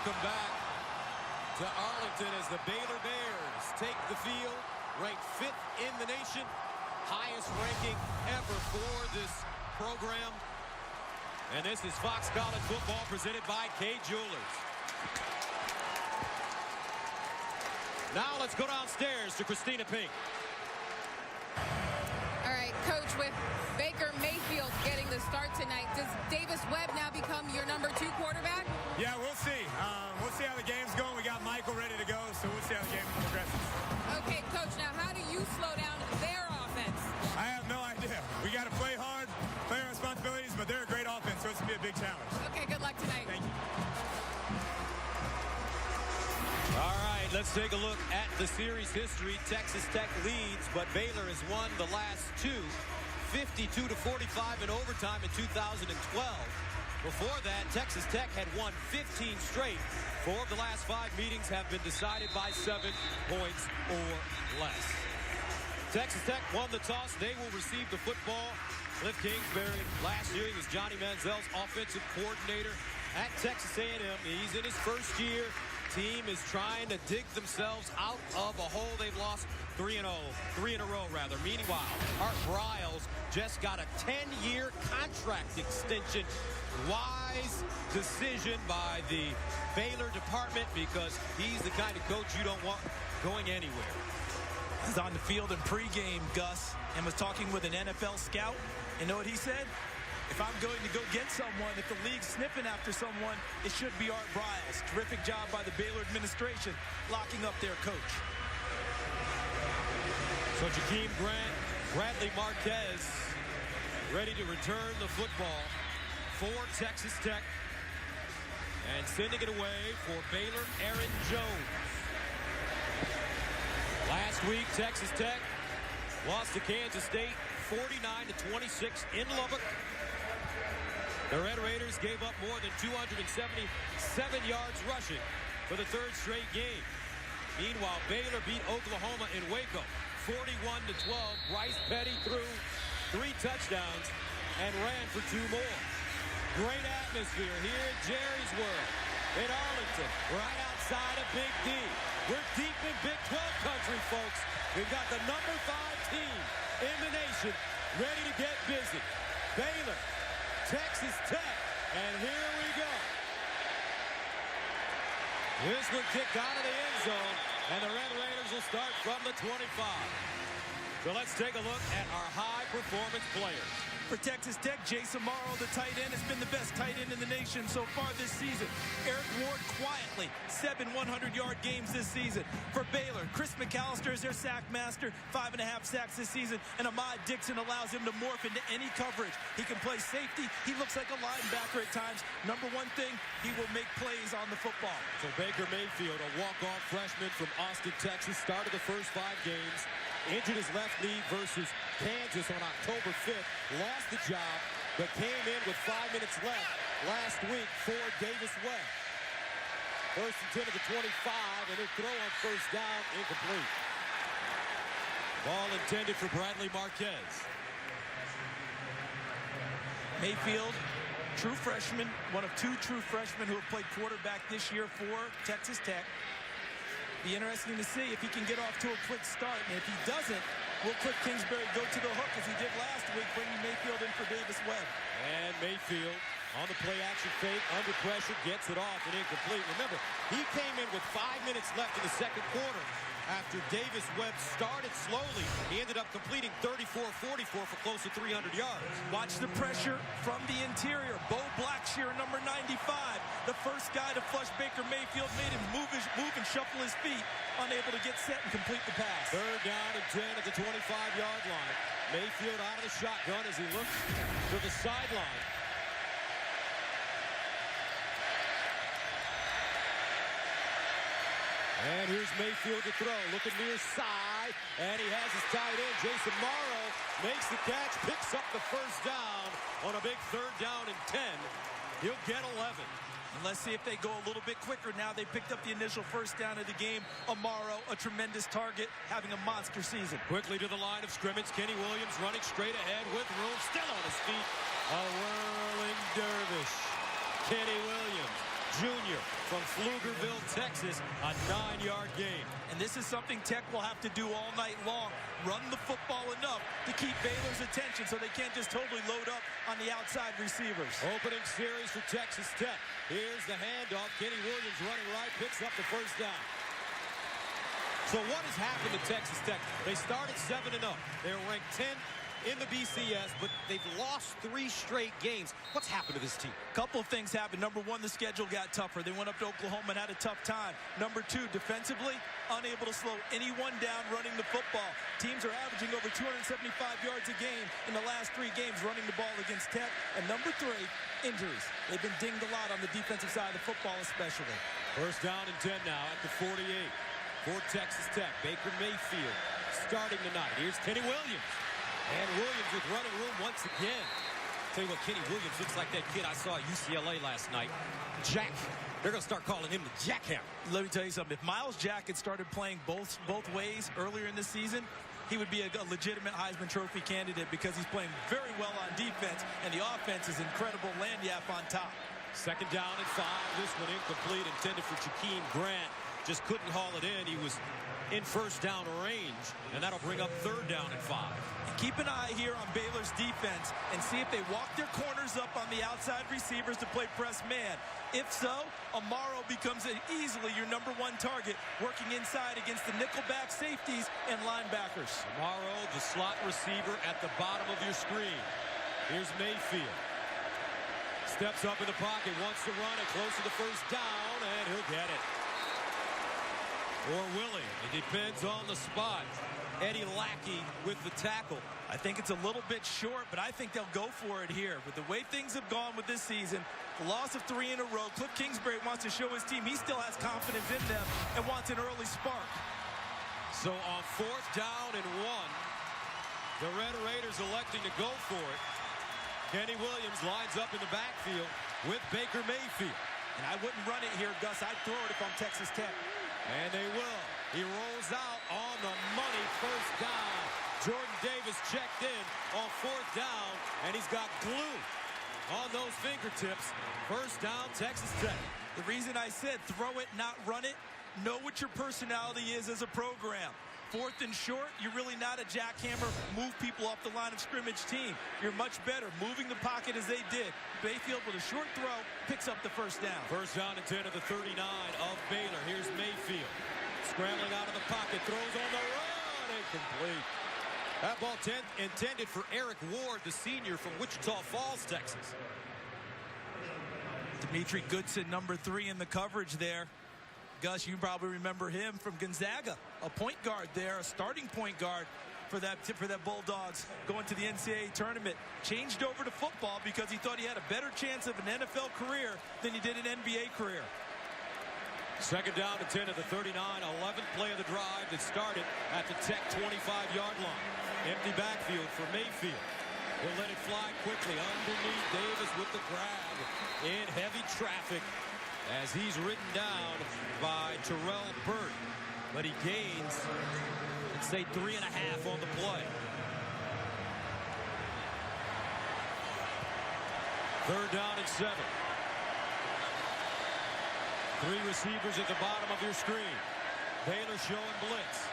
Welcome back to Arlington as the Baylor Bears take the field, ranked 5th in the nation, highest ranking ever for this program. And this is Fox College Football presented by Kay Jewelers. Now let's go downstairs to Christina Pink. All right, Coach, with Baker Mayfield getting the start tonight, does Davis Webb now become your #2 quarterback? Yeah, we'll see. We'll see how the game's going. We got Michael ready to go, so we'll see how the game progresses. Okay, Coach, now how do you slow down their offense? I have no idea. We got to play hard, play our responsibilities, but they're a great offense, so it's going to be a big challenge. Okay, good luck tonight. Thank you. All right, let's take a look at the series history. Texas Tech leads, but Baylor has won the last two, 52-45 in overtime in 2012. Before that, Texas Tech had won 15 straight. 4 of the last 5 meetings have been decided by 7 points or less. Texas Tech won the toss. They will receive the football. Cliff Kingsbury, last year, he was Johnny Manziel's offensive coordinator at Texas A&M. He's in his first year. Team is trying to dig themselves out of a hole. They've lost 3 in a row. Meanwhile, Art Briles just got a 10-year contract extension. Wise decision by the Baylor department because he's the kind of coach you don't want going anywhere. He's on the field in pregame, Gus, and was talking with an NFL scout. You know what he said? If I'm going to go get someone, if the league's sniffing after someone, it should be Art Briles. Terrific job by the Baylor administration locking up their coach. So Jakeem Grant, Bradley Marquez ready to return the football for Texas Tech. And sending it away for Baylor, Aaron Jones. Last week, Texas Tech lost to Kansas State 49-26 in Lubbock. The Red Raiders gave up more than 277 yards rushing for the 3rd straight game. Meanwhile, Baylor beat Oklahoma in Waco 41-12. Bryce Petty threw 3 touchdowns and ran for 2 more. Great atmosphere here at Jerry's World in Arlington, right outside of Big D. We're deep in Big 12 country, folks. We've got the #5 team in the nation ready to get busy. Baylor, Texas Tech, and here we go. This one kicked out of the end zone, and the Red Raiders will start from the 25. So let's take a look at our high-performance players. For Texas Tech, Jason Morrow, the tight end, has been the best tight end in the nation so far this season. Eric Ward quietly, 7 100-yard games this season. For Baylor, Chris McAllister is their sack master, 5.5 sacks this season, and Ahmad Dixon allows him to morph into any coverage. He can play safety. He looks like a linebacker at times. Number one thing, he will make plays on the football. So Baker Mayfield, a walk-on freshman from Austin, Texas, started the first 5 games. Injured his left knee versus Kansas on October 5th. Lost the job, but came in with 5 minutes left last week for Davis Webb. 1st and 10 at the 25, and he'll throw on 1st down, incomplete. Ball intended for Bradley Marquez. Mayfield, true freshman, one of 2 true freshmen who have played quarterback this year for Texas Tech. Be interesting to see if he can get off to a quick start. And if he doesn't, will Cliff Kingsbury go to the hook as he did last week, bringing Mayfield in for Davis Webb? And Mayfield on the play-action fake, under pressure, gets it off and incomplete. Remember, he came in with 5 minutes left in the 2nd quarter. After Davis Webb started slowly, he ended up completing 34-44 for close to 300 yards. Watch the pressure from the interior. Bo Blackshear, number 95, the first guy to flush Baker Mayfield, made him move and shuffle his feet, unable to get set and complete the pass. 3rd down and 10 at the 25-yard line. Mayfield out of the shotgun as he looks to the sideline. And here's Mayfield to throw, looking near side, and he has his tight end, Jason Morrow, makes the catch, picks up the 1st down on a big 3rd down and 10. He'll get 11. And let's see if they go a little bit quicker now. They picked up the initial 1st down of the game. Amaro, a tremendous target, having a monster season. Quickly to the line of scrimmage, Kenny Williams running straight ahead with room, still on his feet. A whirling dervish. Kenny Williams Jr. from Pflugerville, Texas, a 9-yard gain. And this is something Tech will have to do all night long. Run the football enough to keep Baylor's attention so they can't just totally load up on the outside receivers. Opening series for Texas Tech. Here's the handoff. Kenny Williams running right, picks up the first down. So what has happened to Texas Tech? They started 7-0. They were ranked 10 in the BCS, but they've lost 3 straight games. What's happened to this team? Couple of things happened. Number one, the schedule got tougher. They went up to Oklahoma and had a tough time. Number two, defensively, unable to slow anyone down running the football. Teams are averaging over 275 yards a game in the last 3 games running the ball against Tech. And number three, injuries. They've been dinged a lot on the defensive side of the football especially. First down and 10 now at the 48 for Texas Tech. Baker Mayfield starting tonight. Here's Kenny Williams. And Williams with running room once again. Tell you what, Kenny Williams looks like that kid I saw at UCLA last night. Jack. They're going to start calling him the Jackhammer. Let me tell you something. If Miles Jack had started playing both ways earlier in the season, he would be a legitimate Heisman Trophy candidate because he's playing very well on defense, and the offense is incredible. Lanyap on top. Second down and 5. This one incomplete, intended for Jakeem Grant. Just couldn't haul it in. He was in first down range, and that'll bring up third down and 5. Keep an eye here on Baylor's defense and see if they walk their corners up on the outside receivers to play press man. If so, Amaro becomes easily your number 1 target, working inside against the nickelback safeties and linebackers. Amaro, the slot receiver at the bottom of your screen. Here's Mayfield. Steps up in the pocket, wants to run it close to the first down, and he'll get it. Or will he? It depends on the spot. Eddie Lackey with the tackle. I think it's a little bit short, but I think they'll go for it here. With the way things have gone with this season, the loss of 3 in a row, Cliff Kingsbury wants to show his team he still has confidence in them and wants an early spark. So on fourth down and 1, the Red Raiders electing to go for it. Kenny Williams lines up in the backfield with Baker Mayfield. And I wouldn't run it here, Gus. I'd throw it if I'm Texas Tech. And they will. He rolls out on the money, first down. Jordan Davis checked in on fourth down, and he's got glue on those fingertips. First down, Texas Tech. The reason I said throw it, not run it, know what your personality is as a program. Fourth and short, you're really not a jackhammer, move people off the line of scrimmage team. You're much better moving the pocket as they did. Bayfield with a short throw picks up the first down. First down and 10 at the 39 of Baylor. Here's Mayfield. Scrambling out of the pocket, throws on the run, incomplete. That ball intended for Eric Ward, the senior from Wichita Falls, Texas. Dimitri Goodson, number 3 in the coverage there. Gus, you probably remember him from Gonzaga, a point guard there, a starting point guard for that Bulldogs going to the NCAA tournament. Changed over to football because he thought he had a better chance of an NFL career than he did an NBA career. Second down and 10 at the 39, 11th play of the drive that started at the Tech 25-yard line. Empty backfield for Mayfield. He'll let it fly quickly underneath Davis with the grab in heavy traffic as he's ridden down by Terrell Burt. But he gains, let's say, 3.5 on the play. Third down and 7. 3 receivers at the bottom of your screen. Baylor showing blitz.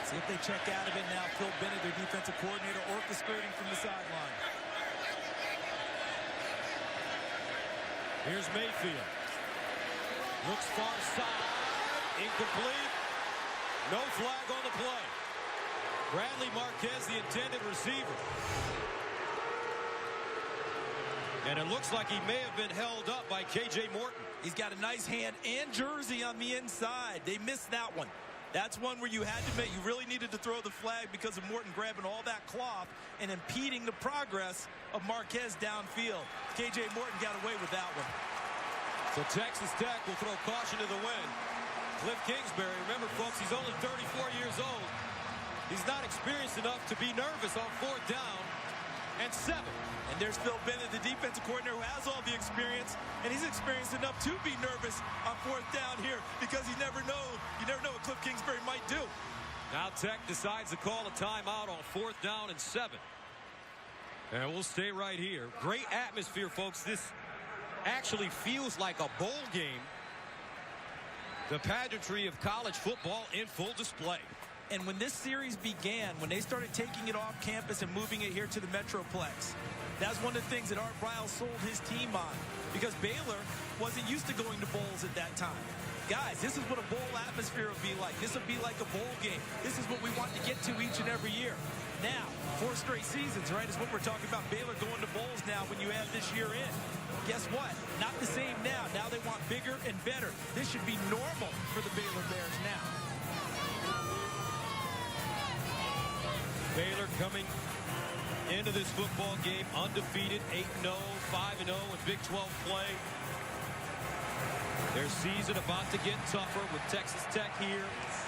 See if they check out of it now. Phil Bennett, their defensive coordinator, orchestrating from the sideline. Here's Mayfield. Looks far side. Incomplete. No flag on the play. Bradley Marquez, the intended receiver. And it looks like he may have been held up by K.J. Morton. He's got a nice hand and jersey on the inside. They missed that one. That's one where you had to make, you really needed to throw the flag because of Morton grabbing all that cloth and impeding the progress of Marquez downfield. K.J. Morton got away with that one. So Texas Tech will throw caution to the wind. Cliff Kingsbury, remember folks, he's only 34 years old. He's not experienced enough to be nervous on fourth down and 7. And there's Phil Bennett, the defensive coordinator, who has all the experience, and he's experienced enough to be nervous on fourth down here because you never know what Cliff Kingsbury might do. Now Tech decides to call a timeout on fourth down and 7. And we'll stay right here. Great atmosphere, folks. This actually feels like a bowl game. The pageantry of college football in full display. And when this series began, when they started taking it off campus and moving it here to the Metroplex, that's one of the things that Art Briles sold his team on, because Baylor wasn't used to going to bowls at that time. Guys, this is what a bowl atmosphere would be like. This would be like a bowl game. This is what we want to get to each and every year. Now, 4 straight seasons, right, is what we're talking about. Baylor going to bowls now when you add this year in. Guess what? Not the same now. Now they want bigger and better. This should be normal for the Baylor Bears now. Baylor coming into this football game undefeated, 8-0, 5-0 in Big 12 play. Their season about to get tougher with Texas Tech here,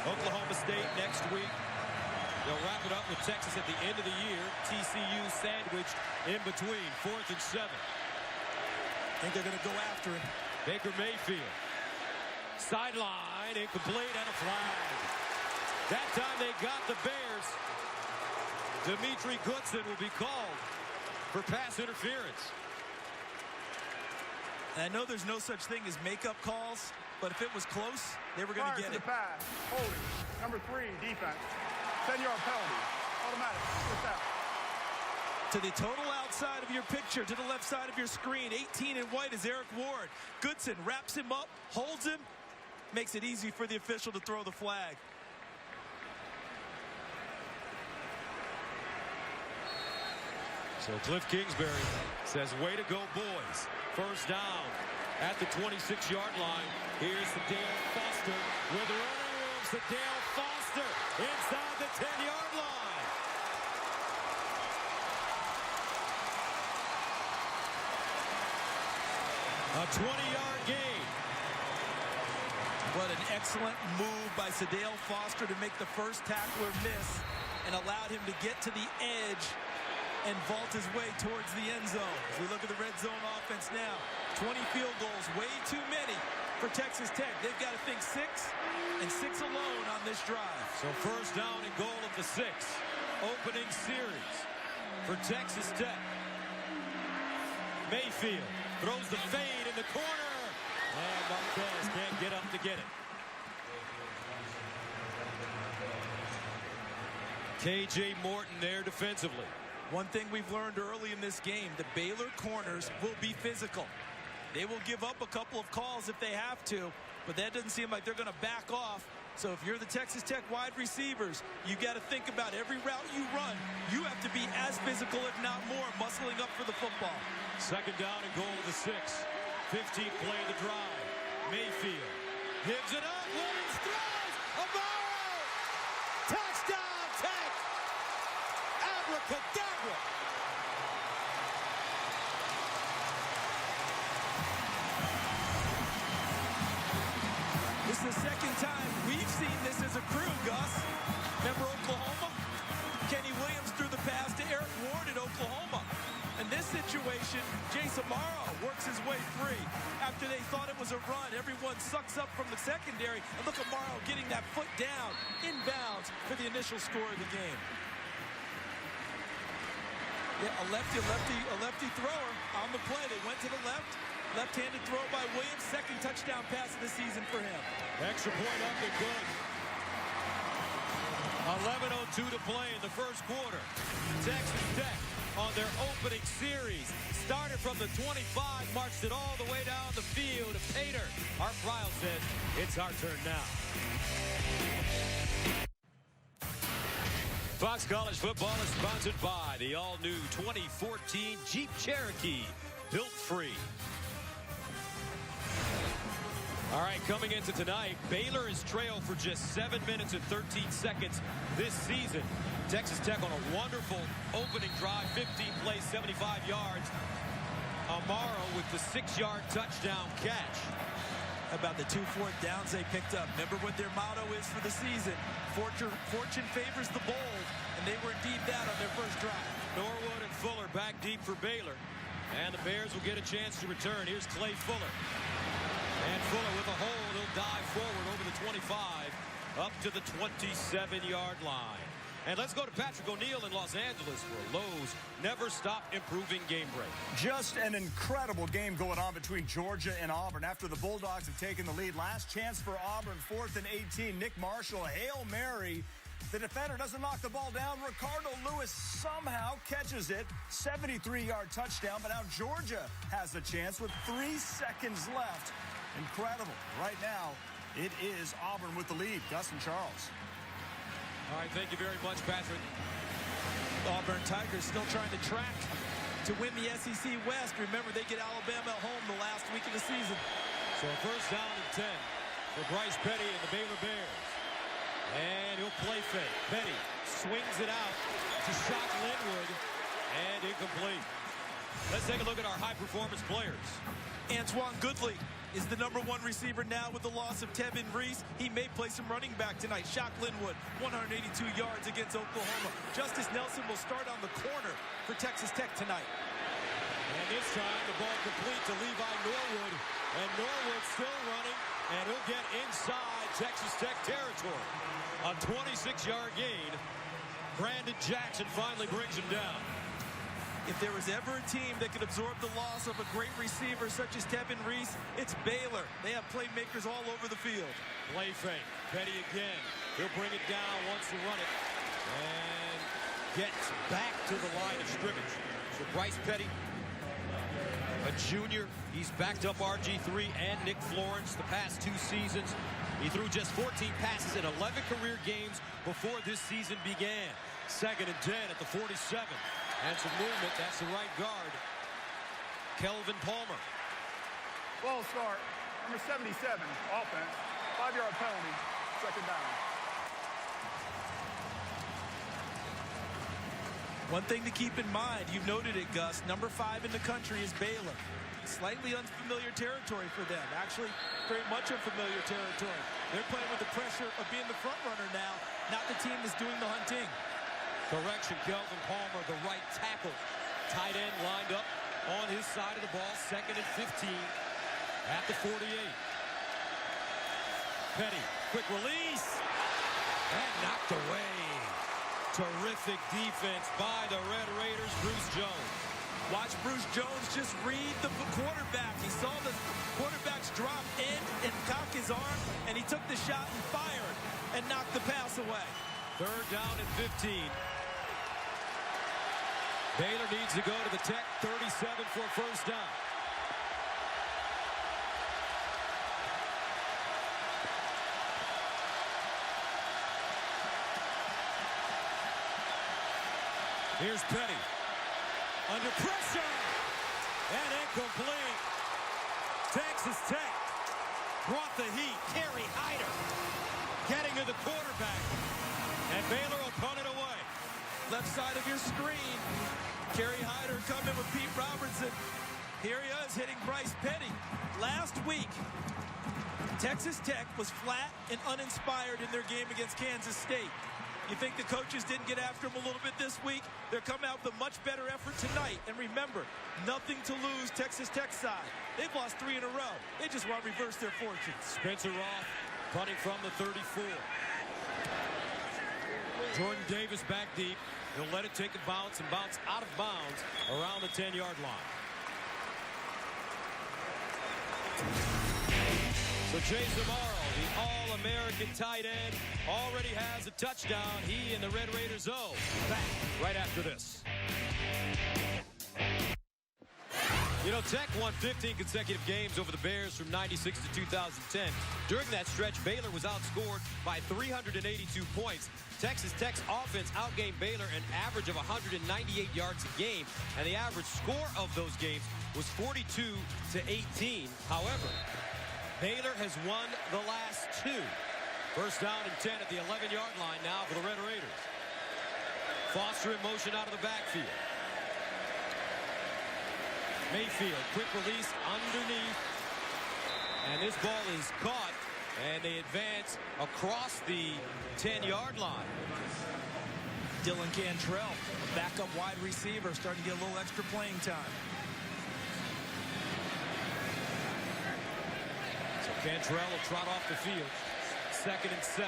Oklahoma State next week. They'll wrap it up with Texas at the end of the year. TCU sandwiched in between, 4th and 7. I think they're going to go after it. Baker Mayfield. Sideline, incomplete, and a flag. That time they got the Bears. Dimitri Goodson will be called for pass interference. And I know there's no such thing as makeup calls, but if it was close, they were going to get it. The pass, holding, number 3, defense, 10-yard penalty, automatic, first down. To the total outside of your picture, to the left side of your screen, 18 in white is Eric Ward. Goodson wraps him up, holds him, makes it easy for the official to throw the flag. So Cliff Kingsbury says, way to go, boys. First down at the 26-yard line. Here's Sadale Foster with running room. Sadale Foster inside the 10-yard line. A 20-yard gain. What an excellent move by Sadale Foster to make the first tackler miss and allowed him to get to the edge and vault his way towards the end zone. As we look at the red zone offense now, 20 field goals, way too many for Texas Tech. They've got to think 6 and 6 alone on this drive. So first down and goal of the 6. Opening series for Texas Tech. Mayfield throws the fade in the corner. And Marquez can't get up to get it. K.J. Morton there defensively. One thing we've learned early in this game, the Baylor corners will be physical. They will give up a couple of calls if they have to, but that doesn't seem like they're going to back off. So if you're the Texas Tech wide receivers, you got to think about every route you run. You have to be as physical, if not more, muscling up for the football. Second down and goal of the 6. 15th play of the drive. Mayfield gives it up. Williams throws. Amaro. Touchdown, Tech. Abracadabra. This is the second time we've seen this as a crew, Gus. Remember Oklahoma? Kenny Williams threw the pass to Eric Ward at Oklahoma. In this situation, Jason Amaro works his way free. After they thought it was a run, everyone sucks up from the secondary. And look at Amaro getting that foot down, inbounds for the initial score of the game. Yeah, a lefty thrower on the play. They went to the left. Left-handed throw by Williams. Second touchdown pass of the season for him. Extra point up and good. 11:02 to play in the first quarter. Texas Tech on their opening series. Started from the 25, marched it all the way down the field to Pater. Art Briles says, it's our turn now. Fox College Football is sponsored by the all-new 2014 Jeep Cherokee. Built free. All right, coming into tonight, Baylor is trailed for just 7 minutes and 13 seconds this season. Texas Tech on a wonderful opening drive, 15 plays, 75 yards. Amaro with the 6-yard touchdown catch. How about the 2 fourth downs they picked up? Remember what their motto is for the season. Fortune favors the bold, and they were indeed that on their first drive. Norwood and Fuller back deep for Baylor. And the Bears will get a chance to return. Here's Clay Fuller. And Fuller with a hold. He'll dive forward over the 25 up to the 27-yard line. And let's go to Patrick O'Neal in Los Angeles for a Lowe's Never Stop Improving game break. Just an incredible game going on between Georgia and Auburn. After the Bulldogs have taken the lead, last chance for Auburn, 4th and 18. Nick Marshall, Hail Mary. The defender doesn't knock the ball down. Ricardo Lewis somehow catches it. 73-yard touchdown, but now Georgia has a chance with 3 seconds left. Incredible. Right now, it is Auburn with the lead. Gus and Charles. All right, thank you very much, Patrick. Auburn Tigers still trying to track to win the SEC West. Remember, they get Alabama at home the last week of the season. So first down and 10 for Bryce Petty and the Baylor Bears. And he'll play fake. Petty swings it out to Shock Linwood, and incomplete. Let's take a look at our high-performance players. Antoine Goodley is the #1 receiver now with the loss of Tevin Reese. He may play some running back tonight. Shock Linwood, 182 yards against Oklahoma. Justice Nelson will start on the corner for Texas Tech tonight. And this time the ball complete to Levi Norwood. And Norwood still running, and he'll get inside Texas Tech territory. A 26-yard gain. Brandon Jackson finally brings him down. If there was ever a team that could absorb the loss of a great receiver such as Tevin Reese, it's Baylor. They have playmakers all over the field. Play fake. Petty again. He'll bring it down, wants to run it, and gets back to the line of scrimmage. So Bryce Petty, a junior, he's backed up RG3 and Nick Florence the past 2 seasons. He threw just 14 passes in 11 career games before this season began. 2nd and 10 at the 47. And some movement. That's the right guard, Kelvin Palmer. Ball start. Number 77, offense. 5-yard penalty. 2nd down. One thing to keep in mind, you've noted it, Gus, number 5 in the country is Baylor. Slightly unfamiliar territory for them. Actually, very much unfamiliar territory. They're playing with the pressure of being the front runner now, not the team that's doing the hunting. Correction, Kelvin Palmer, the right tackle. Tight end lined up on his side of the ball. 2nd and 15 at the 48. Petty, quick release. And knocked away. Terrific defense by the Red Raiders, Bruce Jones. Watch Bruce Jones just read the quarterback. He saw the quarterback's drop in and cock his arm, and he took the shot and fired and knocked the pass away. 3rd down and 15. Baylor needs to go to the Tech 37 for a first down. Here's Petty. Under pressure. And incomplete. Texas Tech brought the heat. Kerry Hyder getting to the quarterback. And Baylor will punt it away. Left side of your screen. Kerry Hyder coming with Pete Robertson. Here he is hitting Bryce Petty. Last week, Texas Tech was flat and uninspired in their game against Kansas State. You think the coaches didn't get after him a little bit this week? They're coming out with a much better effort tonight. And remember, nothing to lose Texas Tech side. They've lost 3 in a row. They just want to reverse their fortunes. Spencer Roth punting from the 34. Jordan Davis back deep. He'll let it take a bounce and bounce out of bounds around the 10-yard line. So Jay Zamaro, the All-American tight end, already has a touchdown. He and the Red Raiders back right after this. You know, Tech won 15 consecutive games over the Bears from 96 to 2010. During that stretch, Baylor was outscored by 382 points. Texas Tech's offense outgained Baylor an average of 198 yards a game, and the average score of those games was 42 to 18. However, Baylor has won the last 2. First down and 10 at the 11-yard line now for the Red Raiders. Foster in motion out of the backfield. Mayfield, quick release underneath. And this ball is caught, and they advance across the 10-yard line. Dylan Cantrell, a backup wide receiver, starting to get a little extra playing time. So Cantrell will trot off the field. 2nd and 7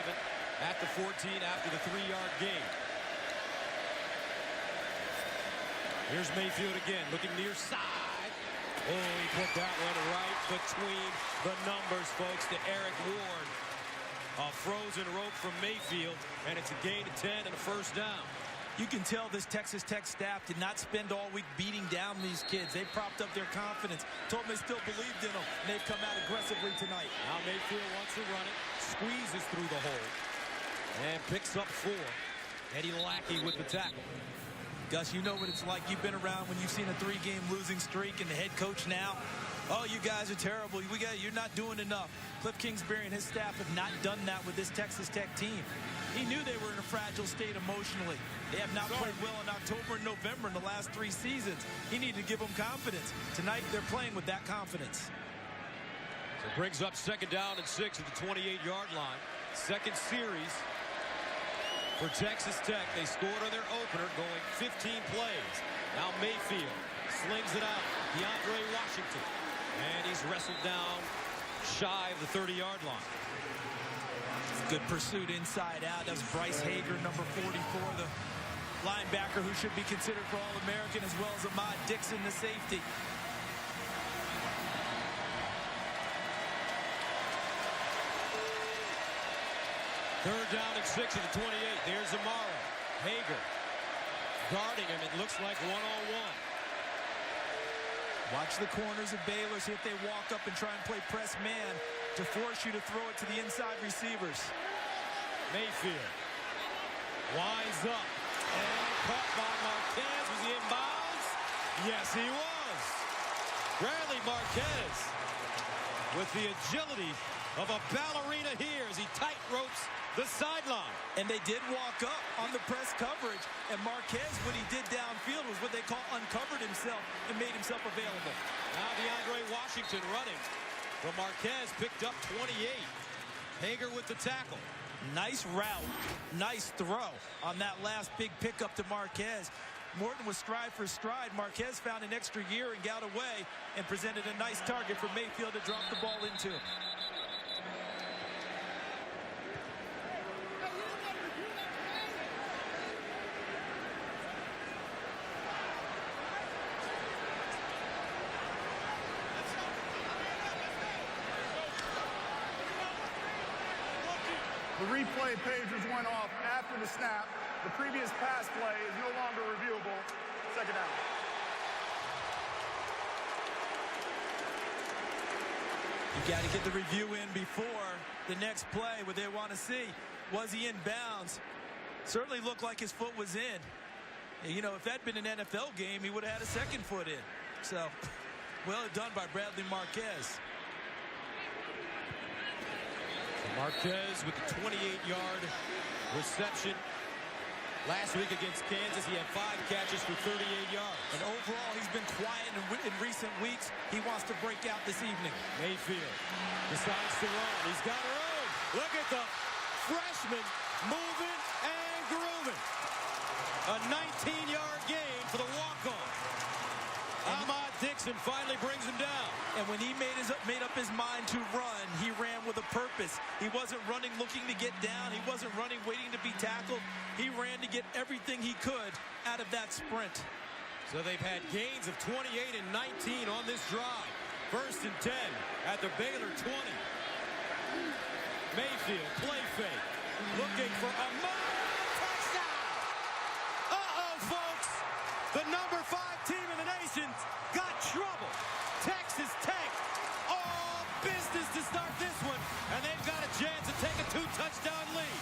at the 14 after the 3-yard gain. Here's Mayfield again, looking near side. Oh, he put that one right between the numbers, folks, to Eric Ward. A frozen rope from Mayfield, and it's a gain of 10 and a first down. You can tell this Texas Tech staff did not spend all week beating down these kids. They propped up their confidence, told them they still believed in them, and they've come out aggressively tonight. Now Mayfield wants to run it, squeezes through the hole, and picks up 4. Eddie Lackey with the tackle. Gus, you know what it's like. You've been around when you've seen a 3-game losing streak, and the head coach now, oh, you guys are terrible. You're not doing enough. Cliff Kingsbury and his staff have not done that with this Texas Tech team. He knew they were in a fragile state emotionally. They have not played well in October and November in the last 3 seasons. He needed to give them confidence. Tonight, they're playing with that confidence. So it brings up 2nd down and 6 at the 28-yard line. Second series for Texas Tech. They scored on their opener, going 15 plays. Now Mayfield slings it out. DeAndre Washington. And he's wrestled down shy of the 30-yard line. Good pursuit inside out. That's Bryce Hager, number 44, the linebacker who should be considered for All-American, as well as Ahmad Dixon, the safety. Third down and 6 at the 28. There's Amaro. Hager guarding him. It looks like one-on-one. Watch the corners of Baylor, see if they walk up and try and play press man to force you to throw it to the inside receivers. Mayfield winds up and caught by Marquez. Was he in bounds? Yes, he was. Bradley Marquez with the agility of a ballerina here as he tight ropes the sideline. And they did walk up on the press coverage, and Marquez, what he did downfield was what they call uncovered himself and made himself available. Now DeAndre Washington running. But Marquez picked up 28. Hager with the tackle. Nice route, nice throw on that last big pickup to Marquez. Morton was stride for stride. Marquez found an extra year and got away and presented a nice target for Mayfield to drop the ball into. The replay pages went off after the snap. The previous pass play is no longer reviewable. 2nd down. You got to get the review in before the next play, what they want to see. Was he in bounds? Certainly looked like his foot was in. You know, if that had been an NFL game, he would have had a 2nd foot in. So, well done by Bradley Marquez. Marquez with the 28-yard reception. Last week against Kansas, he had 5 catches for 38 yards. And overall, he's been quiet in recent weeks. He wants to break out this evening. Mayfield decides to run. He's got room. Look at the freshman moving and grooving. A 19-yard gain for the walk-on. Ahmad Dixon finally brings him down. And when he made up his mind to run, he ran with a purpose. He wasn't running looking to get down. He wasn't running waiting to be tackled. He ran to get everything he could out of that sprint. So they've had gains of 28 and 19 on this drive. 1st and 10 at the Baylor 20. Mayfield, play fake. Looking for Ahmad. Touchdown! Uh-oh, folks. The number 5 team in the nation got trouble. Texas Tech, all business to start this one, and they've got a chance to take a 2-touchdown lead.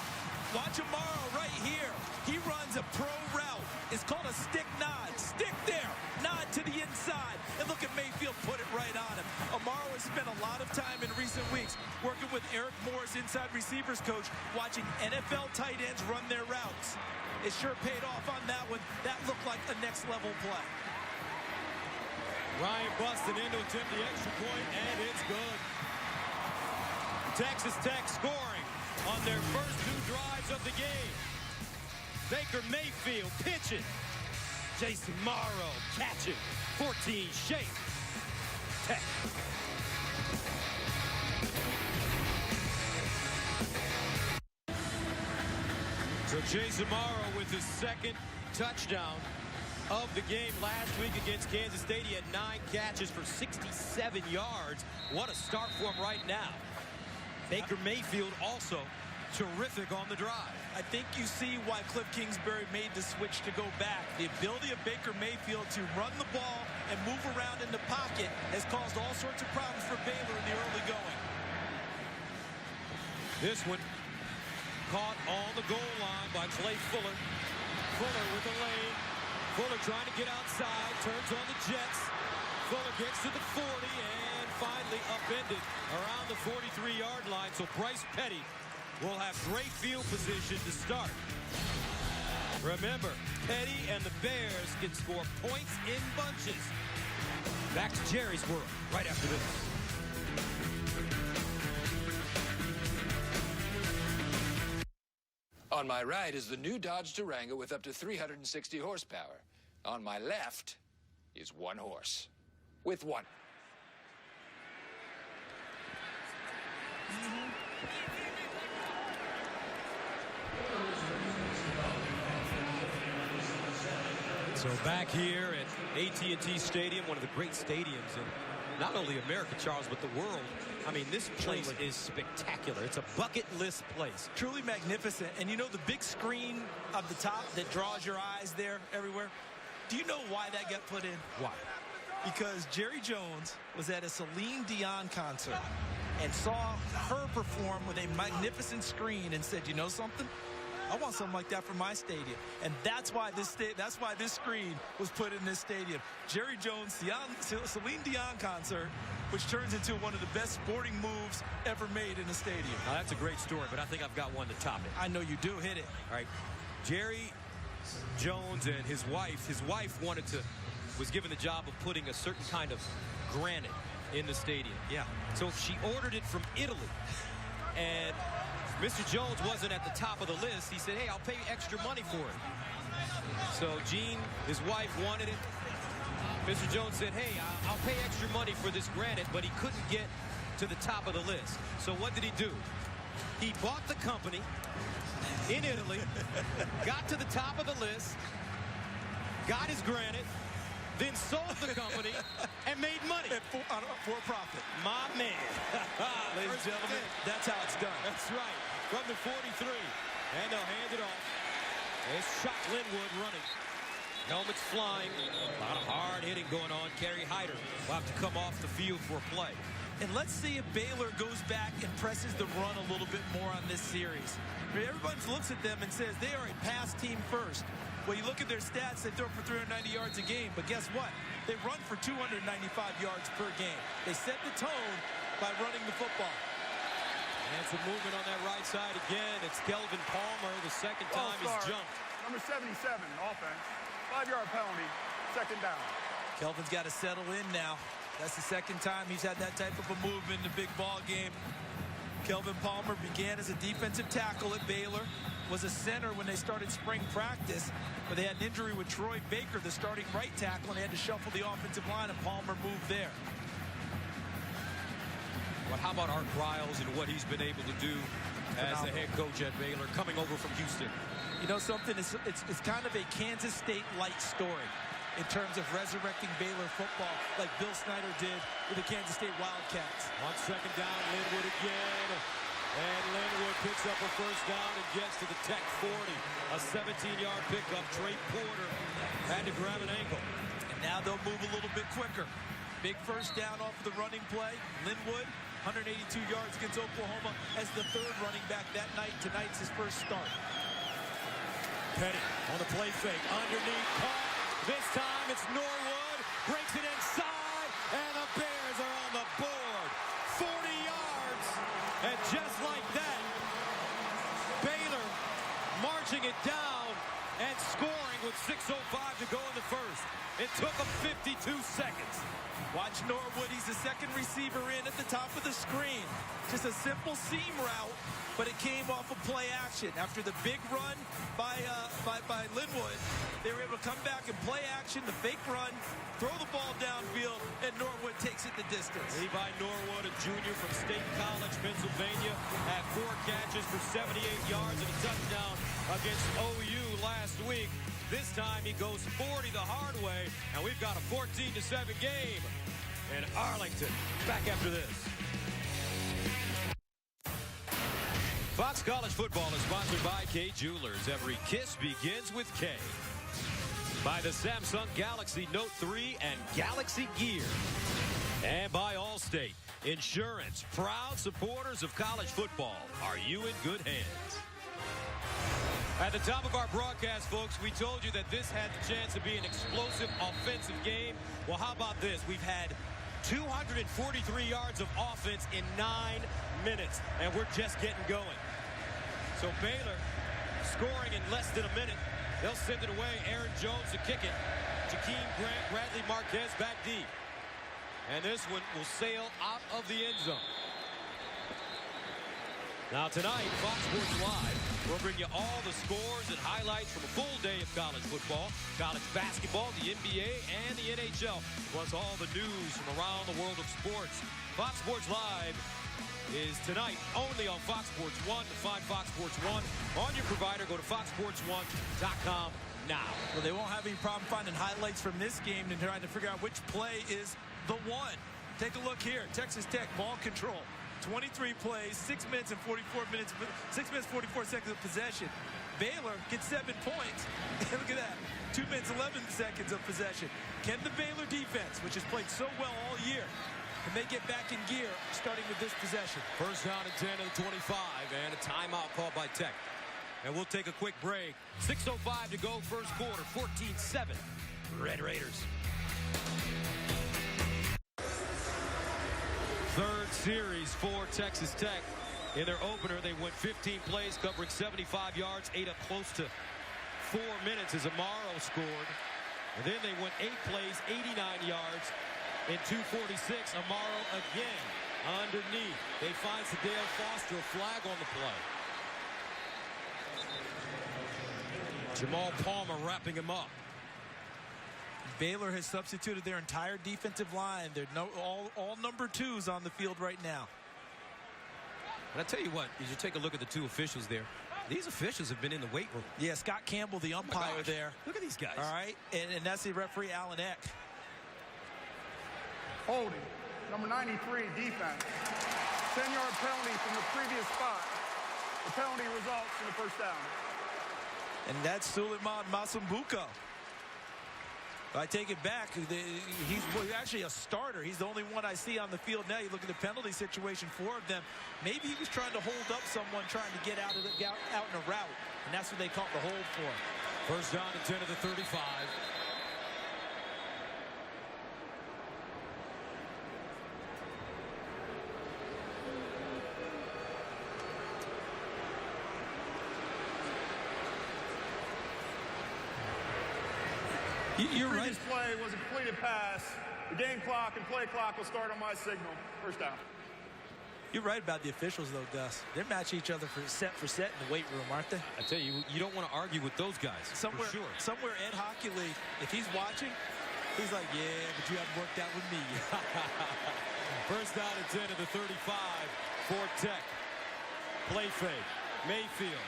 Watch Amaro right here. He runs a pro route. It's called a stick nod. Stick there. Nod to the inside. And look at Mayfield put it right on him. Amaro has spent a lot of time in recent weeks working with Eric Morris, inside receivers coach, watching NFL tight ends run their routes. It sure paid off on that one. That looked like a next-level play. Ryan busted in to attempt the extra point, and it's good. Texas Tech scoring on their first 2 drives of the game. Baker Mayfield pitching. Jason Morrow catching. 14 shape. Tech. So Jason Morrow with his 2nd touchdown of the game last week against Kansas State. He had 9 catches for 67 yards. What a start for him right now. Baker Mayfield also terrific on the drive. I think you see why Cliff Kingsbury made the switch to go back. The ability of Baker Mayfield to run the ball and move around in the pocket has caused all sorts of problems for Baylor in the early going. This one caught on the goal line by Clay Fuller. Fuller with the lane. Fuller trying to get outside, turns on the Jets. Fuller gets to the 40 and finally upended around the 43-yard line. So Bryce Petty will have great field position to start. Remember, Petty and the Bears can score points in bunches. Back to Jerry's world right after this. On my right is the new Dodge Durango with up to 360 horsepower. On my left is one horse with one. So back here at AT&T Stadium, one of the great stadiums in not only America, Charles, but the world. I mean, this place is spectacular. It's a bucket list place. Truly magnificent. And you know the big screen up the top that draws your eyes there everywhere? Do you know why that got put in? Why? Because Jerry Jones was at a Celine Dion concert and saw her perform with a magnificent screen and said, you know something? I want something like that for my stadium. And that's why this screen was put in this stadium. Jerry Jones, Celine Dion concert, which turns into one of the best sporting moves ever made in a stadium. Now, that's a great story, but I think I've got one to top it. I know you do. Hit it. All right. Jerry Jones and his wife was given the job of putting a certain kind of granite in the stadium. Yeah. So she ordered it from Italy. And Mr. Jones wasn't at the top of the list. He said, hey, I'll pay extra money for it. So Jean, his wife, wanted it. Mr. Jones said, hey, I'll pay extra money for this granite, but he couldn't get to the top of the list. So what did he do? He bought the company in Italy, got to the top of the list, got his granite, then sold the company and made money. For a profit. My man. Ladies and gentlemen, that's how it's done. That's right. From the 43. And they'll hand it off. It's Chuck Linwood running. Helmets flying. A lot of hard hitting going on. Kerry Hyder will have to come off the field for a play. And let's see if Baylor goes back and presses the run a little bit more on this series. Everybody looks at them and says they are a pass team first. Well, you look at their stats, they throw for 390 yards a game. But guess what? They run for 295 yards per game. They set the tone by running the football. And some movement on that right side again. It's Kelvin Palmer, the second time he's jumped. Number 77, offense. 5-yard penalty, second down. Kelvin's got to settle in now. That's the second time he's had that type of a movement in the big ball game. Kelvin Palmer began as a defensive tackle at Baylor, was a center when they started spring practice, but they had an injury with Troy Baker, the starting right tackle, and they had to shuffle the offensive line, and Palmer moved there. But how about Art Riles and what he's been able to do as the head coach at Baylor, coming over from Houston? You know something? It's kind of a Kansas State-like story in terms of resurrecting Baylor football like Bill Snyder did with the Kansas State Wildcats. On second down, Linwood again. And Linwood picks up a first down and gets to the Tech 40. A 17-yard pickup. Trey Porter had to grab an ankle. And now they'll move a little bit quicker. Big first down off of the running play. Linwood, 182 yards against Oklahoma as the third running back that night. Tonight's his first start. Petty on the play fake. Underneath, caught. This time it's Norwood. Breaks it inside. And the Bears are on the board. 40 yards. And just like that, Baylor marching it down and scoring with 6:05 to go in the first. It took them 52 seconds. Watch Norwood. He's the second receiver in at the top of the screen. Just a simple seam route, but it came off of play action. After the big run by Linwood, they were able to come back and play action, the fake run, throw the ball downfield, and Norwood takes it the distance. Levi Norwood, a junior from State College, Pennsylvania, had 4 catches for 78 yards and a touchdown against OU last week. This time he goes 40 the hard way, and we've got a 14-7 game in Arlington. Back after this. Fox College Football is sponsored by K Jewelers. Every kiss begins with K. By the Samsung Galaxy Note 3 and Galaxy Gear. And by Allstate Insurance. Proud supporters of college football. Are you in good hands? At the top of our broadcast, folks, we told you that this had the chance to be an explosive offensive game. Well, how about this? We've had 243 yards of offense in 9 minutes, and we're just getting going. So Baylor scoring in less than a minute. They'll send it away. Aaron Jones to kick it. Jakeem Grant, Bradley Marquez back deep. And this one will sail out of the end zone. Now tonight, Fox Sports Live will bring you all the scores and highlights from a full day of college football, college basketball, the NBA, and the NHL, plus all the news from around the world of sports. Fox Sports Live is tonight only on Fox Sports 1. To find Fox Sports 1 on your provider, go to foxsports1.com now. Well, they won't have any problem finding highlights from this game and trying to figure out which play is the one. Take a look here. Texas Tech ball control. 23 plays, 6 minutes and 44 seconds of possession. Baylor gets 7 points. Look at that. 2 minutes, 11 seconds of possession. Can the Baylor defense, which has played so well all year, can they get back in gear starting with this possession? First down and 10 to the 25, and a timeout called by Tech. And we'll take a quick break. 6:05 to go, first quarter, 14-7. Red Raiders. Third series for Texas Tech. In their opener, they went 15 plays, covering 75 yards, ate up close to 4 minutes as Amaro scored. And then they went 8 plays, 89 yards, in 2:46. Amaro again underneath. They find Sadale Foster, a flag on the play. Jamal Palmer wrapping him up. Baylor has substituted their entire defensive line. They're all number 2s on the field right now. And I tell you what, as you take a look at the 2 officials there, these officials have been in the weight room. Yeah, Scott Campbell, the umpire there. Look at these guys. All right, and that's the referee, Alan Eck. Holding, number 93, defense. 10-yard penalty from the previous spot. The penalty results in the first down. And that's Suleiman Masumbuko. I take it back. He's actually a starter. He's the only one I see on the field now. You look at the penalty situation, 4 of them. Maybe he was trying to hold up someone trying to get out in a route, and that's what they caught the hold for. First down and 10 to the 35. You're right. Previous play was a completed pass. The game clock and play clock will start on my signal. First down. You're right about the officials, though, Gus. They match each other for set in the weight room, aren't they? I tell you, you don't want to argue with those guys. Somewhere, for sure. Somewhere Ed Hockley, if he's watching, he's like, yeah, but you haven't worked out with me. First down and 10 to the 35 for Tech. Play fake. Mayfield.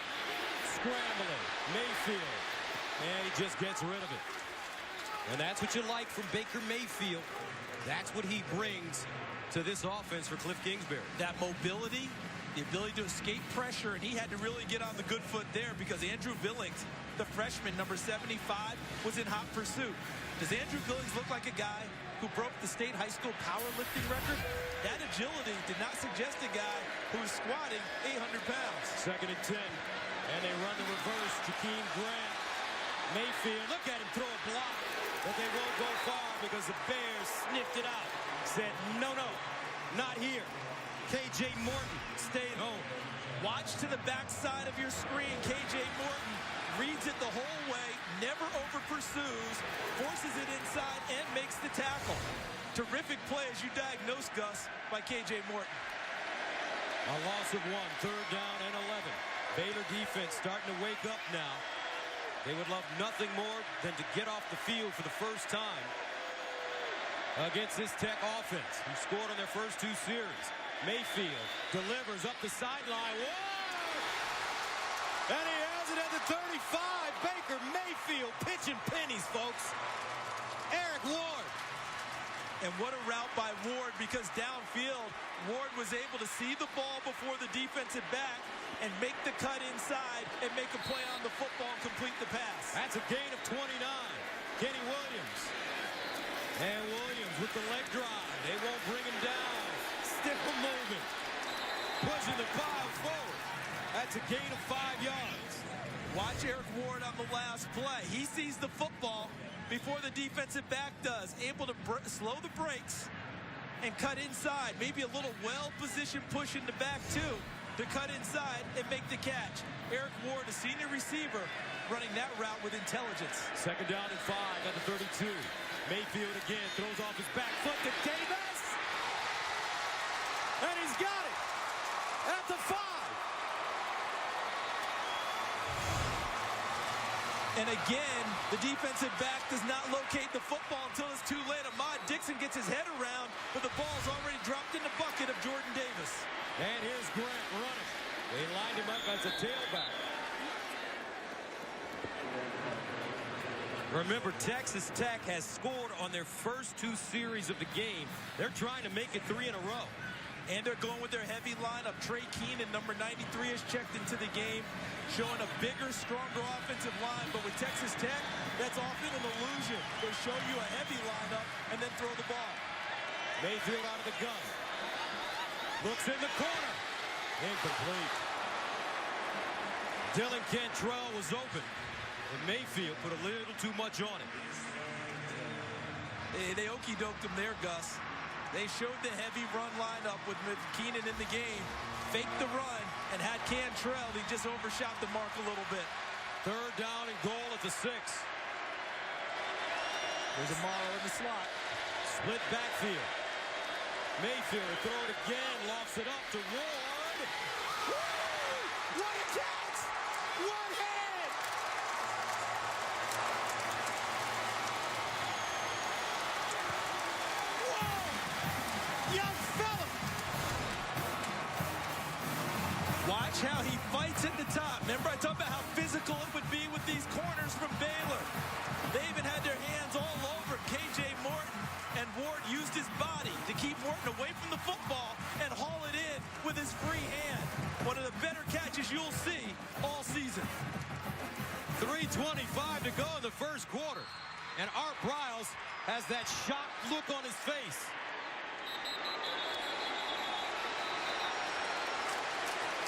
Scrambling. Mayfield. And he just gets rid of it. And that's what you like from Baker Mayfield. That's what he brings to this offense for Cliff Kingsbury. That mobility, the ability to escape pressure, and he had to really get on the good foot there because Andrew Billings, the freshman, number 75, was in hot pursuit. Does Andrew Billings look like a guy who broke the state high school powerlifting record? That agility did not suggest a guy who was squatting 800 pounds. Second and 10, and they run the reverse. Jakeem Grant. Mayfield, look at him throw a block, but they won't go far because the Bears sniffed it out. Said, no, not here. K.J. Morton stayed home. Watch to the backside of your screen. K.J. Morton reads it the whole way, never over pursues, forces it inside, and makes the tackle. Terrific play as you diagnose, Gus, by K.J. Morton. A loss of 1, third down and 11. Baylor defense starting to wake up now. They would love nothing more than to get off the field for the first time against this Tech offense, who scored on their first 2 series. Mayfield delivers up the sideline. Whoa! And he has does it at the 35. Baker Mayfield pitching pennies, folks. Eric Ward. And what a route by Ward, because downfield, Ward was able to see the ball before the defensive back and make the cut inside and make a play on the football and complete the pass. That's a gain of 29. Kenny Williams. And Williams with the leg drive. They won't bring him down. Still moving. Pushing the pile forward. That's a gain of 5 yards. Watch Eric Ward on the last play. He sees the football before the defensive back does. Able to slow the brakes and cut inside. Maybe a little well-positioned push in the back, too, to cut inside and make the catch. Eric Ward, a senior receiver, running that route with intelligence. Second down and 5 at the 32. Mayfield again throws off his back foot to Davis. And he's got it at the 5. And again, the defensive back does not locate the football until it's too late. Ahmad Dixon gets his head around, but the ball's already dropped in the bucket of Jordan Davis. And here's Grant running. They lined him up as a tailback. Remember, Texas Tech has scored on their first 2 series of the game. They're trying to make it 3 in a row. And they're going with their heavy lineup. Trey Keenan, number 93, is checked into the game, showing a bigger, stronger offensive line. But with Texas Tech, that's often an illusion. They show you a heavy lineup and then throw the ball. Mayfield out of the gun. Looks in the corner. Incomplete. Dylan Cantrell was open. And Mayfield put a little too much on it. They okey-doked him there, Gus. They showed the heavy run lineup with Keenan in the game, faked the run, and had Cantrell. He just overshot the mark a little bit. Third down and goal at the 6. There's Amaro in the slot. Split backfield. Mayfield will throw it again, lofts it up to Ward. Woo! What a catch! One hand! Whoa! Young fella! Watch how he fights at the top. Remember, I talked about how physical it would be with these corners from Baylor. They even had their hands all over K.J. Morton, and Ward used his body to keep Morton away from the football and haul it in with his free hand. One of the better catches you'll see all season. 3:25 to go in the first quarter. And Art Briles has that shocked look on his face.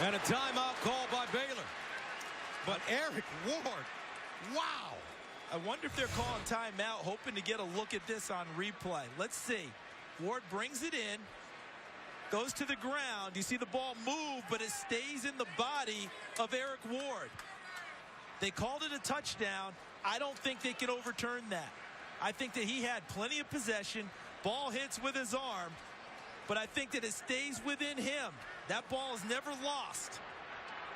And a timeout called by Baylor. But Eric Ward, wow. I wonder if they're calling timeout, hoping to get a look at this on replay. Let's see. Ward brings it in, goes to the ground. You see the ball move, but it stays in the body of Eric Ward. They called it a touchdown. I don't think they can overturn that. I think that he had plenty of possession. Ball hits with his arm, but I think that it stays within him. That ball is never lost.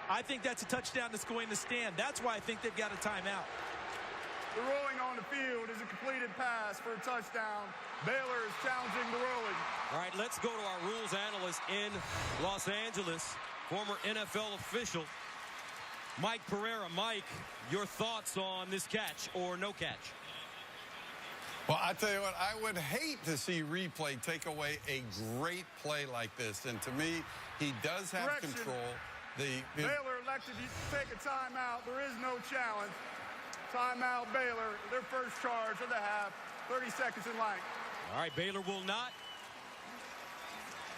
I think that's a touchdown that's going to stand. That's why I think they've got a timeout. The ruling on the field is a completed pass for a touchdown. Baylor is challenging the ruling. All right, let's go to our rules analyst in Los Angeles, former NFL official, Mike Pereira. Mike, your thoughts on this catch or no catch? Well, I tell you what, I would hate to see replay take away a great play like this. And to me, he does have Correction. control. Baylor elected to take a timeout. There is no challenge. Timeout, Baylor. Their first charge of the half. 30 seconds in line. All right, Baylor will not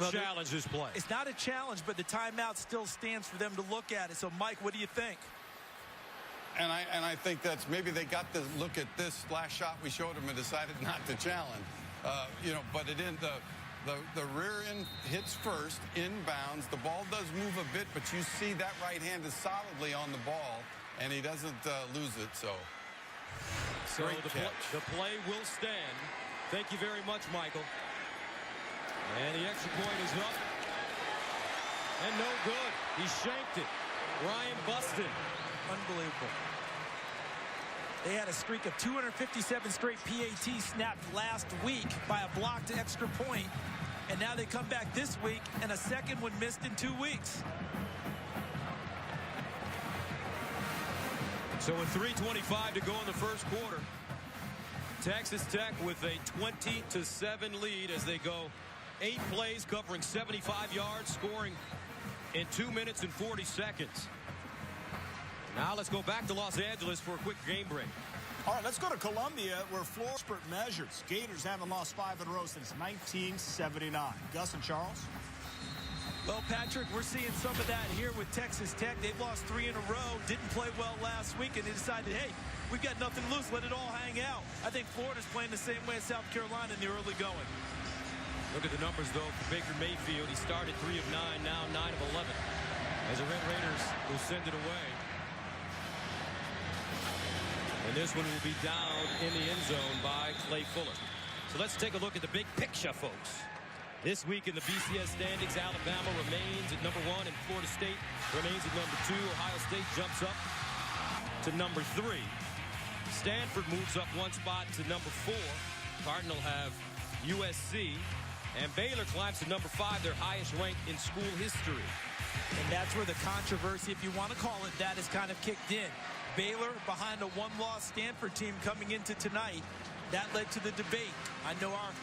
challenge this play. It's not a challenge, but the timeout still stands for them to look at it. So, Mike, what do you think? And I think that's maybe they got to look at this last shot we showed them and decided not to challenge. But it in the rear end hits first, inbounds. The ball does move a bit, but you see that right hand is solidly on the ball, and he doesn't lose it. So great catch. The play will stand. Thank you very much, Michael. And the extra point is up. And no good. He shanked it. Ryan Buston. Unbelievable. They had a streak of 257 straight PATs snapped last week by a blocked extra point. And now they come back this week, and a second one missed in 2 weeks. So with 3:25 to go in the first quarter, Texas Tech with a 20-7 lead as they go 8 plays covering 75 yards, scoring in 2 minutes and 40 seconds. Now let's go back to Los Angeles for a quick game break. All right, let's go to Columbia where floor spurt measures. Gators haven't lost 5 in a row since 1979. Gus and Charles? Well, Patrick, we're seeing some of that here with Texas Tech. They've lost 3 in a row, didn't play well last week, and they decided, hey, we've got nothing loose, let it all hang out. I think Florida's playing the same way as South Carolina in the early going. Look at the numbers, though, for Baker Mayfield. He started 3 of 9, now 9 of 11. As the Red Raiders will send it away. And this one will be down in the end zone by Clay Fuller. So let's take a look at the big picture, folks. This week in the BCS standings, Alabama remains at number 1 and Florida State remains at number 2. Ohio State jumps up to number 3. Stanford moves up 1 spot to number 4. Cardinal have USC. And Baylor climbs to number 5, their highest rank in school history. And that's where the controversy, if you want to call it that, is kind of kicked in. Baylor behind a 1-loss Stanford team coming into tonight. That led to the debate. I know our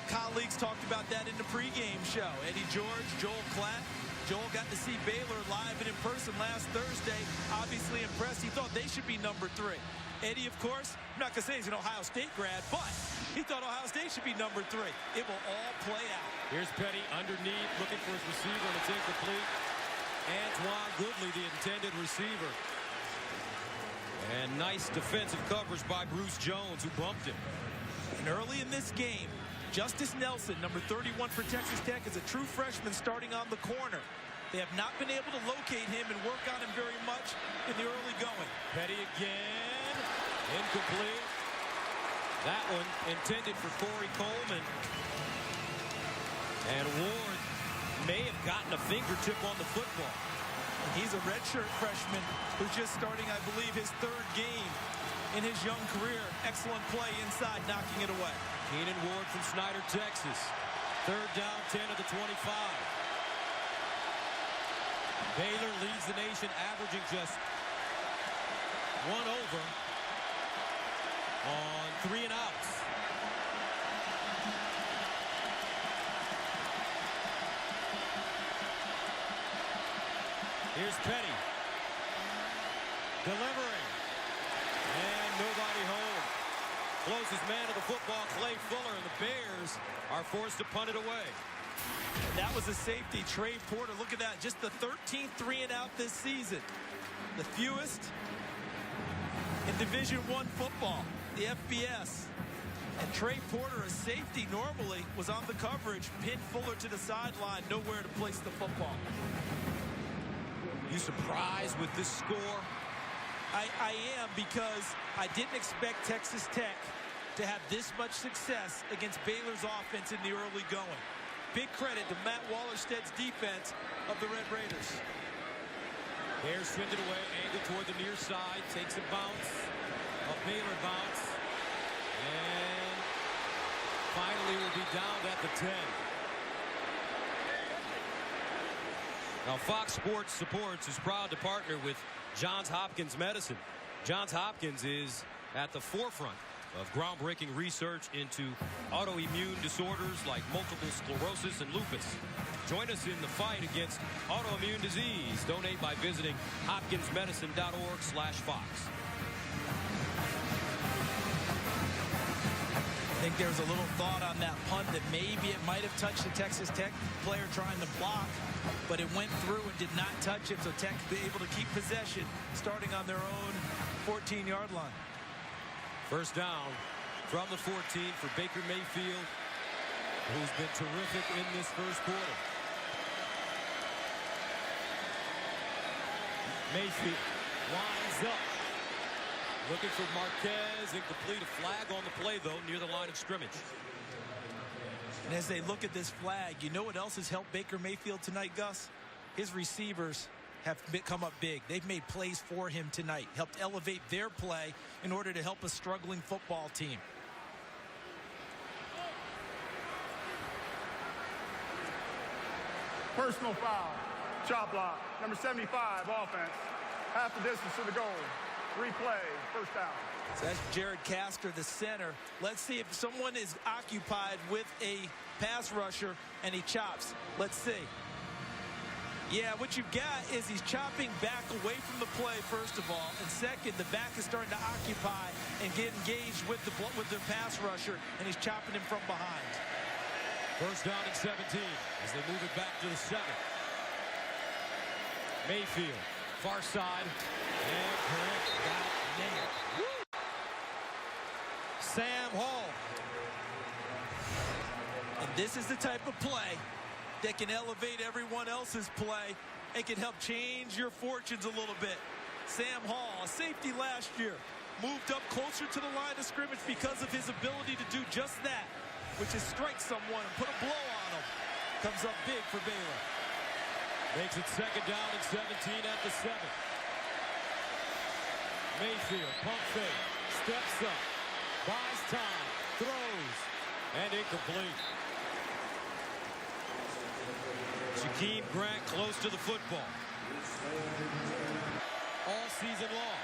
colleagues talked about that in the pregame show. Eddie George, Joel Klatt. Joel got to see Baylor live and in person last Thursday. Obviously impressed. He thought they should be number 3. Eddie, of course, I'm not going to say he's an Ohio State grad, but he thought Ohio State should be number 3. It will all play out. Here's Petty underneath, looking for his receiver, and it's incomplete. Antoine Goodley, the intended receiver. And nice defensive coverage by Bruce Jones, who bumped him. And early in this game, Justice Nelson, number 31 for Texas Tech, is a true freshman starting on the corner. They have not been able to locate him and work on him very much in the early going. Petty again. Incomplete. That one intended for Corey Coleman. And Ward may have gotten a fingertip on the football. And he's a redshirt freshman who's just starting, I believe, his 3rd game in his young career. Excellent play inside, knocking it away. Keenan Ward from Snyder, Texas. 3rd down, 10 of the 25. Baylor leads the nation, averaging just 1 over on 3 and outs. Here's Petty. Delivering. And nobody home. Closest man to the football, Clay Fuller, and the Bears are forced to punt it away. And that was a safety, Trey Porter. Look at that, just the 13th 3 and out this season. The fewest in Division I football, the FBS. And Trey Porter, a safety normally, was on the coverage, pinned Fuller to the sideline, nowhere to place the football. You surprised with this score? I am, because I didn't expect Texas Tech to have this much success against Baylor's offense in the early going. Big credit to Matt Wallerstedt's defense of the Red Raiders. Bears send it away, angled toward the near side, takes a bounce, a Baylor bounce, and finally will be downed at the 10. Now, Fox Sports Supports is proud to partner with Johns Hopkins Medicine. Johns Hopkins is at the forefront of groundbreaking research into autoimmune disorders like multiple sclerosis and lupus. Join us in the fight against autoimmune disease. Donate by visiting hopkinsmedicine.org/Fox. I think there's a little thought on that punt that maybe it might have touched the Texas Tech player trying to block, but it went through and did not touch it, so Tech be able to keep possession starting on their own 14-yard line. First down from the 14 for Baker Mayfield, who's been terrific in this first quarter. Mayfield winds up. Looking for Marquez, incomplete. A flag on the play, though, near the line of scrimmage. And as they look at this flag, you know what else has helped Baker Mayfield tonight, Gus? His receivers have come up big. They've made plays for him tonight, helped elevate their play in order to help a struggling football team. Personal foul, chop block, number 75, offense, half the distance to the goal. Replay, first down. So that's Jared Castor, the center. Let's see if someone is occupied with a pass rusher and he chops. Let's see. Yeah, what you've got is he's chopping back away from the play, first of all. And second, the back is starting to occupy and get engaged with the pass rusher, and he's chopping him from behind. First down and 17 as they move it back to the 7. Mayfield, far side. And Grant got nailed. Woo! Sam Hall. And this is the type of play that can elevate everyone else's play and can help change your fortunes a little bit. Sam Hall, a safety last year, moved up closer to the line of scrimmage because of his ability to do just that, which is strike someone and put a blow on him. Comes up big for Baylor. Makes it second down and 17 at the 7. Mayfield, pump fake, steps up, buys time, throws, and incomplete. Jakeem Grant close to the football. All season long.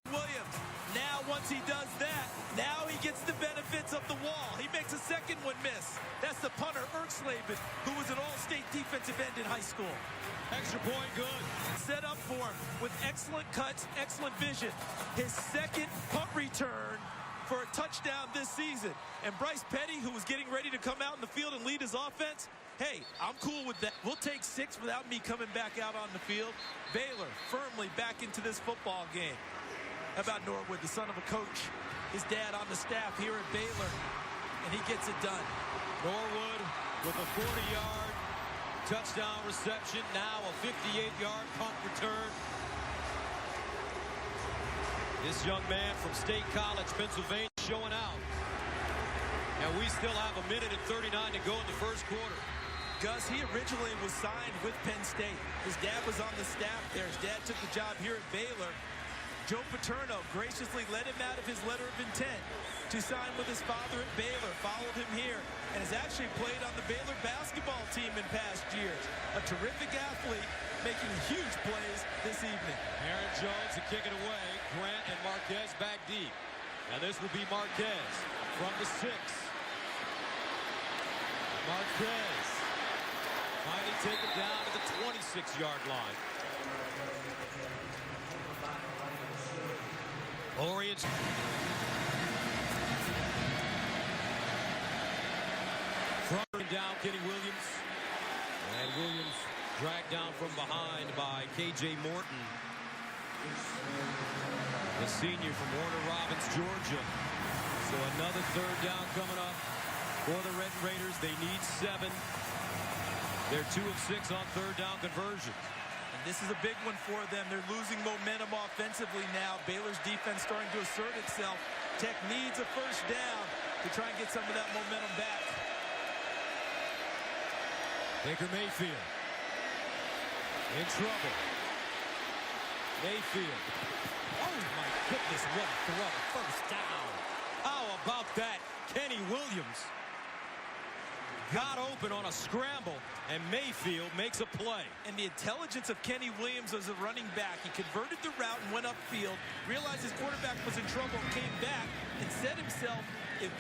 Williams, now once he does that, now he gets the benefits of the wall. He makes a second one miss. That's the punter, Erksleben, who was an all-state defensive end in high school. Extra point good. Set up for him with excellent cuts, excellent vision. His second punt return for a touchdown this season. And Bryce Petty, who was getting ready to come out in the field and lead his offense, hey, I'm cool with that. We'll take 6 without me coming back out on the field. Baylor firmly back into this football game. How about Norwood, the son of a coach? His dad on the staff here at Baylor, and he gets it done. Norwood with a 40-yard touchdown reception. Now a 58-yard punt return. This young man from State College, Pennsylvania, showing out. And we still have a minute and 39 to go in the first quarter. Gus, he originally was signed with Penn State. His dad was on the staff there. His dad took the job here at Baylor. Joe Paterno graciously let him out of his letter of intent to sign with his father at Baylor, followed him here, and has actually played on the Baylor basketball team in past years. A terrific athlete making huge plays this evening. Aaron Jones to kick it away. Grant and Marquez back deep. And this will be Marquez from the 6. Marquez finally taken down to the 26-yard line. Orients. Front and down Kenny Williams. And Williams dragged down from behind by K.J. Morton, the senior from Warner Robins, Georgia. So another third down coming up for the Red Raiders. They need 7. They're 2 of 6 on third down conversions. This is a big one for them. They're losing momentum offensively now. Baylor's defense starting to assert itself. Tech needs a first down to try and get some of that momentum back. Baker Mayfield in trouble. Mayfield. Oh, my goodness, what a throw. First down. How about that? Kenny Williams got open on a scramble, and Mayfield makes a play. And the intelligence of Kenny Williams as a running back. He converted the route and went upfield, realized his quarterback was in trouble, and came back and set himself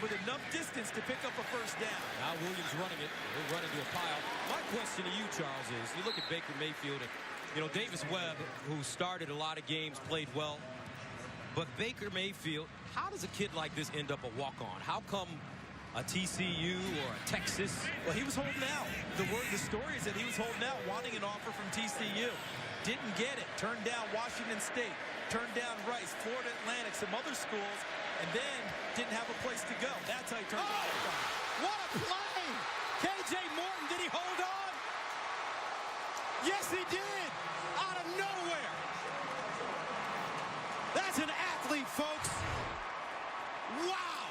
with enough distance to pick up a first down. Now Williams running it. He'll run into a pile. My question to you, Charles, is you look at Baker Mayfield, and, you know, Davis Webb, who started a lot of games, played well. But Baker Mayfield, how does a kid like this end up a walk-on? How come a TCU or a Texas? Well, he was holding out. The story is that he was holding out, wanting an offer from TCU. Didn't get it. Turned down Washington State. Turned down Rice, Florida Atlantic, some other schools, and then didn't have a place to go. That's how he turned out. What a play! K.J. Morton, did he hold on? Yes, he did! Out of nowhere! That's an athlete, folks! Wow!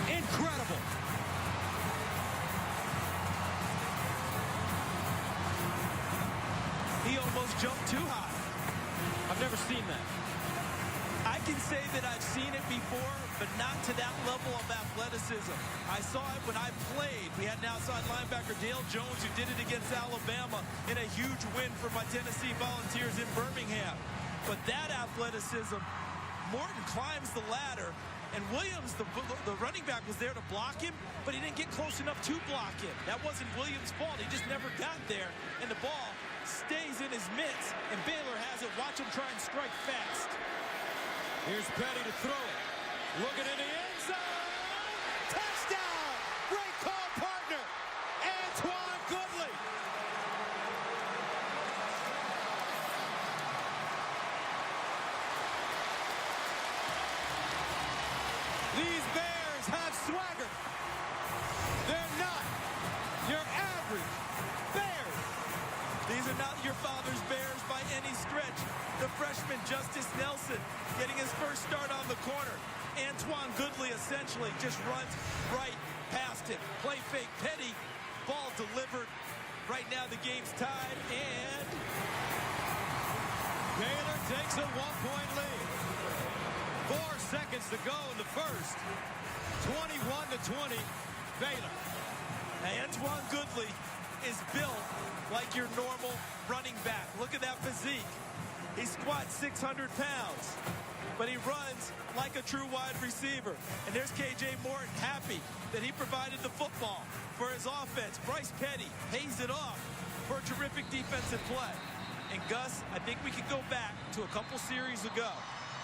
Incredible! He almost jumped too high. I've never seen that. I can say that I've seen it before, but not to that level of athleticism. I saw it when I played. We had an outside linebacker, Dale Jones, who did it against Alabama in a huge win for my Tennessee Volunteers in Birmingham. But that athleticism, Morton climbs the ladder, and Williams, the running back, was there to block him, but he didn't get close enough to block him. That wasn't Williams' fault. He just never got there, and the ball stays in his mitts, and Baylor has it. Watch him try and strike fast. Here's Petty to throw it. Looking in the end zone. Touchdown! Great call, partner. Antoine Goodley. These Bears have swagger. They're not your average Bears. These are not your father's Bears by any stretch. The freshman Justice Nelson getting his first start on the corner. Antoine Goodley essentially just runs right past him. Play fake, Petty, ball delivered. Right now the game's tied, and Baylor takes a 1-point lead. 4 seconds to go in the first. 21-20, Baylor. Antoine Goodley is built like your normal running back. Look at that physique. He squats 600 pounds, but he runs like a true wide receiver. And there's KJ Morton happy that he provided the football for his offense. Bryce Petty pays it off for a terrific defensive play. And Gus, I think we could go back to a couple series ago.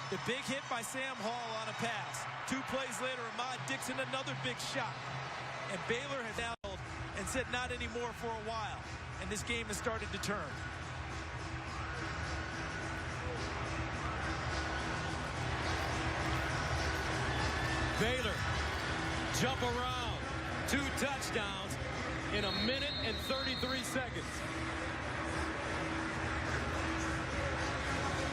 The big hit by Sam Hall on a pass. 2 plays later, Ahmad Dixon, another big shot. And Baylor has held and said not anymore for a while. And this game has started to turn. Baylor jump around. 2 touchdowns in 1 minute and 33 seconds.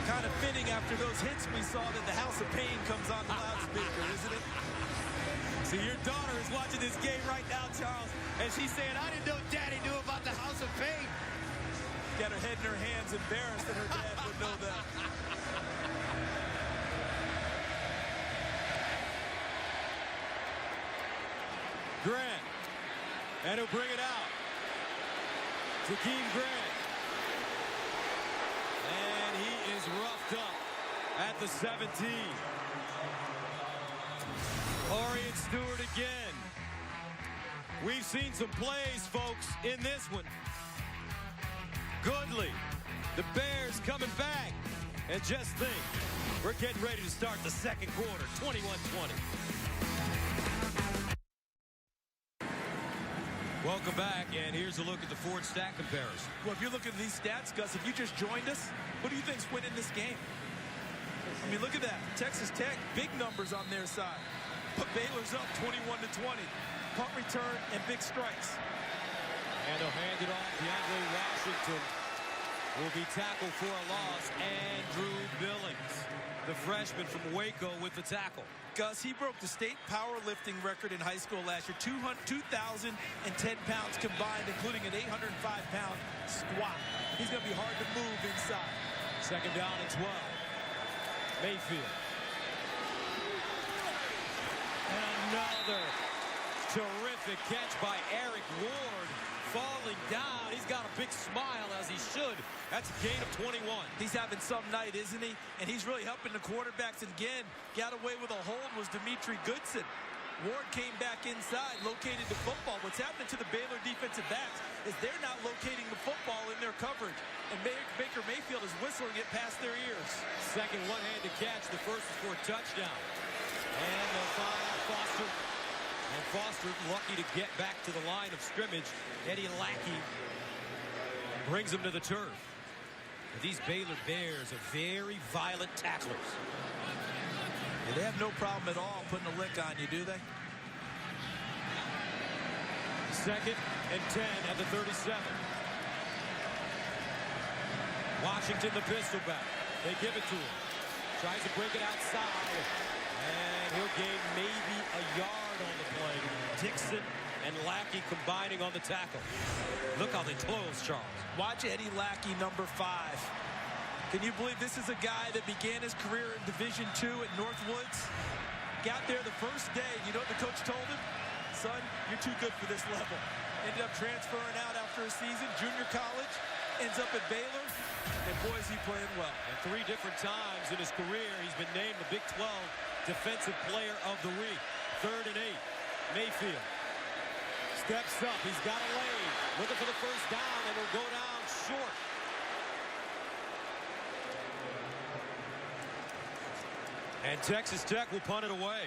Kind of fitting after those hits we saw that the House of Pain comes on the loudspeaker, isn't it? See, your daughter is watching this game right now, Charles, and she's saying, I didn't know Daddy knew about the House of Pain. Got her head in her hands, embarrassed that her dad would know that. Grant, and he'll bring it out. Jakeem Grant. And he is roughed up at the 17. Orion Stewart again. We've seen some plays, folks, in this one. Goodley, the Bears coming back. And just think, we're getting ready to start the second quarter, 21-20. Welcome back, and here's a look at the Ford stat comparison. Well, if you're looking at these stats, Gus, if you just joined us, who do you think's winning this game? I mean, look at that. Texas Tech, big numbers on their side. But Baylor's up 21-20. Punt return and big strikes. And they'll hand it off. DeAndre Washington will be tackled for a loss. Andrew Billings, the freshman from Waco, with the tackle. Gus, he broke the state powerlifting record in high school last year. 2,010 pounds combined, including an 805-pound squat. He's going to be hard to move inside. Second down and 12. Mayfield. And another terrific catch by Eric Ward. Falling down. He's got a big smile, as he should. That's a gain of 21. He's having some night, isn't he? And he's really helping the quarterbacks. And again, got away with a hold was Dimitri Goodson. Ward came back inside, located the football. What's happening to the Baylor defensive backs is they're not locating the football in their coverage. And Baker Mayfield is whistling it past their ears. Second one-handed catch. The first is for a touchdown. And they'll find Foster. And Foster lucky to get back to the line of scrimmage. Eddie Lackey brings him to the turf. But these Baylor Bears are very violent tacklers. Yeah, they have no problem at all putting a lick on you, do they? Second and 10 at the 37. Washington, the pistol back. They give it to him. Tries to break it outside. And he'll gain maybe a yard on the play. Dixon and Lackey combining on the tackle. Look how they close, Charles. Watch Eddie Lackey, number 5. Can you believe this is a guy that began his career in Division II at Northwoods? Got there the first day. You know what the coach told him? Son, you're too good for this level. Ended up transferring out after a season, junior college, ends up at Baylor, and boy, is he playing well. And 3 different times in his career, he's been named the Big 12 Defensive Player of the Week. 3rd and 8. Mayfield steps up. He's got a lane. Looking for the first down, and he'll go down short. And Texas Tech will punt it away.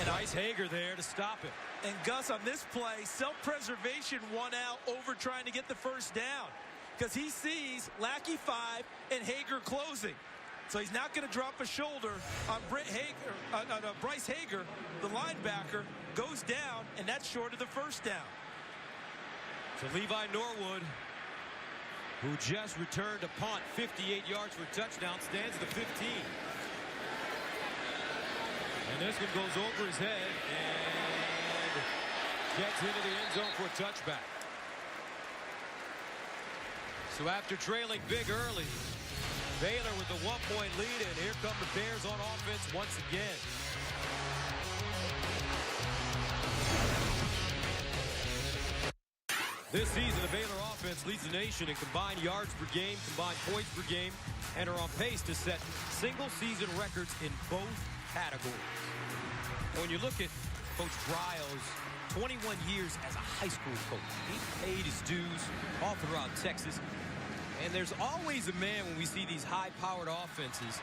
And Bryce Hager there to stop it. And Gus, on this play, self-preservation won out over trying to get the first down. Because he sees Lackey 5 and Hager closing. So he's not going to drop a shoulder on Bryce Hager, the linebacker, goes down, and that's short of the first down. So Levi Norwood, who just returned a punt, 58 yards for a touchdown, stands at the 15. And this one goes over his head and gets into the end zone for a touchback. So after trailing big early, Baylor with a 1-point lead, and here come the Bears on offense once again. This season, the Baylor offense leads the nation in combined yards per game, combined points per game, and are on pace to set single-season records in both categories. When you look at Coach Dryles, 21 years as a high school coach, he paid his dues all throughout Texas. And there's always a man when we see these high-powered offenses.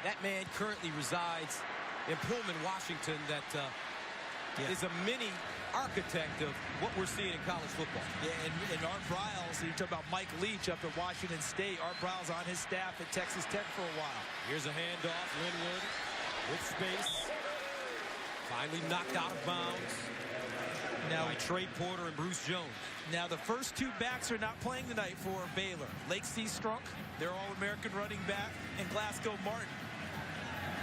That man currently resides in Pullman, Washington, that is a mini architect of what we're seeing in college football. Yeah, and Art Briles, you talk about Mike Leach up at Washington State. Art Briles on his staff at Texas Tech for a while. Here's a handoff, Linwood with space. Finally knocked out of bounds now by Trey Porter and Bruce Jones. Now the first 2 backs are not playing tonight for Baylor. Lake C. Strunk, their All-American running back, and Glasgow Martin.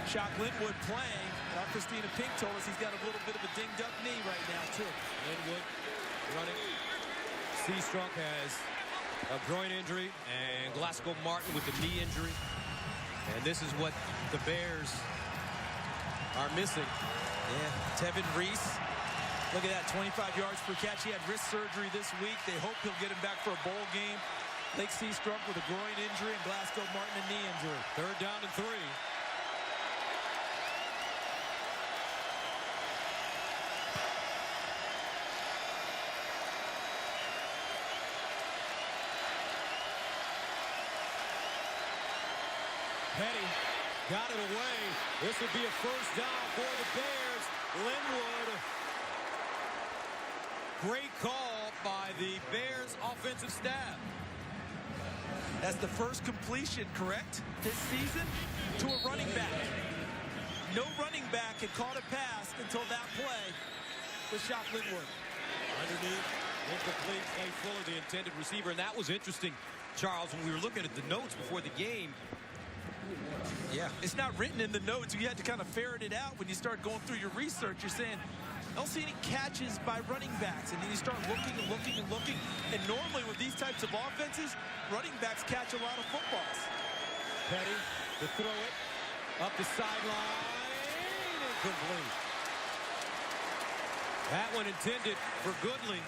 Shock Linwood playing. Now Christina Pink told us he's got a little bit of a dinged-up knee right now, too. Linwood running. C. Strunk has a groin injury, and Glasgow Martin with a knee injury. And this is what the Bears are missing. Yeah, Tevin Reese. Look at that, 25 yards per catch. He had wrist surgery this week. They hope he'll get him back for a bowl game. Lake C. Strunk with a groin injury, and Glasgow Martin a knee injury. 3rd down and 3. Petty got it away. This would be a first down for the Bears. Linwood. Great call by the Bears offensive staff. That's the first completion, correct, this season to a running back. No running back had caught a pass until that play with Shock Linwood. Underneath, incomplete, Clay Fuller, the intended receiver. And that was interesting, Charles, when we were looking at the notes before the game. Yeah, it's not written in the notes. You had to kind of ferret it out when you start going through your research. You're saying, I don't see any catches by running backs. And then you start looking and looking and looking. And normally with these types of offenses, running backs catch a lot of footballs. Petty to throw it up the sideline. Incomplete. That one intended for Goodley.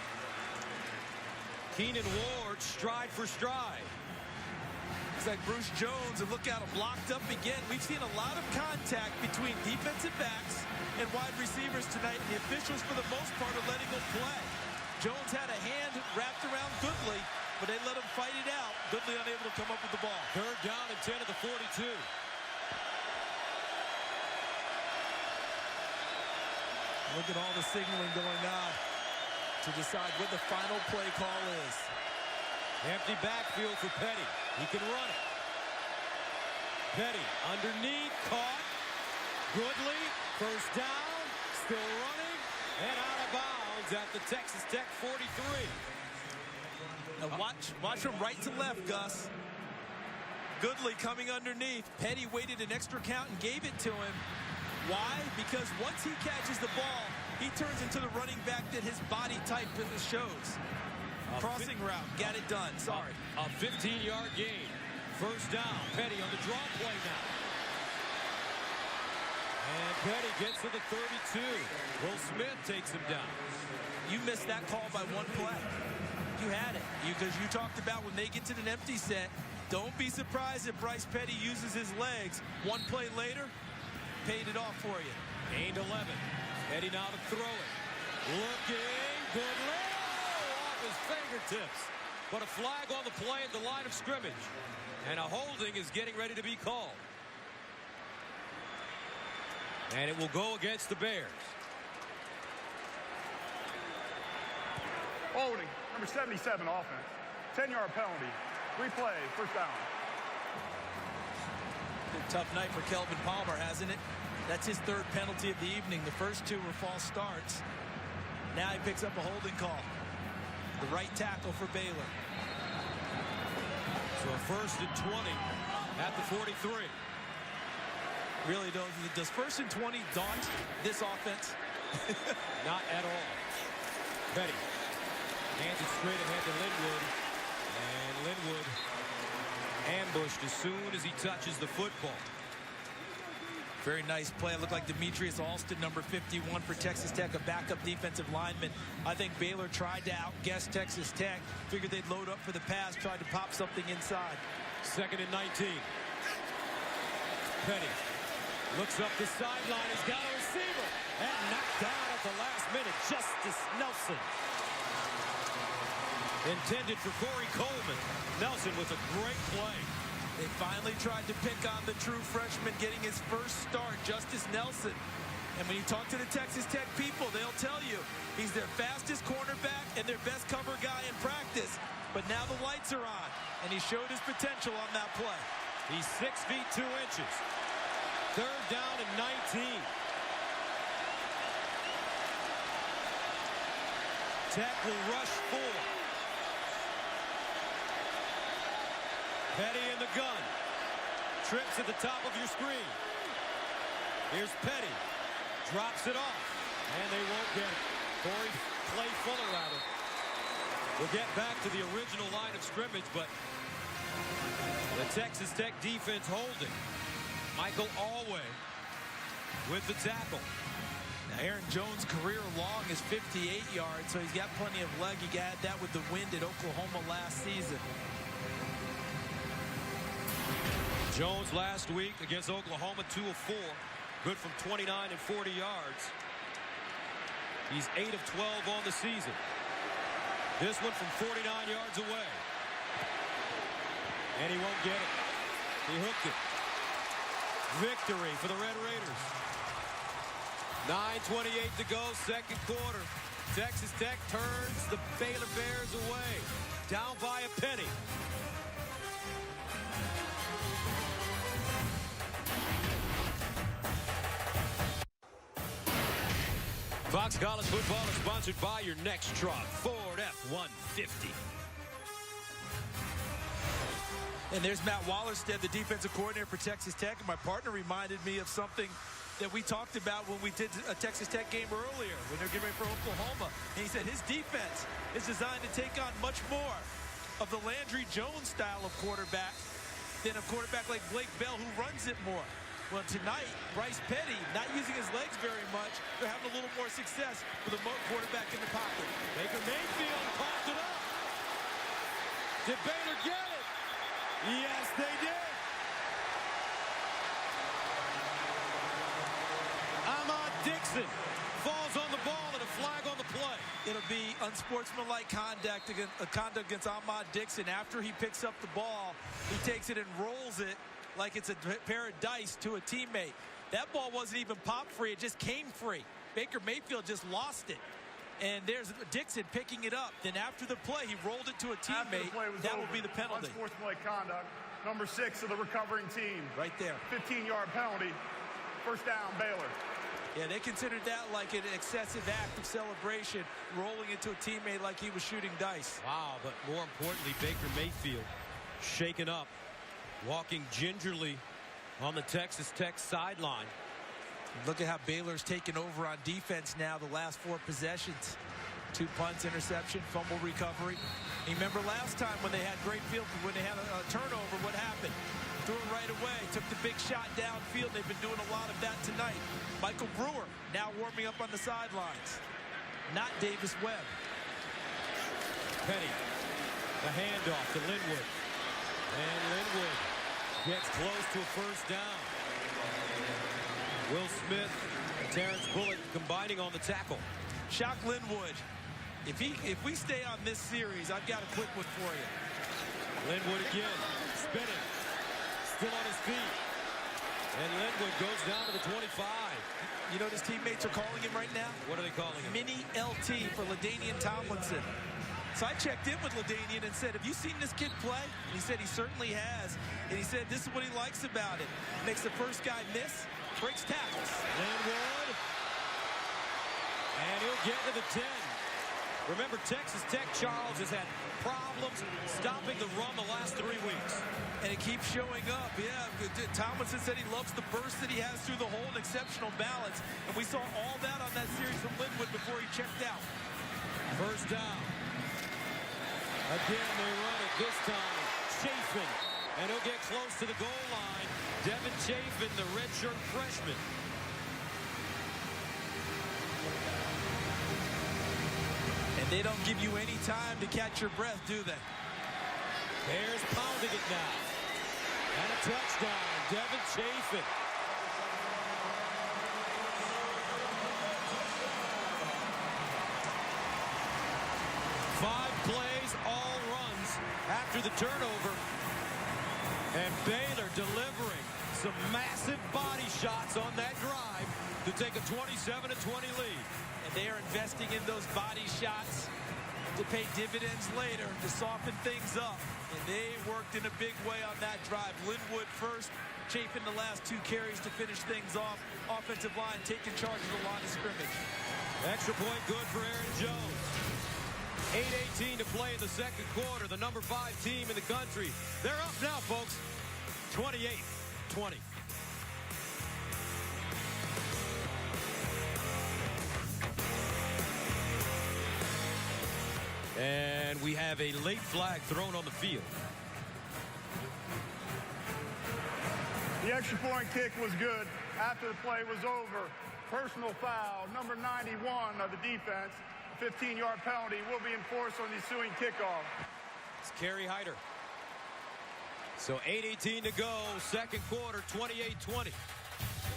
Keenan Ward, stride for stride. Looks like Bruce Jones, and look out, him locked up again. We've seen a lot of contact between defensive backs and wide receivers tonight, and the officials, for the most part, are letting them play. Jones had a hand wrapped around Goodley, but they let him fight it out. Goodley unable to come up with the ball. 3rd down and 10 at the 42. Look at all the signaling going on to decide what the final play call is. Empty backfield for Petty. He can run it. Petty underneath, caught. Goodley, first down, still running, and out of bounds at the Texas Tech 43. Now watch from right to left, Gus. Goodley coming underneath. Petty waited an extra count and gave it to him. Why? Because once he catches the ball, he turns into the running back that his body type shows. Crossing route, got it done. Sorry. A 15-yard gain. First down. Petty on the draw play now. And Petty gets to the 32. Will Smith takes him down. You missed that call by one play. You had it. Because you talked about when they get to an empty set, don't be surprised if Bryce Petty uses his legs. One play later, paid it off for you. Gained 11. Petty now to throw it. Looking good. Off his fingertips. But a flag on the play at the line of scrimmage. And a holding is getting ready to be called. And it will go against the Bears. Holding, number 77 offense. 10-yard penalty. Replay, first down. Been a tough night for Kelvin Palmer, hasn't it? That's his third penalty of the evening. The first two were false starts. Now he picks up a holding call. The right tackle for Baylor. So a first and 20 at the 43. Really, does first and 20 daunt this offense? Not at all. Petty hands it straight ahead to Linwood. And Linwood ambushed as soon as he touches the football. Very nice play. It looked like Demetrius Alston, number 51 for Texas Tech, a backup defensive lineman. I think Baylor tried to outguess Texas Tech. Figured they'd load up for the pass, tried to pop something inside. Second and 19. Petty looks up the sideline. He's got a receiver. And knocked down at the last minute. Justice Nelson. Intended for Corey Coleman. Nelson with a great play. They finally tried to pick on the true freshman getting his first start, Justice Nelson. And when you talk to the Texas Tech people, they'll tell you he's their fastest cornerback and their best cover guy in practice. But now the lights are on, and he showed his potential on that play. He's 6 feet 2 inches. Third down and 19. Tech will rush 4. Petty in the gun. Trips at the top of your screen. Here's Petty. Drops it off. And they won't get it. Clay Fuller rather. We'll get back to the original line of scrimmage, but the Texas Tech defense holding. Michael Alway with the tackle. Now Aaron Jones' career long is 58 yards, so he's got plenty of leg. He got that with the wind at Oklahoma last season. Jones last week against Oklahoma, 2 of 4. Good from 29 and 40 yards. He's 8 of 12 on the season. This one from 49 yards away. And he won't get it. He hooked it. Victory for the Red Raiders. 9:28 to go, second quarter. Texas Tech turns the Baylor Bears away. Down by a penny. Fox College Football is sponsored by your next truck, Ford F-150. And there's Matt Wallerstead, the defensive coordinator for Texas Tech. And my partner reminded me of something that we talked about when we did a Texas Tech game earlier, when they were getting ready for Oklahoma. And he said his defense is designed to take on much more of the Landry Jones style of quarterback than a quarterback like Blake Bell, who runs it more. Well, tonight, Bryce Petty, not using his legs very much, they're having a little more success with a quarterback in the pocket. Baker Mayfield popped it up. Did Baylor get it? Yes, they did. Ahmad Dixon falls on the ball and a flag on the play. It'll be unsportsmanlike conduct against Ahmad Dixon. After he picks up the ball, he takes it and rolls it like it's a pair of dice to a teammate. That ball wasn't even pop free. It just came free. Baker Mayfield just lost it. And there's Dixon picking it up. Then after the play, he rolled it to a teammate. That will be the penalty. Unsportsmanlike conduct. Number 6 of the recovering team. Right there. 15-yard penalty. First down, Baylor. Yeah, they considered that like an excessive act of celebration, rolling it to a teammate like he was shooting dice. Wow, but more importantly, Baker Mayfield shaken up, walking gingerly on the Texas Tech sideline. Look at how Baylor's taken over on defense now the last 4 possessions. 2 punts, interception, fumble recovery. And you remember last time when they had great field, when they had a turnover, what happened? Threw it right away, took the big shot downfield. They've been doing a lot of that tonight. Michael Brewer now warming up on the sidelines. Not Davis Webb. Penny, the handoff to Linwood. And Linwood gets close to a first down. Will Smith and Terrence Bullock combining on the tackle. Shock Linwood. If we stay on this series, I've got a quick one for you. Linwood again, spinning, still on his feet. And Linwood goes down to the 25. You know what his teammates are calling him right now? What are they calling him? Mini LT for LaDainian Tomlinson. So I checked in with LaDainian and said, have you seen this kid play? And he said he certainly has. And he said this is what he likes about it. Makes the first guy miss, breaks tackles. Linwood. And he'll get to the 10. Remember, Texas Tech, Charles, has had problems stopping the run the last 3 weeks. And it keeps showing up. Yeah, Tomlinson said he loves the burst that he has through the hole and exceptional balance. And we saw all that on that series from Linwood before he checked out. First down. Again, they run it this time. Chafin. And he'll get close to the goal line. Devin Chafin, the redshirt freshman. And they don't give you any time to catch your breath, do they? Bears pounding it now. And a touchdown. Devin Chafin. Five plays, all runs after the turnover. And Baylor delivering some massive body shots on that drive to take a 27-20 lead. And they are investing in those body shots to pay dividends later, to soften things up. And they worked in a big way on that drive. Linwood first, Chafin the last 2 carries to finish things off. Offensive line taking charge of the line of scrimmage. Extra point good for Aaron Jones. 8:18 to play in the second quarter. The number 5 team in the country. They're up now, folks. 28-20. And we have a late flag thrown on the field. The extra point kick was good. After the play was over, personal foul, number 91 of the defense. A 15-yard penalty will be enforced on the ensuing kickoff. It's Kerry Hyder. So 8:18 to go, second quarter, 28-20. The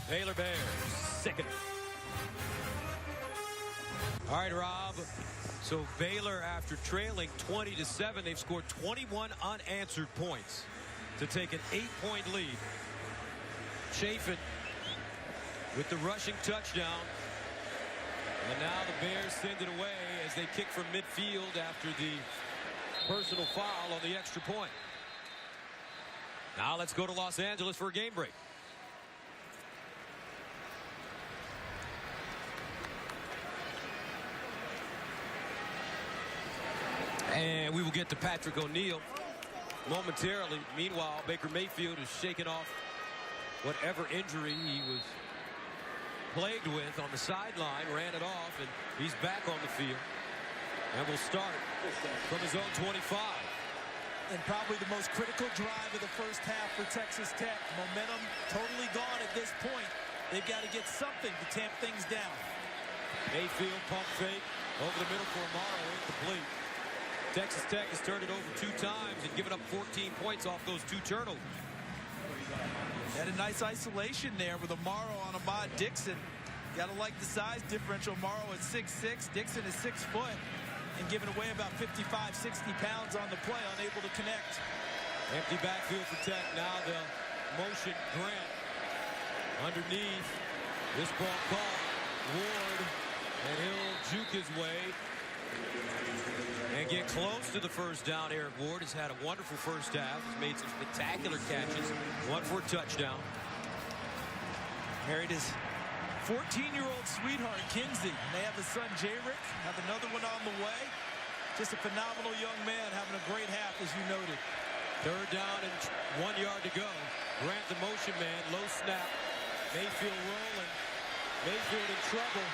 Baylor Bears, second. All right, Rob. So Baylor, after trailing 20-7, they've scored 21 unanswered points to take an 8-point lead. Chafin with the rushing touchdown. And now the Bears send it away as they kick from midfield after the personal foul on the extra point. Now let's go to Los Angeles for a game break. And we will get to Patrick O'Neal momentarily. Meanwhile, Baker Mayfield is shaking off whatever injury he was plagued with on the sideline, ran it off, and he's back on the field. And will start from his own 25. And probably the most critical drive of the first half for Texas Tech. Momentum totally gone at this point. They've got to get something to tamp things down. Mayfield pump fake over the middle for Amaro, incomplete. Texas Tech has turned it over 2 times and given up 14 points off those 2 turnovers. Had a nice isolation there with Amaro on Ahmad Dixon. Got to like the size differential. Amaro is 6'6", Dixon is 6 foot, and giving away about 55, 60 pounds on the play, unable to connect. Empty backfield for Tech. Now the motion Grant underneath. This ball caught. Ward, and he'll juke his way and get close to the first down. Eric Ward has had a wonderful first half. He's made some spectacular catches. One for a touchdown. Married his 14-year-old sweetheart, Kinsey. They have a son, Jayrick. Have another one on the way. Just a phenomenal young man having a great half, as you noted. Third down and 1 yard to go. Grant the motion man. Low snap. Mayfield rolling. Mayfield in trouble.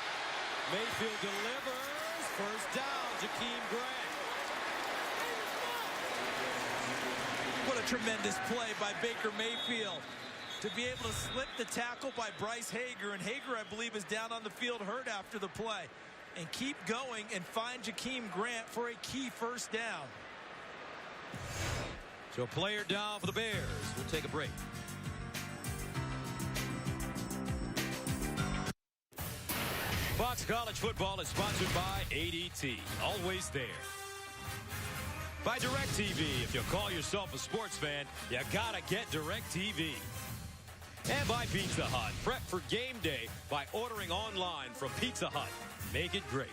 Mayfield delivers First down, Jakeem Grant. What a tremendous play by Baker Mayfield to be able to slip the tackle by Bryce Hager. And Hager, I believe, is down on the field hurt after the play. And keep going and find Jakeem Grant for a key first down. So a player down for the Bears. We'll take a break. Fox College Football is sponsored by ADT. Always there. By DirecTV. If you call yourself a sports fan, you gotta get DirecTV. And by Pizza Hut. Prep for game day by ordering online from Pizza Hut. Make it great.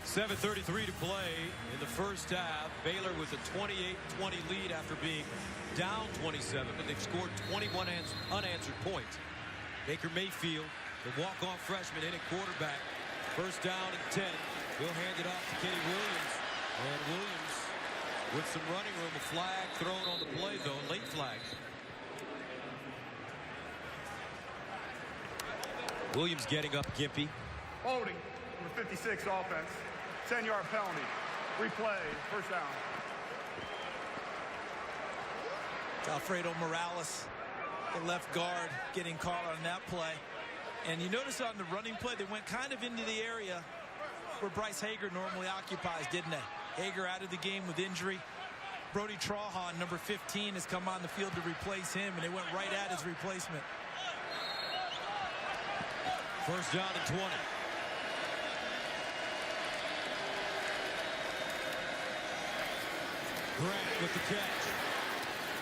7:33 to play in the first half. Baylor with a 28-20 lead after being down 27, but they've scored 21 unanswered points. Baker Mayfield, the walk-on freshman, in at quarterback. First down and 10. He'll hand it off to Kenny Williams. And Williams with some running room. A flag thrown on the play, though. Late flag. Williams getting up, Gimpy. Holding, number 56 offense. 10-yard penalty. Replay, first down. Alfredo Morales, the left guard, getting caught on that play. And you notice on the running play, they went kind of into the area where Bryce Hager normally occupies, didn't they? Hager out of the game with injury. Brody Trahan, number 15, has come on the field to replace him, and they went right at his replacement. First down and 20. Grant with the catch.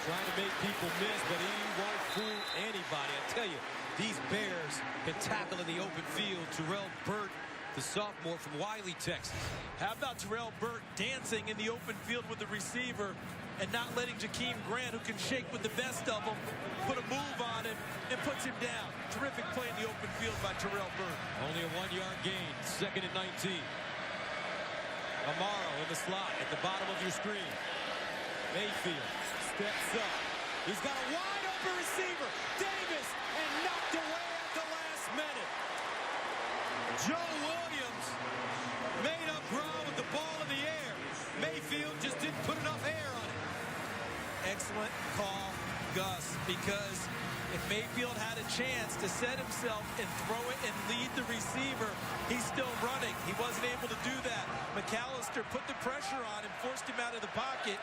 Trying to make people miss, but he won't fool anybody. I tell you, these Bears can tackle in the open field. Terrell Burt, the sophomore from Wiley, Texas. How about Terrell Burt dancing in the open field with the receiver and not letting Jakeem Grant, who can shake with the best of them, put a move on him and puts him down. Terrific play in the open field by Terrell Burt. Only a 1-yard gain, 2nd and 19. Amaro in the slot at the bottom of your screen. Mayfield steps up. He's got a wide open receiver. Davis, and knocked away at the last minute. Joe Williams made up ground with the ball in the air. Mayfield just didn't put enough air on it. Excellent call, Gus, because if Mayfield had a chance to set himself and throw it and lead the receiver, he's still running. He wasn't able to do that. McAllister put the pressure on him, forced him out of the pocket,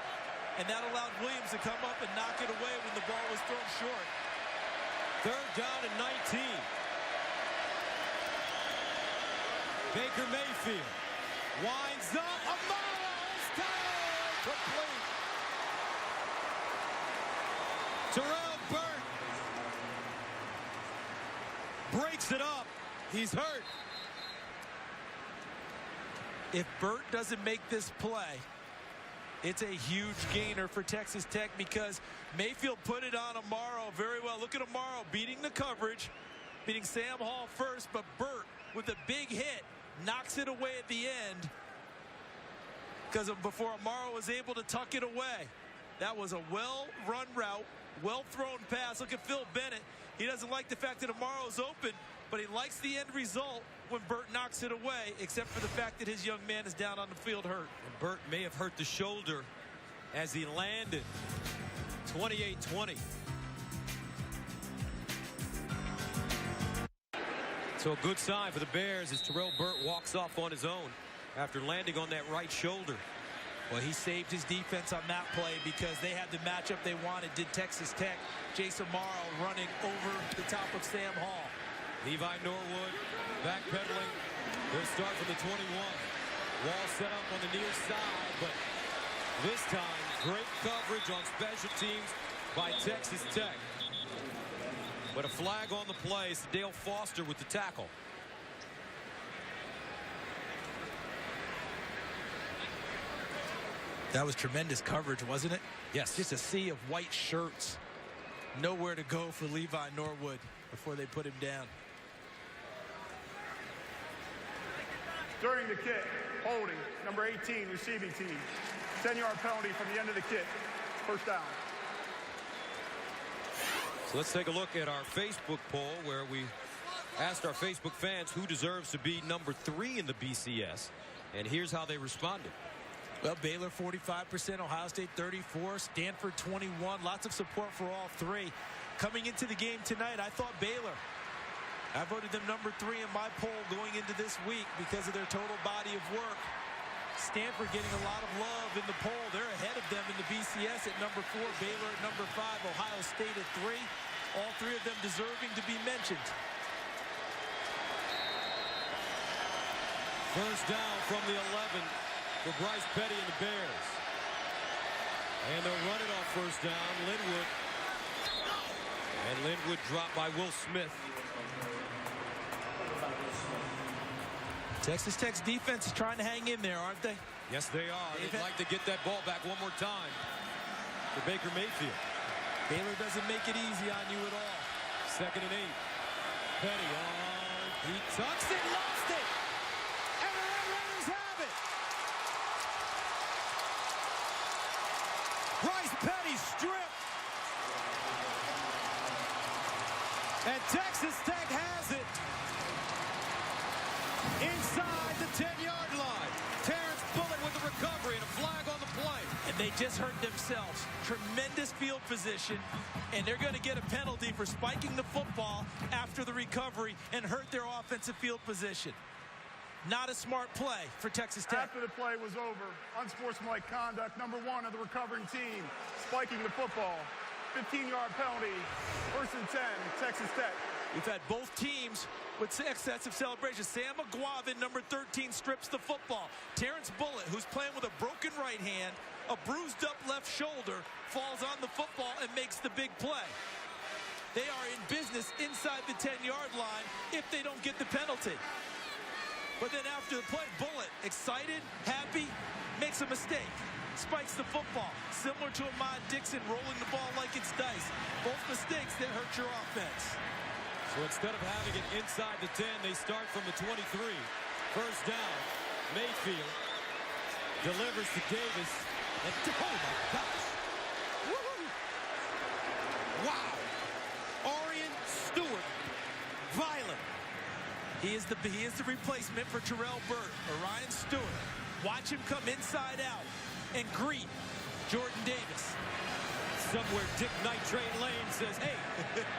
and that allowed Williams to come up and knock it away when the ball was thrown short. 3rd down and 19. Baker Mayfield winds up. Amaro's got it! Complete. Terrell Burt breaks it up. He's hurt. If Burt doesn't make this play, it's a huge gainer for Texas Tech because Mayfield put it on Amaro very well. Look at Amaro beating the coverage, beating Sam Hall first, but Burt with a big hit knocks it away at the end because before Amaro was able to tuck it away. That was a well-run route, well-thrown pass. Look at Phil Bennett. He doesn't like the fact that Amaro's open, but he likes the end result when Burt knocks it away, except for the fact that his young man is down on the field hurt. And Burt may have hurt the shoulder as he landed. 28-20. So a good sign for the Bears as Terrell Burt walks off on his own after landing on that right shoulder. Well, he saved his defense on that play because they had the matchup they wanted, did Texas Tech. Jason Morrow running over the top of Sam Hall. Levi Norwood backpedaling. He'll start from the 21. Wall set up on the near side, but this time great coverage on special teams by Texas Tech. But a flag on the play. It's Dale Foster with the tackle. That was tremendous coverage, wasn't it? Yes. Just a sea of white shirts. Nowhere to go for Levi Norwood before they put him down. During the kick, holding, number 18, receiving team. 10-yard penalty from the end of the kick. First down. So let's take a look at our Facebook poll where we Asked our Facebook fans who deserves to be number 3 in the BCS, and here's how they responded. Well, Baylor 45%, Ohio State 34%, Stanford 21%. Lots of support for all three. Coming into the game tonight, I thought Baylor. I voted them number 3 in my poll going into this week because of their total body of work. Stanford getting a lot of love in the poll. They're ahead of them in the BCS at number 4, Baylor at number 5, Ohio State at 3. All three of them deserving to be mentioned. First down from the 11 for Bryce Petty and the Bears. And they'll run it off first down. Linwood. And Linwood dropped by Will Smith. Texas Tech's defense is trying to hang in there, aren't they? Yes, they are. They'd like to get that ball back one more time for Baker Mayfield. Baylor doesn't make it easy on you at all. 2nd and 8. Petty on. He tucks it, lost it. And the Red Raiders have it. Bryce Petty stripped. And Texas Tech has it. Inside the 10-yard line. Terrence Bullitt with the recovery and a flag on the play. And they just hurt themselves. Tremendous field position. And they're going to get a penalty for spiking the football after the recovery and hurt their offensive field position. Not a smart play for Texas Tech. After the play was over, unsportsmanlike conduct, number 1 of the recovering team, spiking the football. 15-yard penalty, 1st and 10, Texas Tech. We've had both teams with excessive celebration. Sam McGuavin, number 13, strips the football. Terrence Bullitt, who's playing with a broken right hand, a bruised up left shoulder, falls on the football and makes the big play. They are in business inside the 10-yard line if they don't get the penalty. But then after the play, Bullitt, excited, happy, makes a mistake. Spikes the football, similar to Ahmad Dixon rolling the ball like it's dice. Both mistakes that hurt your offense. So instead of having it inside the 10, they start from the 23. First down, Mayfield delivers to Davis. And oh my gosh. Woo-hoo. Wow. Orion Stewart. Violent. He is the replacement for Terrell Burt, Orion Stewart. Watch him come inside out and greet Jordan Davis. Somewhere Dick Night Train Lane says, hey,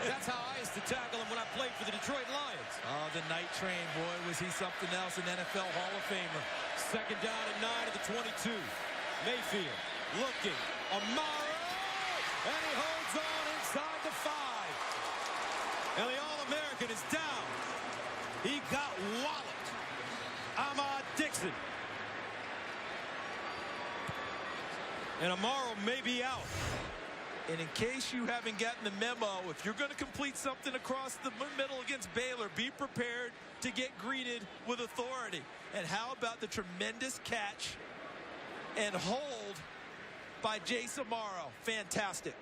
that's how I used to tackle him when I played for the Detroit Lions. Oh, the Night Train, boy, was he something else, an NFL Hall of Famer. 2nd down and 9 at the 22. Mayfield looking. Amaro! And he holds on inside the 5. And the All-American is down. He got walloped. Ahmad Dixon. And Amaro may be out. And in case you haven't gotten the memo, if you're going to complete something across the middle against Baylor, be prepared to get greeted with authority. And how about the tremendous catch and hold by Jace Amaro? Fantastic.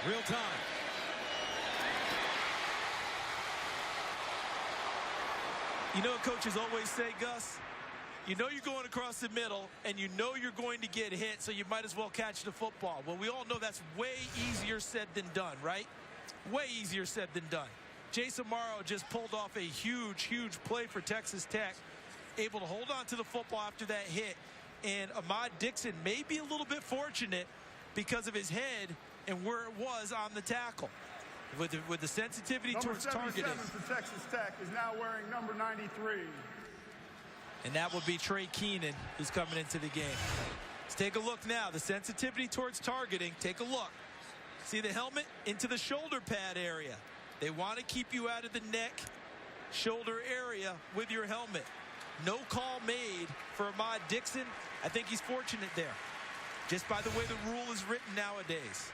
Real time. You know what coaches always say, Gus? You know you're going across the middle, and you know you're going to get hit, so you might as well catch the football. Well, we all know that's way easier said than done, right? Way easier said than done. Jace Amaro just pulled off a huge, huge play for Texas Tech, able to hold on to the football after that hit. And Ahmad Dixon may be a little bit fortunate because of his head and where it was on the tackle. With the sensitivity towards targeting. Number 77 for Texas Tech is now wearing number 93. And that would be Trey Keenan, who's coming into the game. Let's take a look now. The sensitivity towards targeting. Take a look. See the helmet into the shoulder pad area. They want to keep you out of the neck, shoulder area with your helmet. No call made for Ahmad Dixon. I think he's fortunate there, just by the way the rule is written nowadays.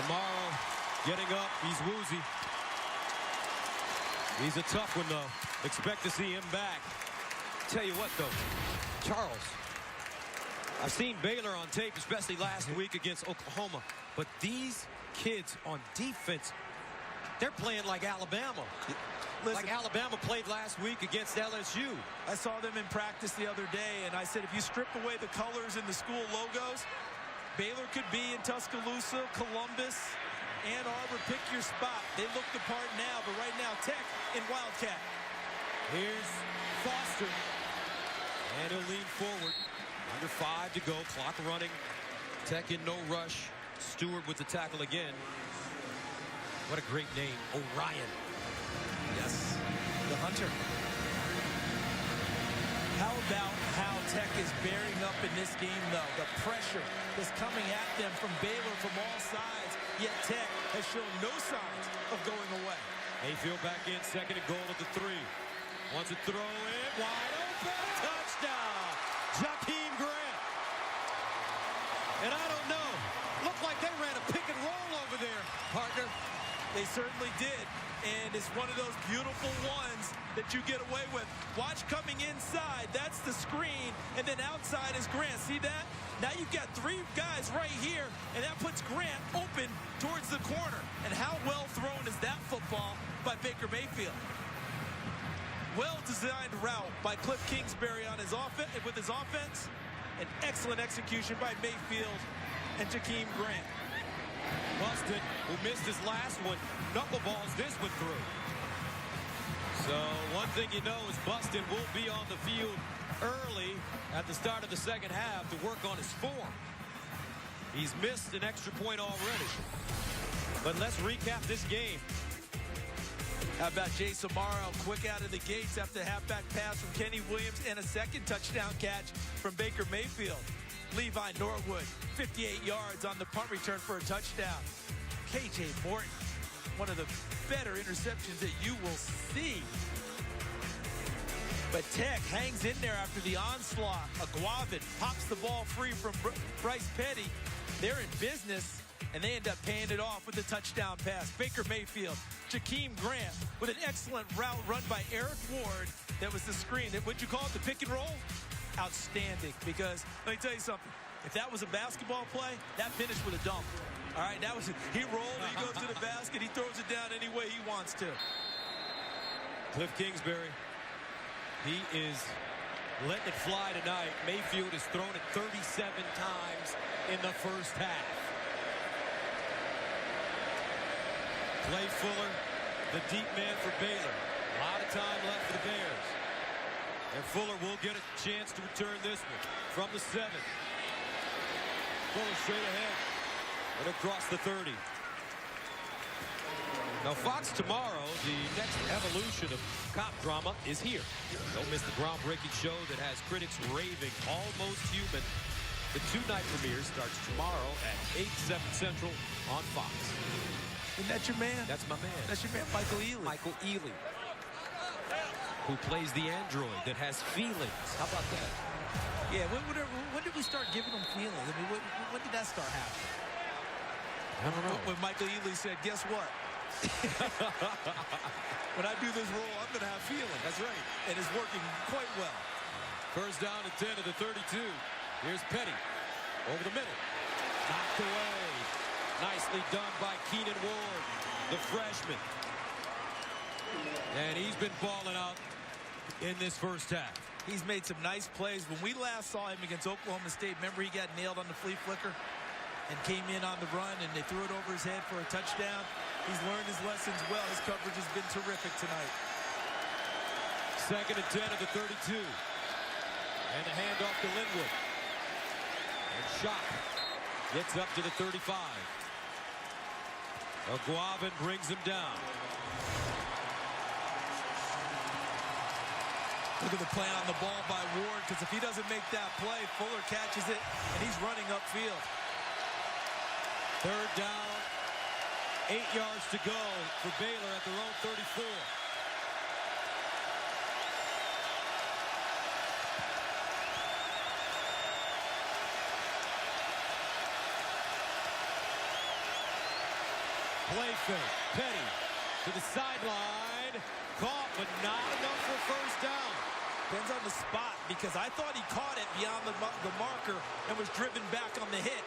Tomorrow getting up, he's woozy. He's a tough one, though. Expect to see him back. Tell you what, though, Charles, I've seen Baylor on tape, especially last week against Oklahoma. But these kids on defense, they're playing like Alabama. Listen, like Alabama played last week against LSU. I saw them in practice the other day, and I said, if you strip away the colors and the school logos, Baylor could be in Tuscaloosa, Columbus, Ann Arbor, pick your spot. They look the part now, but right now, Tech in Wildcat. Here's Foster. And he'll lean forward. Under 5 to go. Clock running. Tech in no rush. Stewart with the tackle again. What a great name. Orion. Yes, the hunter. How about how Tech is bearing up in this game, though? The pressure is coming at them from Baylor from all sides, yet Tech has shown no signs of going away. Mayfield back in, second and goal at the 3. Wants to throw in, wide open, touchdown, Jakeem Grant. And I don't know, looked like they ran a pick and roll over there, partner. They certainly did. And it's one of those beautiful ones that you get away with. Watch coming inside. That's the screen. And then outside is Grant. See that? Now you've got 3 guys right here. And that puts Grant open towards the corner. And how well thrown is that football by Baker Mayfield? Well-designed route by Cliff Kingsbury on his with his offense. An excellent execution by Mayfield and Jakeem Grant. Buston, who missed his last one, knuckleballs this one through. So one thing you know is Buston will be on the field early at the start of the second half to work on his form. He's missed an extra point already. But let's recap this game. How about Jay Samaro quick out of the gates after the halfback pass from Kenny Williams and a second touchdown catch from Baker Mayfield. Levi Norwood, 58 yards on the punt return for a touchdown. K.J. Morton, one of the better interceptions that you will see. But Tech hangs in there after the onslaught. Aguavin pops the ball free from Bryce Petty. They're in business, and they end up paying it off with a touchdown pass. Baker Mayfield, Jakeem Grant with an excellent route run by Eric Ward. That was the screen. What'd you call it, the pick and roll? Outstanding, because let me tell you something. If that was a basketball play, that finished with a dunk. All right, that was he rolled, he goes to the basket, he throws it down any way he wants to. Cliff Kingsbury, he is letting it fly tonight. Mayfield has thrown it 37 times in the first half. Clay Fuller, the deep man for Baylor. A lot of time left for the Bears. And Fuller will get a chance to return this one from the 7. Fuller straight ahead and across the 30. Now Fox tomorrow, the next evolution of cop drama is here. Don't miss the groundbreaking show that has critics raving. Almost Human. The 2-night premiere starts tomorrow at 8/7 Central on Fox. Isn't that your man? That's my man. That's your man, Michael Ealy. Michael Ealy, who plays the android that has feelings. How about that? Yeah, when did we start giving them feelings? I mean, when did that start happening? I don't know. When Michael Ealy said, guess what? When I do this role, I'm going to have feelings. That's right. And it's working quite well. First down and 10 to the 32. Here's Petty. Over the middle. Knocked away. Nicely done by Keenan Ward, the freshman. And he's been balling out in this first half. He's made some nice plays. When we last saw him against Oklahoma State, remember he got nailed on the flea flicker and came in on the run, and they threw it over his head for a touchdown. He's learned his lessons well. His coverage has been terrific tonight. Second and 10 of the 32. And a handoff to Linwood. And Shot gets up to the 35. Aguavin brings him down. Look at the play on the ball by Ward, because if he doesn't make that play, Fuller catches it, and he's running upfield. Third down, 8 yards to go for Baylor at their own 34. Play fake, Petty to the sideline, caught, but not enough for first down. Depends on the spot, because I thought he caught it beyond the marker and was driven back on the hit.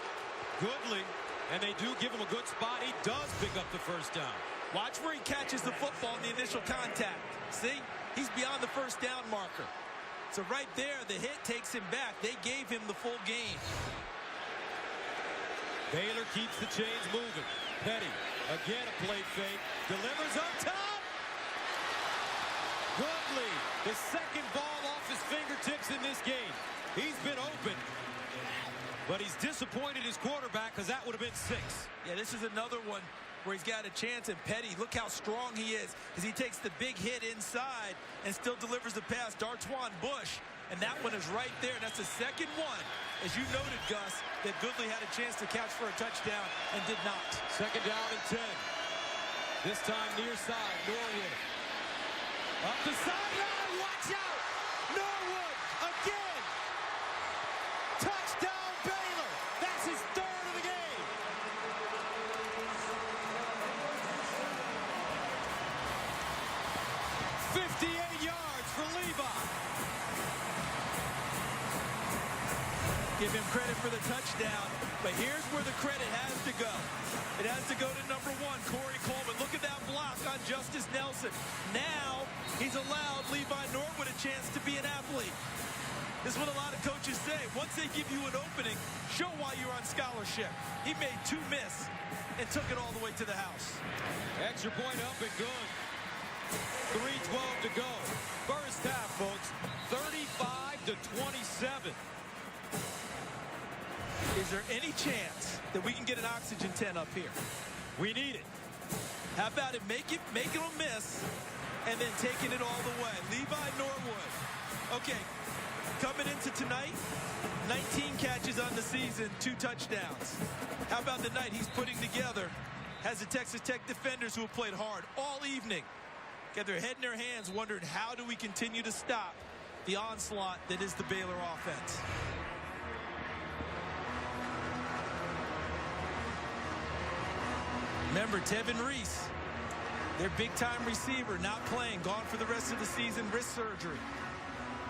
Goodly, and they do give him a good spot. He does pick up the first down. Watch where he catches the football in the initial contact. See? He's beyond the first down marker. So right there, the hit takes him back. They gave him the full gain. Baylor keeps the chains moving. Petty Again, a play fake. Delivers up top. Goodley, the second ball off his fingertips in this game. He's been open, but he's disappointed his quarterback because that would have been 6. Yeah, this is another one where he's got a chance. And Petty, look how strong he is as he takes the big hit inside and still delivers the pass. D'Artoine Bush, and that one is right there. And that's the second one, as you noted, Gus, that Goodley had a chance to catch for a touchdown and did not. Second down and 10. This time near side, Norwood. Up the sideline, watch out! Norwood again! Touchdown Baylor! That's his 3rd of the game! "58 yards for Levi." Give him credit for the touchdown, but here's where the credit has to go. It has to go to number 1, Corey Coleman. Look at that block on Justice Nelson. Now he's allowed Levi Norwood a chance to be an athlete. This is what a lot of coaches say. Once they give you an opening, show why you're on scholarship. He made 2 miss and took it all the way to the house. Extra point up and good. 3:12 to go. First half, folks. 35-27. Is there any chance that we can get an oxygen tent up here? We need it. How about it? Make it a miss, and then taking it all the way. Levi Norwood. Okay, coming into tonight, 19 catches on the season, 2 touchdowns. How about the night he's putting together? Has the Texas Tech defenders who have played hard all evening got their head in their hands, wondering how do we continue to stop the onslaught that is the Baylor offense. Remember, Tevin Reese, their big-time receiver, not playing, gone for the rest of the season, wrist surgery.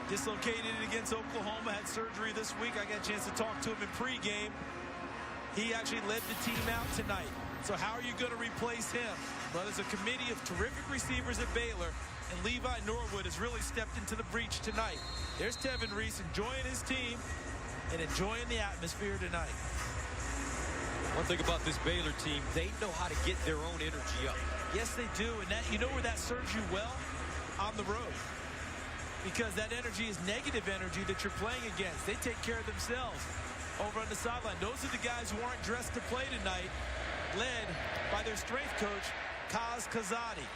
Dislocated against Oklahoma, had surgery this week. I got a chance to talk to him in pregame. He actually led the team out tonight. So how are you going to replace him? Well, there's a committee of terrific receivers at Baylor, and Levi Norwood has really stepped into the breach tonight. There's Tevin Reese enjoying his team and enjoying the atmosphere tonight. One thing about this Baylor team, they know how to get their own energy up. Yes, they do, and that, you know where that serves you well? On the road. Because that energy is negative energy that you're playing against. They take care of themselves over on the sideline. Those are the guys who aren't dressed to play tonight, led by their strength coach, Kaz Kazadi.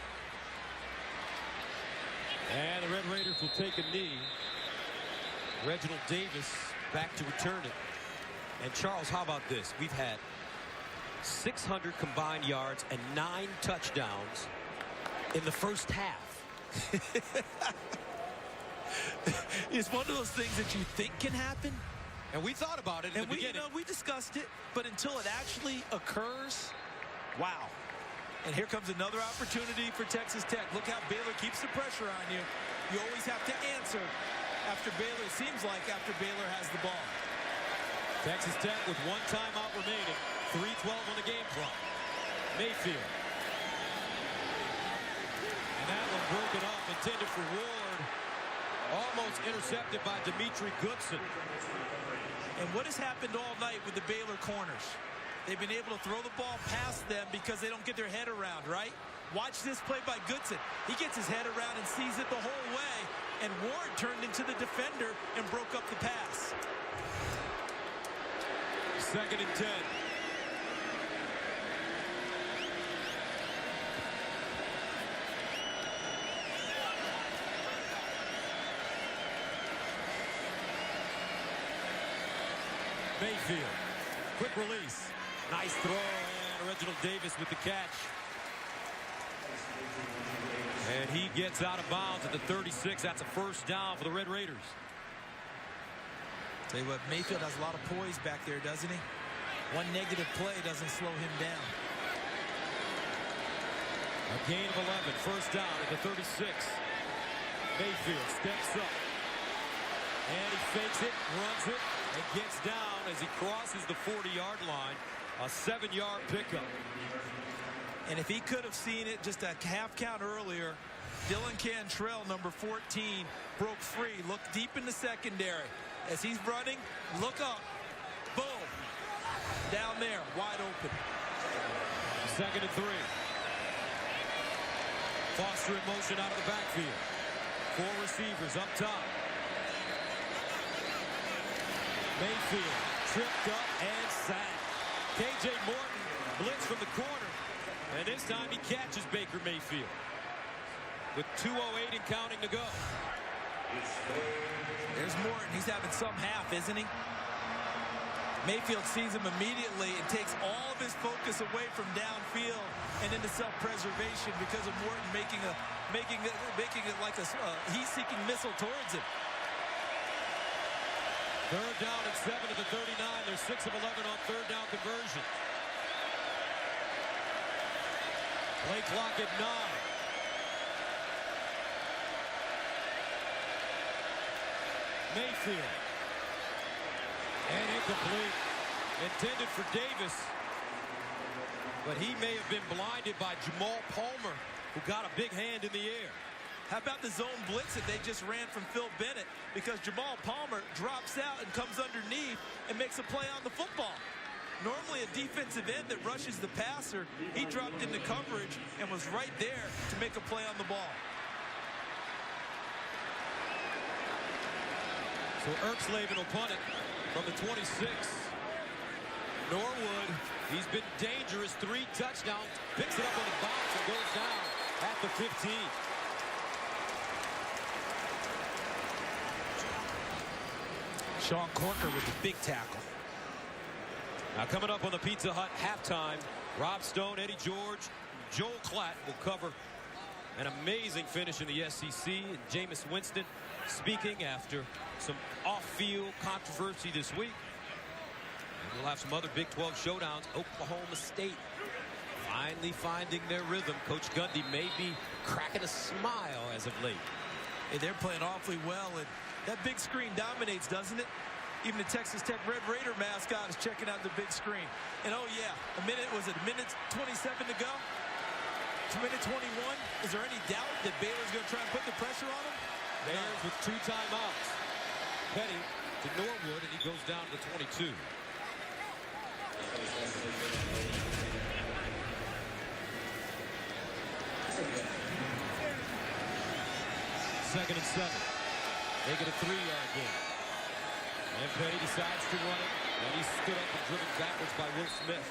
And the Red Raiders will take a knee. Reginald Davis back to return it. And Charles, how about this? We've had 600 combined yards and 9 touchdowns in the first half. It's one of those things that you think can happen. And we thought about it in the beginning. We discussed it, but until it actually occurs, wow. And here comes another opportunity for Texas Tech. Look how Baylor keeps the pressure on you. You always have to answer after Baylor, it seems like, after Baylor has the ball. Texas Tech with 1 timeout remaining. 3:12 on the game clock. Mayfield. And that one broken up, intended for Ward. Almost intercepted by Dimitri Goodson. And what has happened all night with the Baylor corners? They've been able to throw the ball past them because they don't get their head around, right? Watch this play by Goodson. He gets his head around and sees it the whole way. And Ward turned into the defender and broke up the pass. 2nd and 10. Mayfield. Quick release. Nice throw, and Reginald Davis with the catch. And he gets out of bounds at the 36. That's a first down for the Red Raiders. Tell you what, Mayfield has a lot of poise back there, doesn't he? One negative play doesn't slow him down. A gain of 11. First down at the 36. Mayfield steps up. And he fakes it, runs it, and gets down as he crosses the 40-yard line. A 7-yard pickup. And if he could have seen it just a half count earlier, Dylan Cantrell, number 14, broke free, looked deep in the secondary. As he's running, look up. Boom. Down there, wide open. 2nd and 3. Foster in motion out of the backfield. 4 receivers up top. Mayfield tripped up and sacked. K.J. Morton blitz from the corner. And this time he catches Baker Mayfield. With 2:08 and counting to go. There's Morton. He's having some half, isn't he? Mayfield sees him immediately and takes all of his focus away from downfield and into self-preservation because of Morton making it like a heat-seeking missile towards him. 3rd down and 7 to the 39. They're 6 of 11 on 3rd down conversion. Play clock at 9. Mayfield. And incomplete. Intended for Davis. But he may have been blinded by Jamal Palmer, who got a big hand in the air. How about the zone blitz that they just ran from Phil Bennett? Because Jamal Palmer drops out and comes underneath and makes a play on the football. Normally a defensive end that rushes the passer, he dropped into coverage and was right there to make a play on the ball. So Erxleben will punt it from the 26. Norwood, he's been dangerous. 3 touchdowns. Picks it up on the box and goes down at the 15. Sean Corker with the big tackle. Now coming up on the Pizza Hut halftime, Rob Stone, Eddie George, Joel Klatt will cover an amazing finish in the SEC. And Jameis Winston speaking after some off-field controversy this week. And we'll have some other Big 12 showdowns. Oklahoma State finally finding their rhythm. Coach Gundy may be cracking a smile as of late. Hey, they're playing awfully well, and that big screen dominates, doesn't it? Even the Texas Tech Red Raider mascot is checking out the big screen. And oh yeah, was it a minute 27 to go? To minute 21? Is there any doubt that Baylor's going to try and put the pressure on them? Bears with 2 timeouts. Petty to Norwood, and he goes down to the 22. Second and 7. Make it a 3-yard gain. And Petty decides to run it, and he's stood up and driven backwards by Will Smith.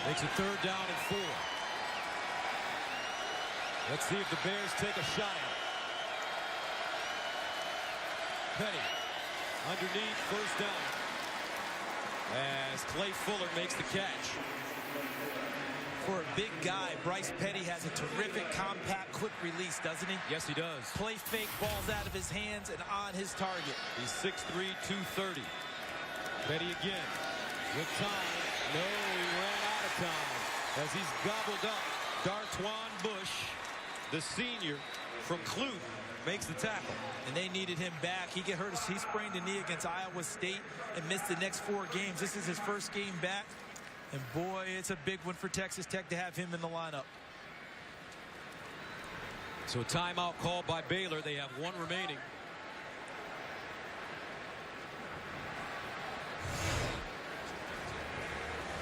Makes it 3rd down and 4. Let's see if the Bears take a shot at it. Petty underneath, 1st down. As Clay Fuller makes the catch. For a big guy, Bryce Petty has a terrific, compact, quick release, doesn't he? Yes, he does. Play fake balls out of his hands and on his target. He's 6'3", 230. Petty again. With time. No, he ran out of time as he's gobbled up. Dartwan Bush, the senior from Clute, makes the tackle. And they needed him back. He sprained a knee against Iowa State and missed the next 4 games. This is his first game back. And boy, it's a big one for Texas Tech to have him in the lineup. So a timeout called by Baylor. They have 1 remaining.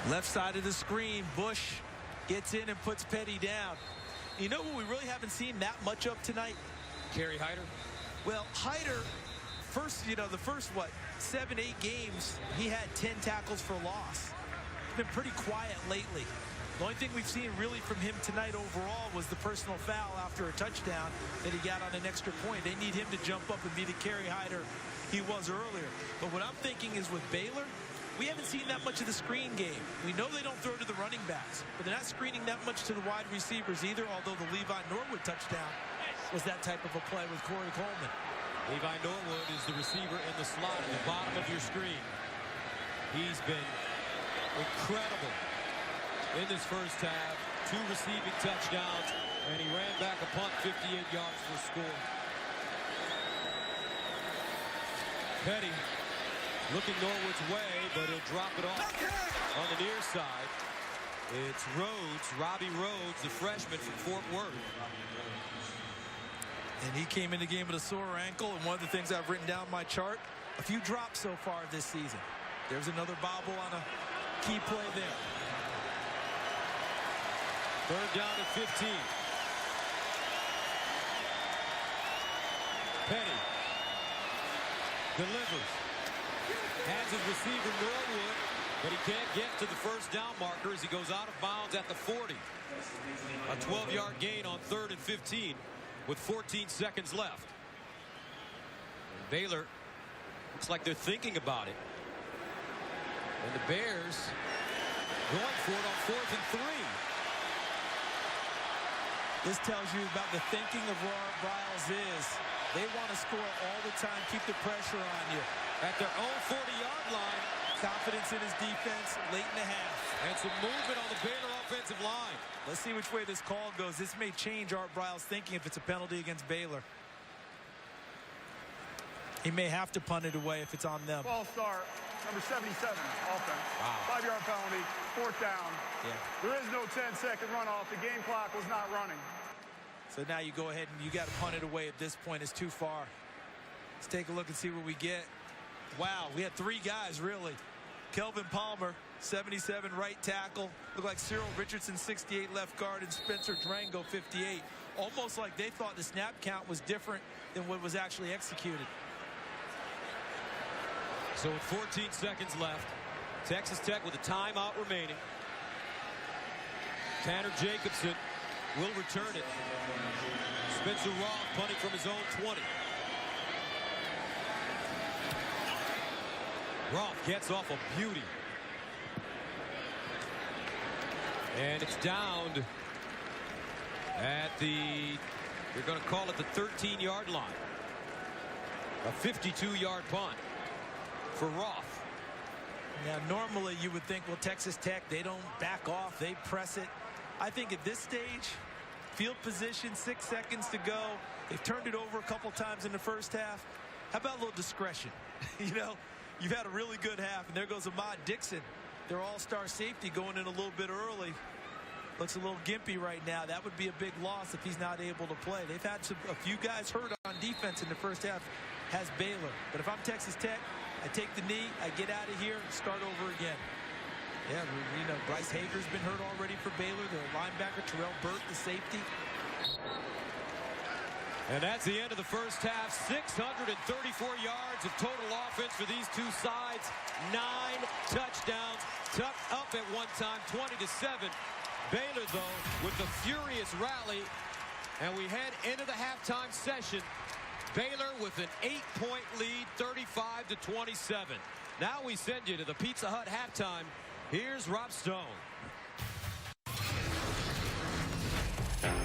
Left side of the screen, Bush gets in and puts Petty down. You know what we really haven't seen that much of tonight? Kerry Hyder. Well, Hyder, the first, 7, 8 games, he had 10 tackles for loss. Been pretty quiet lately. The only thing we've seen really from him tonight overall was the personal foul after a touchdown that he got on an extra point. They need him to jump up and be the Kerry Hyder he was earlier. But what I'm thinking is with Baylor, we haven't seen that much of the screen game. We know they don't throw to the running backs, but they're not screening that much to the wide receivers either, although the Levi Norwood touchdown was that type of a play with Corey Coleman. Levi Norwood is the receiver in the slot at the bottom of your screen. He's been incredible in this first half. 2 receiving touchdowns, and he ran back a punt 58 yards for a score. Petty looking Norwood's way, but he'll drop it off on the near side. It's Rhodes, Robbie Rhodes, the freshman from Fort Worth. And he came in the game with a sore ankle, and one of the things I've written down my chart, a few drops so far this season. There's another bobble on a key play there. Third down at 15. Petty delivers. Has his receiver Norwood, but he can't get to the first down marker as he goes out of bounds at the 40. A 12-yard gain on 3rd and 15 with 14 seconds left. And Baylor looks like they're thinking about it. And the Bears going for it on 4th and 3. This tells you about the thinking of where our Bryles is. They want to score all the time, keep the pressure on you. At their own 40-yard line. Confidence in his defense late in the half. And some movement on the Baylor offensive line. Let's see which way this call goes. This may change Art Bryles' thinking if it's a penalty against Baylor. He may have to punt it away if it's on them. Ball start, number 77, offense. Wow. 5-yard penalty, 4th down. Yeah. There is no 10-second runoff. The game clock was not running. So now you go ahead and you got to punt it away at this point. It's too far. Let's take a look and see what we get. Wow, we had 3 guys, really. Kelvin Palmer, 77, right tackle. Looked like Cyril Richardson, 68, left guard, and Spencer Drango, 58. Almost like they thought the snap count was different than what was actually executed. So with 14 seconds left, Texas Tech with a timeout remaining. Tanner Jacobson will return it. Spencer Roth punting from his own 20. Roth gets off a beauty. And it's downed at the, they're going to call it the 13-yard line. A 52-yard punt for Roth. Now, normally you would think, well, Texas Tech, they don't back off. They press it. I think at this stage, field position, 6 seconds to go. They've turned it over a couple times in the first half. How about a little discretion? You know, you've had a really good half, and there goes Ahmad Dixon, their all-star safety, going in a little bit early. Looks a little gimpy right now. That would be a big loss if he's not able to play. They've had a few guys hurt on defense in the first half, has Baylor. But if I'm Texas Tech, I take the knee, I get out of here, start over again. Yeah, you know, Bryce Hager's been hurt already for Baylor. The linebacker, Terrell Burt, the safety. And that's the end of the first half. 634 yards of total offense for these two sides. 9 touchdowns, tucked up at one time, 20-7. Baylor, though, with the furious rally. And we head into the halftime session. Baylor with an 8-point lead, 35-27. Now we send you to the Pizza Hut halftime. Here's Rob Stone.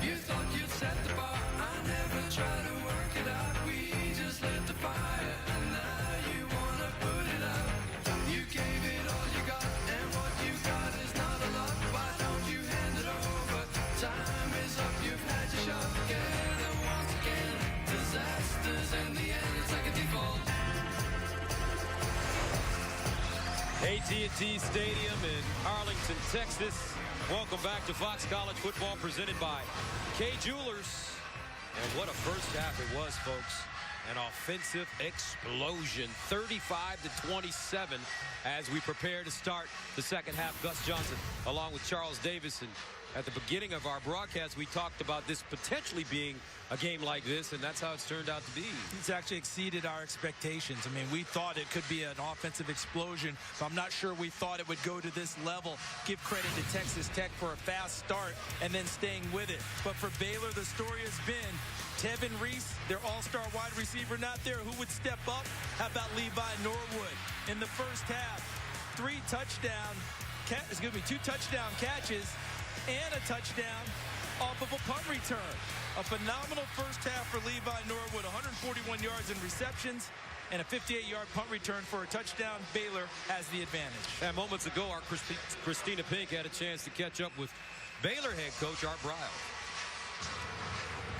You thought you'd set the bar. I never tried to work it out. We just lit the fire, and now you wanna put it out. You gave it all you got, and what you got is not a lot. Why don't you hand it over? Time is up. You've had your shot again, and once again, disasters in the end. It's like a default. AT&T Stadium in Arlington, Texas. Welcome back to Fox College Football, presented by Kay Jewelers. And what a first half it was, folks. An offensive explosion, 35-27, as we prepare to start the second half. Gus Johnson, along with Charles Davis. And at the beginning of our broadcast, we talked about this potentially being a game like this, and that's how it's turned out to be. It's actually exceeded our expectations. I mean, we thought it could be an offensive explosion, so I'm not sure we thought it would go to this level. Give credit to Texas Tech for a fast start and then staying with it. But for Baylor, the story has been Tevin Reese, their all-star wide receiver, not there. Who would step up? How about Levi Norwood? In the first half, 2 touchdown catches and a touchdown off of a punt return. A phenomenal first half for Levi Norwood, 141 yards in receptions and a 58-yard punt return for a touchdown. Baylor has the advantage. And moments ago, our Christina Pink had a chance to catch up with Baylor head coach Art Bryles.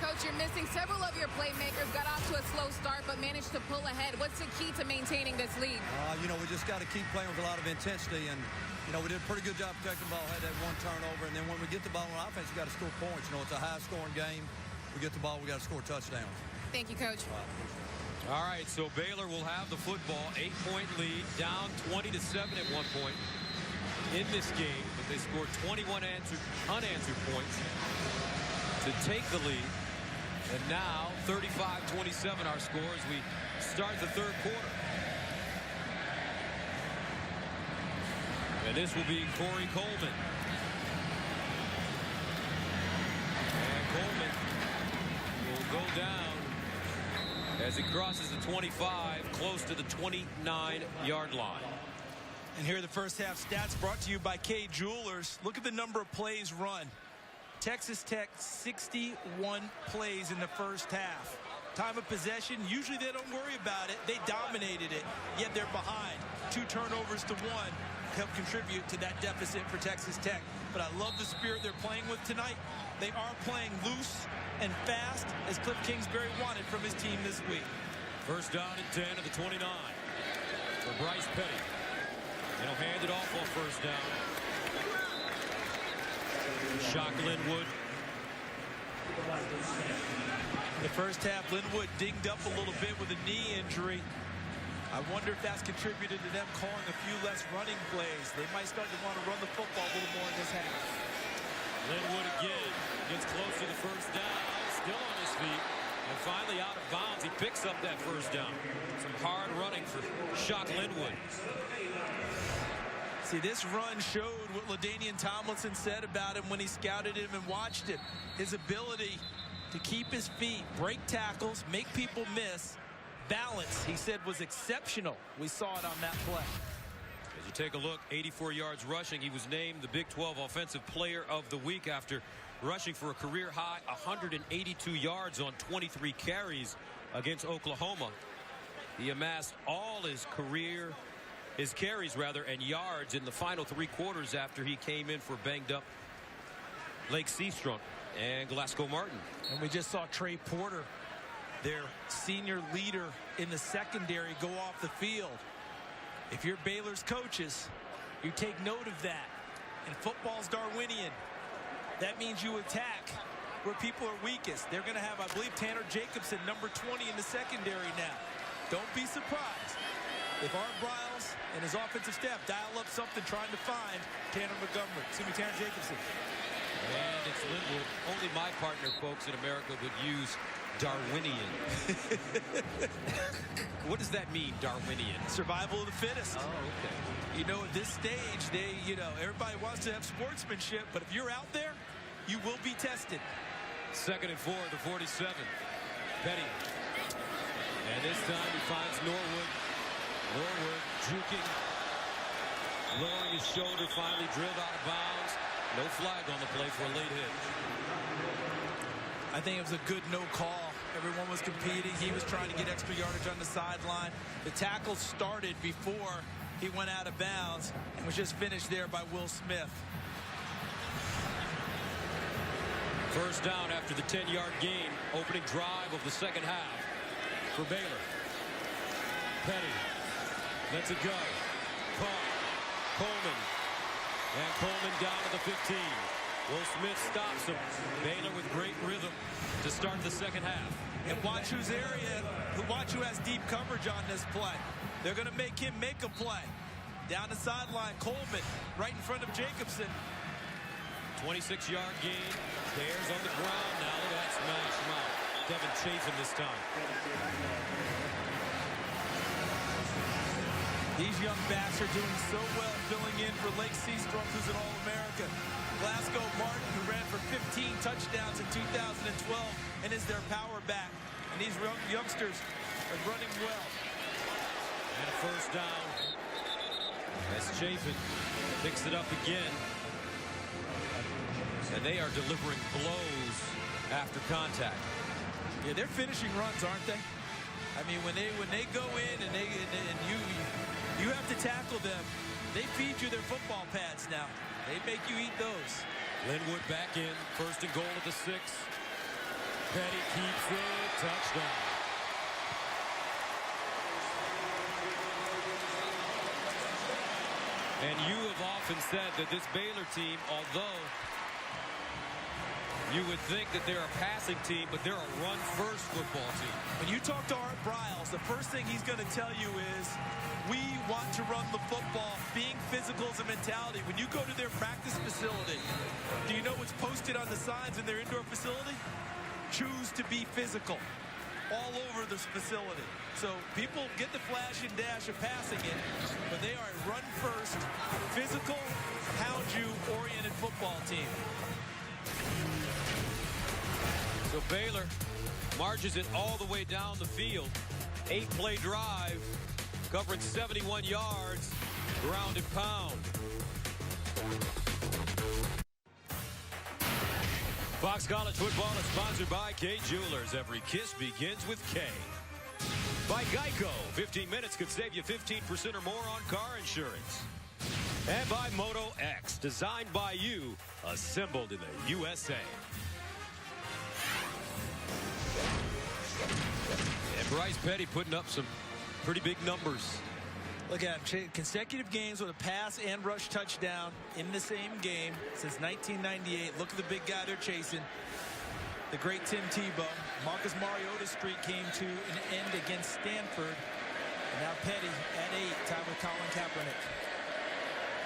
Coach, you're missing several of your playmakers. Got off to a slow start, but managed to pull ahead. What's the key to maintaining this lead? You know, we just got to keep playing with a lot of intensity. And, you know, we did a pretty good job protecting the ball, had that one turnover. And then when we get the ball on offense, you got to score points. You know, it's a high-scoring game. we get the ball, we got to score touchdowns. Thank you, Coach. All right, so Baylor will have the football, 8-point lead, down 20-7 at one point in this game, but they scored 21 unanswered points to take the lead. And now 35-27 our score as we start the third quarter. And this will be Corey Coleman. And Coleman will go down as he crosses the 25, close to the 29-yard line. And here are the first half stats brought to you by K Jewelers. Look at the number of plays run. Texas Tech, 61 plays in the first half. Time of possession, usually they don't worry about it. They dominated it, yet they're behind. 2 turnovers to 1 help contribute to that deficit for Texas Tech. But I love the spirit they're playing with tonight. They are playing loose and fast, as Cliff Kingsbury wanted from his team this week. First down and 10 at the 29 for Bryce Petty. And he'll hand it off on first down. Shock Linwood. The first half, Linwood dinged up a little bit with a knee injury. I wonder if that's contributed to them calling a few less running plays. They might start to want to run the football a little more in this half. Linwood again gets close to the first down, still on his feet, and finally out of bounds. He picks up that first down. Some hard running for Shock Linwood. See, this run showed what LaDainian Tomlinson said about him when he scouted him and watched him. His ability to keep his feet, break tackles, make people miss. Balance, he said, was exceptional. We saw it on that play. As you take a look, 84 yards rushing. He was named the Big 12 Offensive Player of the Week after rushing for a career-high 182 yards on 23 carries against Oklahoma. He amassed all his carries and yards in the final 3 quarters after he came in for banged-up Lake Seastrunk and Glasgow Martin. And we just saw Trey Porter, their senior leader in the secondary, go off the field. If you're Baylor's coaches, you take note of that. And football's Darwinian. That means you attack where people are weakest. They're going to have, I believe, Tanner Jacobson, number 20 in the secondary now. Don't be surprised if Art Briles and his offensive staff dial up something trying to find Tanner Jacobson. And it's Linwood. Only my partner, folks, in America would use Darwinian. What does that mean, Darwinian? Survival of the fittest. Oh, okay. You know, at this stage, everybody wants to have sportsmanship, but if you're out there, you will be tested. 2nd and 4, the 47. Petty. And this time he finds Norwood. Norwood juking, lowering his shoulder, finally drilled out of bounds. No flag on the play for a late hit. I think it was a good no call. Everyone was competing. He was trying to get extra yardage on the sideline. The tackle started before he went out of bounds and was just finished there by Will Smith. First down after the 10-yard gain. Opening drive of the second half for Baylor. Petty lets it go. Coleman. And Coleman down to the 15. Will Smith stops him. Baylor with great rhythm to start the second half. And watch who has deep coverage on this play. They're going to make him make a play. Down the sideline, Coleman right in front of Jacobson. 26-yard gain. Bears on the ground now. Look at that smash him out. Devin Chafin this time. These young backs are doing so well filling in for Lake Seastrunk, who's an All-America. Glasgow Martin, who ran for 15 touchdowns in 2012 and is their power back. And these youngsters are running well. And a first down as Chafin picks it up again. And they are delivering blows after contact. Yeah, they're finishing runs, aren't they? I mean, when they go in and you have to tackle them, they feed you their football pads now. They make you eat those. Linwood back in, 1st and goal at the 6. Petty keeps it, touchdown. And you have often said that this Baylor team, although You would think that they're a passing team, but they're a run-first football team. When you talk to Art Briles, the first thing he's going to tell you is, we want to run the football. Being physical is a mentality. When you go to their practice facility, do you know what's posted on the signs in their indoor facility? Choose to be physical. All over this facility. So people get the flash and dash of passing it, but they are a run-first, physical, hound-you-oriented football team. So Baylor marches it all the way down the field. 8-play drive, covering 71 yards, ground and pound. Fox College football is sponsored by Kay Jewelers. Every kiss begins with K. By Geico, 15 minutes could save you 15% or more on car insurance. And by Moto X, designed by you, assembled in the USA. And Bryce Petty putting up some pretty big numbers. Look at him. Consecutive games with a pass and rush touchdown in the same game since 1998. Look at the big guy they're chasing. The great Tim Tebow. Marcus Mariota's streak came to an end against Stanford. And now Petty at 8, tied with Colin Kaepernick.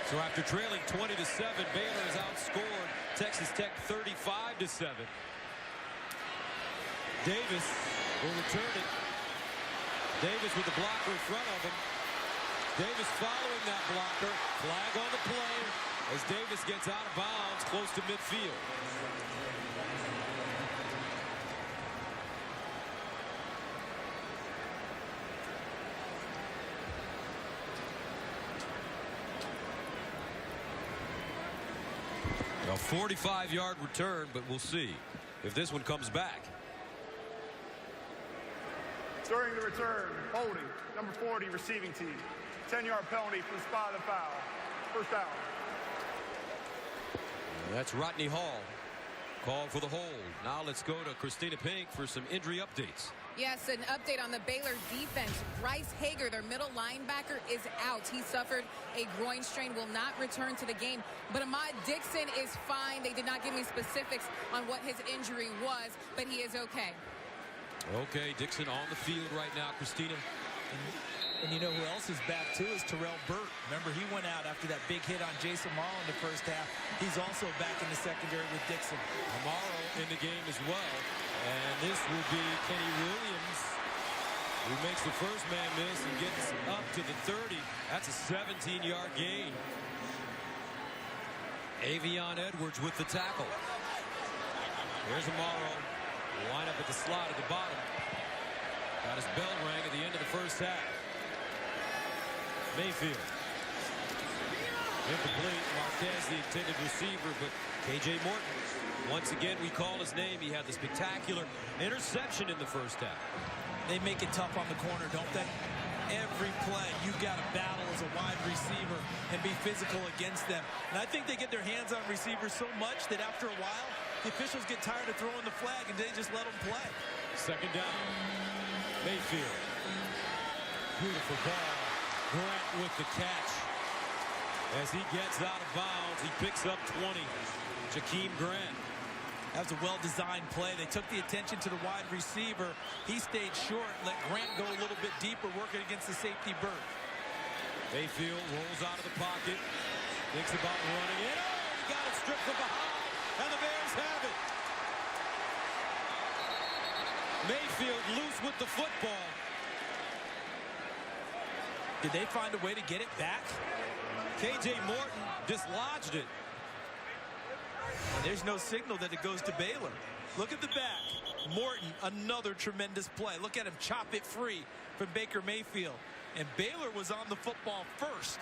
So after trailing 20-7, Baylor has outscored Texas Tech 35-7. Davis will return it. Davis with the blocker in front of him. Davis following that blocker. Flag on the play as Davis gets out of bounds close to midfield. A 45-yard return, but we'll see if this one comes back. During the return, holding, number 40, receiving team. 10-yard penalty for the spot of the foul. First down. That's Rodney Hall. Called for the hold. Now let's go to Christina Pink for some injury updates. Yes, an update on the Baylor defense. Bryce Hager, their middle linebacker, is out. He suffered a groin strain, will not return to the game. But Ahmad Dixon is fine. They did not give me specifics on what his injury was, but he is okay. Okay, Dixon on the field right now, Christina. And you know who else is back too is Terrell Burt. Remember, he went out after that big hit on Jason Morrow in the first half. He's also back in the secondary with Dixon. Morrow in the game as well. And this will be Kenny Williams, who makes the first man miss and gets up to the 30. That's a 17-yard gain. Avion Edwards with the tackle. Here's Morrow. Line up at the slot at the bottom. Got his bell rang at the end of the first half. Mayfield. Incomplete. Marquez, the intended receiver, but K.J. Morton. Once again, we call his name. He had the spectacular interception in the first half. They make it tough on the corner, don't they? Every play, you've got to battle as a wide receiver and be physical against them. And I think they get their hands on receivers so much that after a while, the officials get tired of throwing the flag and they just let them play. Second down. Mayfield. Beautiful ball. Grant with the catch. As he gets out of bounds, he picks up 20. Jakeem Grant. That was a well-designed play. They took the attention to the wide receiver. He stayed short, let Grant go a little bit deeper, working against the safety Burt. Mayfield rolls out of the pocket. Thinks about running it. Oh, he got it stripped from behind. And the Bears have it. Mayfield loose with the football. Did they find a way to get it back? K.J. Morton dislodged it. And there's no signal that it goes to Baylor. Look at the back. Morton, another tremendous play. Look at him chop it free from Baker Mayfield. And Baylor was on the football first.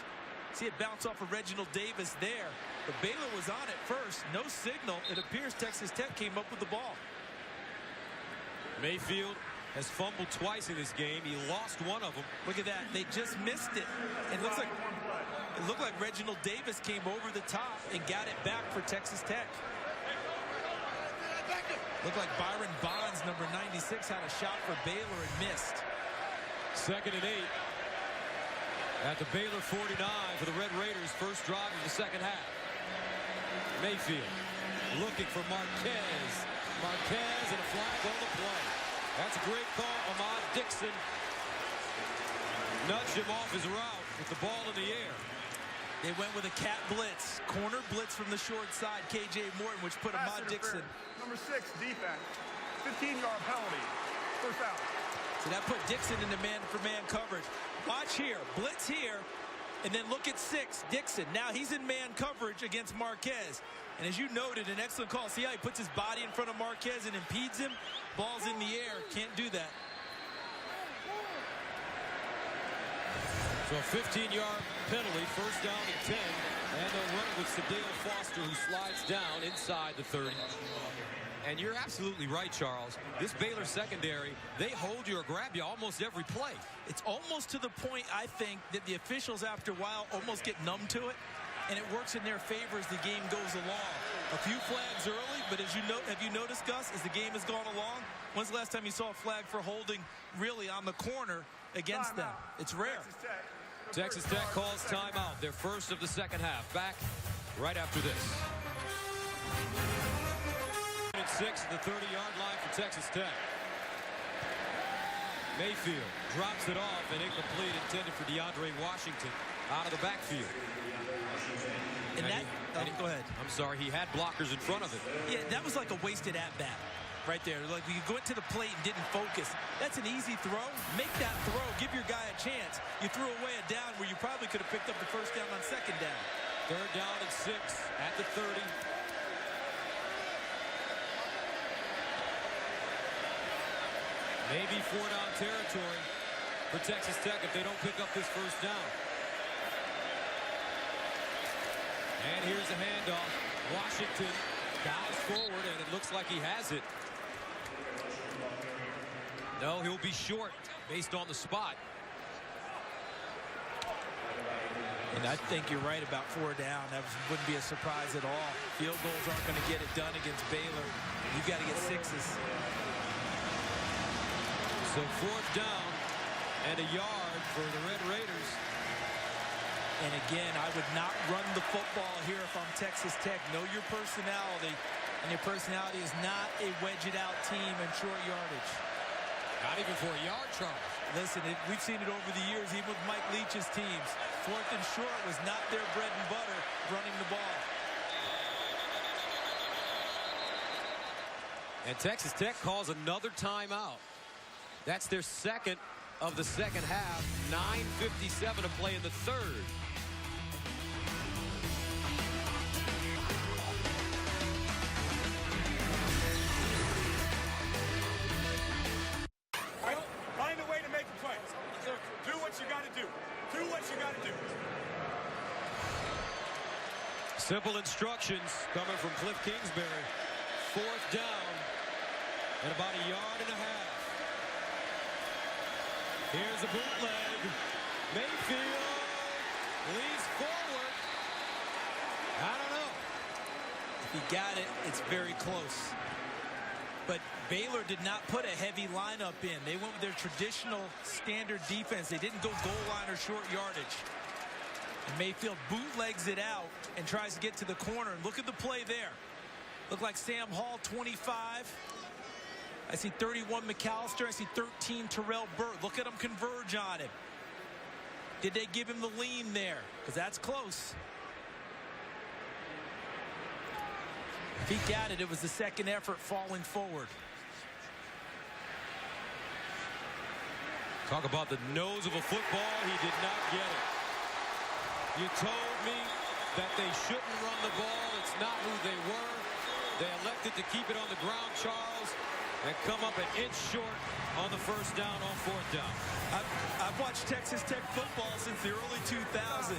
See it bounce off of Reginald Davis there. But Baylor was on it first. No signal. It appears Texas Tech came up with the ball. Mayfield has fumbled twice in this game. He lost one of them. Look at that. They just missed it. It looked like Reginald Davis came over the top and got it back for Texas Tech. Looked like Byron Bonds, number 96, had a shot for Baylor and missed. 2nd and 8 at the Baylor 49 for the Red Raiders. First drive of the second half. Mayfield looking for Marquez. Marquez and a flag on the play. That's a great call. Ahmad Dixon nudged him off his route with the ball in the air. They went with a cat blitz, corner blitz from the short side, KJ Morton, which put Ahmad Dixon. Number 6, defense. 15-yard penalty. First out. So that put Dixon into man-for-man coverage. Watch here, blitz here, and then look at 6, Dixon. Now he's in man coverage against Marquez. And as you noted, an excellent call. See how he puts his body in front of Marquez and impedes him? Ball's in the air, can't do that. So a 15-yard penalty, first down and 10. And they'll run it with Sadale Foster, who slides down inside the 30. And you're absolutely right, Charles. This Baylor secondary, they hold you or grab you almost every play. It's almost to the point, I think, that the officials, after a while, almost get numb to it. And it works in their favor as the game goes along. A few flags early, but as you know, have you noticed, Gus, as the game has gone along, when's the last time you saw a flag for holding really on the corner against them? It's rare. Texas Tech calls timeout, their first of the second half. Back right after this. 6 at the 30-yard line for Texas Tech. Mayfield drops it off and incomplete, intended for DeAndre Washington out of the backfield. And go ahead. I'm sorry, he had blockers in front of it. Yeah, that was like a wasted at-bat right there. Like you went to the plate and didn't focus. That's an easy throw. Make that throw. Give your guy a chance. You threw away a down where you probably could have picked up the first down on second down. Third down and 6 at the 30. Maybe 4-down territory for Texas Tech if they don't pick up this first down. And here's a handoff. Washington dives forward, and it looks like he has it. No, he'll be short based on the spot. And I think you're right about 4 down. That wouldn't be a surprise at all. Field goals aren't going to get it done against Baylor. You got to get 6s. So 4th down and a yard for the Red Raiders. And again, I would not run the football here if I'm Texas Tech. Know your personality, and your personality is not a wedge-it-out team in short yardage. Not even for a yard, Charles. Listen, we've seen it over the years, even with Mike Leach's teams. 4th and short was not their bread and butter, running the ball. And Texas Tech calls another timeout. That's their second of the second half. 9:57 to play in the third. Find a way to make a play. Do what you got to do. Do what you got to do. Simple instructions coming from Cliff Kingsbury. 4th down and about a yard and a half. Here's a bootleg. Mayfield leads forward. I don't know. If he got it, it's very close. But Baylor did not put a heavy lineup in. They went with their traditional standard defense. They didn't go goal line or short yardage. And Mayfield bootlegs it out and tries to get to the corner. Look at the play there. Look like Sam Hall, 25. I see 31 McAllister. I see 13 Terrell Burt. Look at them converge on him. Did they give him the lean there? Because that's close. If he got it, it was the second effort falling forward. Talk about the nose of a football. He did not get it. You told me that they shouldn't run the ball. It's not who they were. They elected to keep it on the ground, Charles, and come up an inch short on the first down on 4th down. I've watched Texas Tech football since the early 2000s.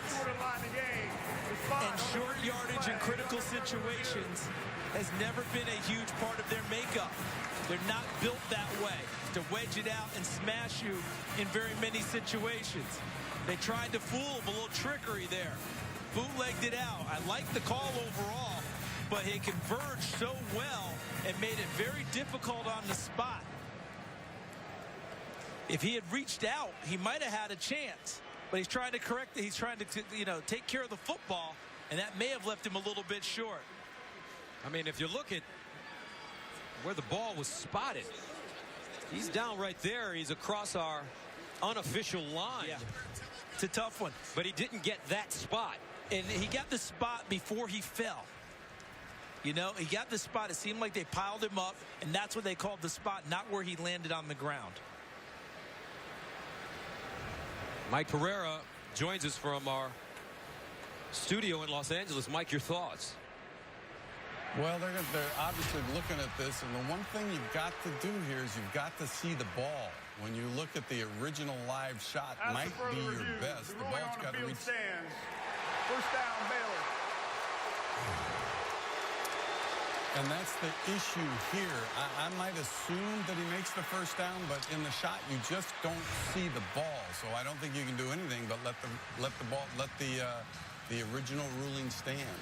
And short yardage in critical situations has never been a huge part of their makeup. They're not built that way, to wedge it out and smash you in very many situations. They tried to fool him, a little trickery there. Bootlegged it out. I like the call overall, but he converged so well and made it very difficult on the spot. If he had reached out, he might have had a chance. But he's trying to correct it. He's trying to, take care of the football, and that may have left him a little bit short. I mean, if you look at where the ball was spotted, he's down right there. He's across our unofficial line. Yeah. It's a tough one. But he didn't get that spot. And he got the spot before he fell. You know, he got the spot. It seemed like they piled him up, and that's what they called the spot, not where he landed on the ground. Mike Pereira joins us from our studio in Los Angeles. Mike, your thoughts? Well, they're obviously looking at this, and the one thing you've got to do here is you've got to see the ball. When you look at the original live shot, might be your best. The ball's got to reach. Stands. First down, Baylor. And that's the issue here. I might assume that he makes the first down, but in the shot, you just don't see the ball. So I don't think you can do anything but let the original ruling stand.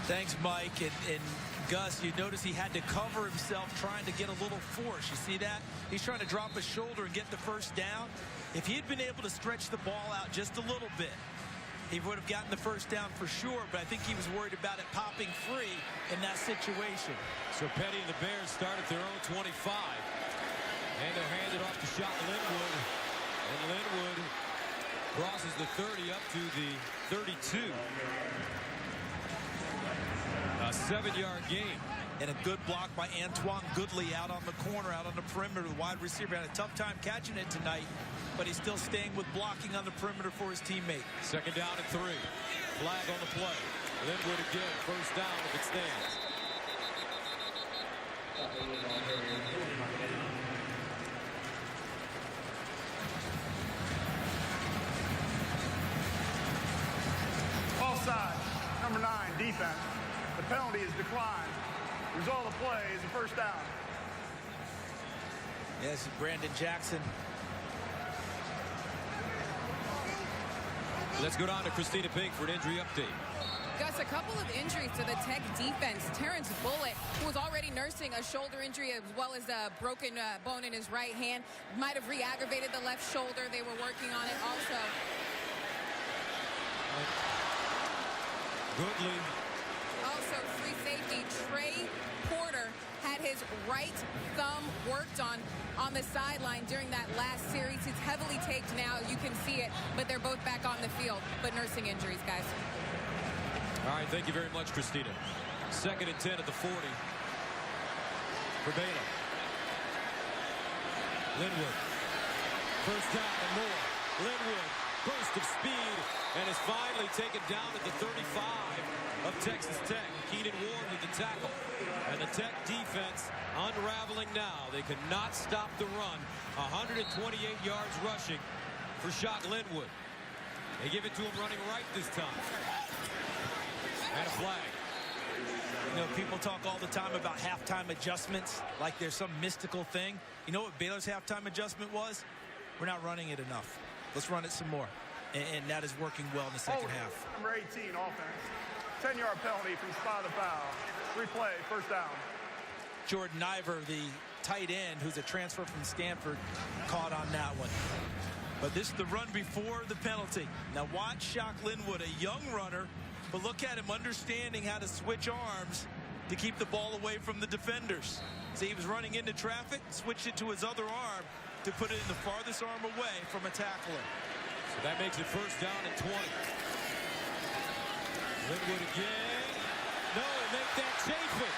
Thanks, Mike. And Gus, you notice he had to cover himself trying to get a little force. You see that? He's trying to drop his shoulder and get the first down. If he had been able to stretch the ball out just a little bit, he would have gotten the first down for sure, but I think he was worried about it popping free in that situation. So Petty and the Bears start at their own 25. And they're handed off to Shot Linwood. And Linwood crosses the 30 up to the 32. A 7-yard gain. And a good block by Antoine Goodley out on the corner, out on the perimeter. The wide receiver had a tough time catching it tonight, but he's still staying with blocking on the perimeter for his teammate. Second down and 3. Flag on the play. Linwood again. First down if it stands. Offside. Number 9, defense. The penalty is declined. Result of the play is a first down. Yes, Brandon Jackson. Let's go down to Christina Pink for an injury update. Gus, a couple of injuries to the Tech defense. Terrence Bullitt, who was already nursing a shoulder injury as well as a broken bone in his right hand, might have re-aggravated the left shoulder. They were working on it also. Goodley. Also, free safety Trey Porter had his right thumb worked on the sideline during that last series. It's heavily taped now. You can see it, but they're both back on the field, but nursing injuries, guys. All right, thank you very much, Christina. Second and 10 at the 40 for Baylor. Linwood. First down and more. Linwood, burst of speed, and is finally taken down at the 35 of Texas Tech. Keenan Ward with the tackle. And the Tech defense unraveling now. They cannot stop the run. 128 yards rushing for Shot Linwood. They give it to him running right this time. And a flag. You know, people talk all the time about halftime adjustments like there's some mystical thing. You know what Baylor's halftime adjustment was? We're not running it enough. Let's run it some more. And that is working well in the second half. Number 18, offense. 10-yard penalty from spot of foul. Replay, first down. Jordan Iver, the tight end, who's a transfer from Stanford, caught on that one. But this is the run before the penalty. Now watch Shaq Linwood, a young runner, but look at him understanding how to switch arms to keep the ball away from the defenders. See, he was running into traffic, switched it to his other arm to put it in the farthest arm away from a tackler. So that makes it first down and 20. Linwood again. No, make that Chafin.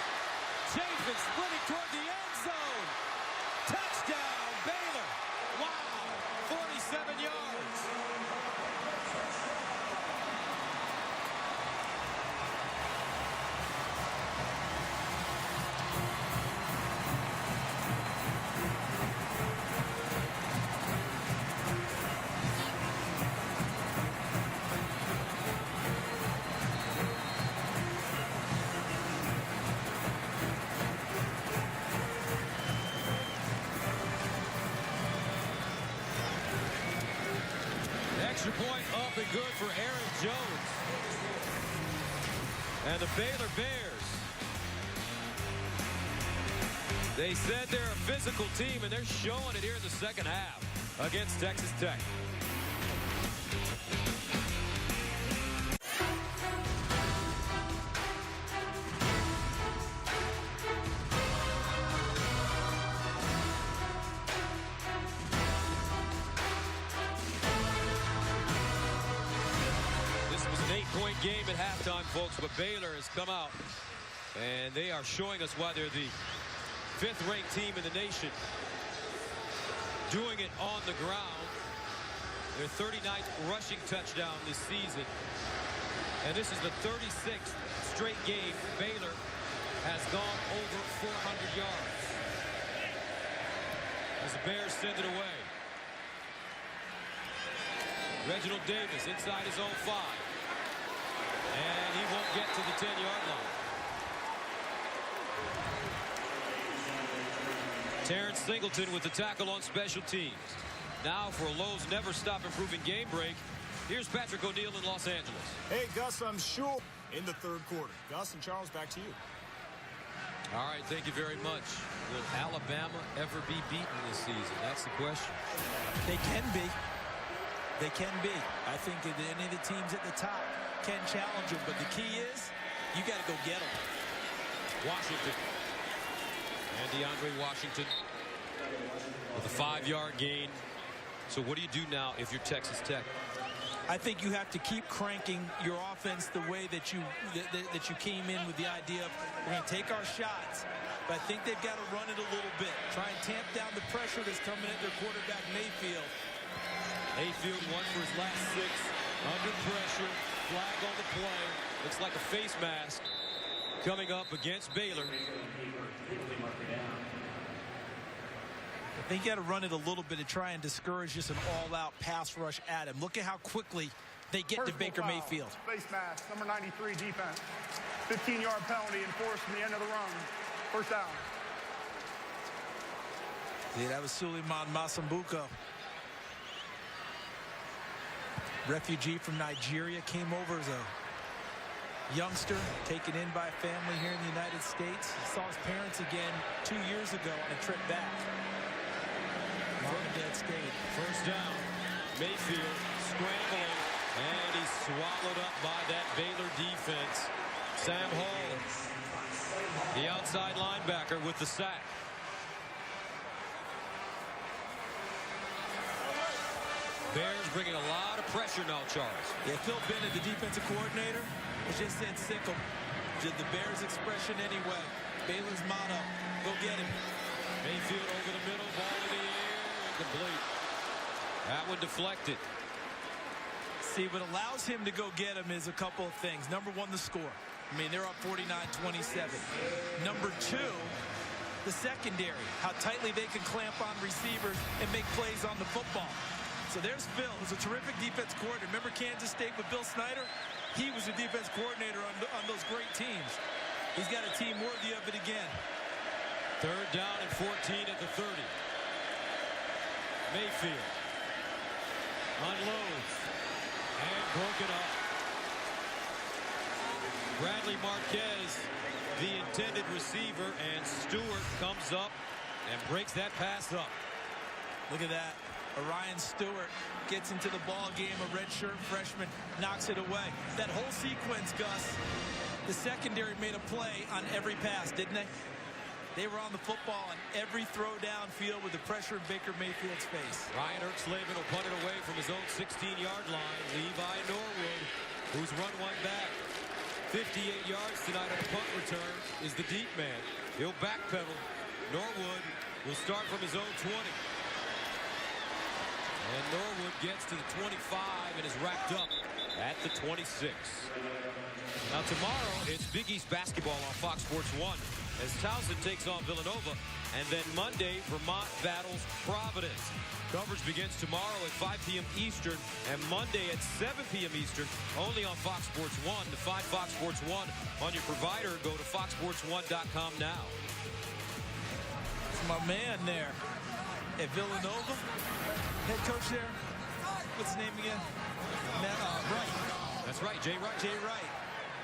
Chafin splitting toward the end zone. Touchdown, Baylor. Wow, 47 yards. Extra point up and good for Aaron Jones. And the Baylor Bears. They said they're a physical team, and they're showing it here in the second half against Texas Tech. game at halftime, folks, but Baylor has come out, and they are showing us why they're the 5th-ranked team in the nation. Doing it on the ground. Their 39th rushing touchdown this season. And this is the 36th straight game Baylor has gone over 400 yards. As the Bears send it away. Reginald Davis inside his own 5. And he won't get to the 10-yard line. Terrence Singleton with the tackle on special teams. Now for a Lowe's Never Stop Improving game break. Here's Patrick O'Neill in Los Angeles. Hey, Gus, I'm sure in the 3rd quarter. Gus and Charles, back to you. All right, thank you very much. Will Alabama ever be beaten this season? That's the question. They can be. They can be. I think that any of the teams at the top can challenge them, but the key is you got to go get them. Washington. And DeAndre Washington with a 5-yard gain. So what do you do now if you're Texas Tech? I think you have to keep cranking your offense the way that you came in with the idea of we're going to take our shots, but I think they've got to run it a little bit. Try and tamp down the pressure that's coming at their quarterback, Mayfield. Mayfield won for his last 6. Under pressure. Flag on the play. Looks like a face mask coming up against Baylor. I think you got to run it a little bit to try and discourage just an all-out pass rush at him. Look at how quickly they get to Baker Mayfield. Face mask, number 93, defense. 15-yard penalty enforced from the end of the run. First down. Yeah, that was Suleiman Masambuko. Refugee from Nigeria, came over as a youngster, taken in by a family here in the United States. Saw his parents again 2 years ago on a trip back. Mom and Dad stayed. First down. Mayfield scrambling, and he's swallowed up by that Baylor defense. Sam Hall, the outside linebacker, with the sack. Bears bringing a lot of pressure now, Charles. Yeah, Phil Bennett, the defensive coordinator, has just said sick 'em. Did the Bears' expression anyway. Baylor's motto, go get him. Mayfield over the middle, ball in the air, incomplete. That one deflected. See, what allows him to go get him is a couple of things. Number one, the score. I mean, they're up 49-27. Number two, the secondary, how tightly they can clamp on receivers and make plays on the football. So there's Phil, who's a terrific defense coordinator. Remember Kansas State with Bill Snyder? He was a defense coordinator on those great teams. He's got a team worthy of it again. 3rd down and 14 at the 30. Mayfield unloads and broken up. Bradley Marquez, the intended receiver, and Stewart comes up and breaks that pass up. Look at that. Orion Stewart gets into the ball game. A redshirt freshman knocks it away. That whole sequence, Gus, the secondary made a play on every pass, didn't they? They were on the football on every throw downfield with the pressure in Baker Mayfield's face. Ryan Ertzleben will punt it away from his own 16-yard line. Levi Norwood, who's run one back. 58 yards tonight on the punt return, is the deep man. He'll backpedal. Norwood will start from his own 20. And Norwood gets to the 25 and is wrapped up at the 26. Now tomorrow, it's Big East basketball on Fox Sports 1 as Towson takes on Villanova. And then Monday, Vermont battles Providence. Coverage begins tomorrow at 5 p.m. Eastern and Monday at 7 p.m. Eastern, only on Fox Sports 1. To find Fox Sports 1 on your provider, go to foxsports1.com now. It's my man there at Villanova. Head coach there. What's his name again? Wright. That's right, Jay Wright. Jay Wright.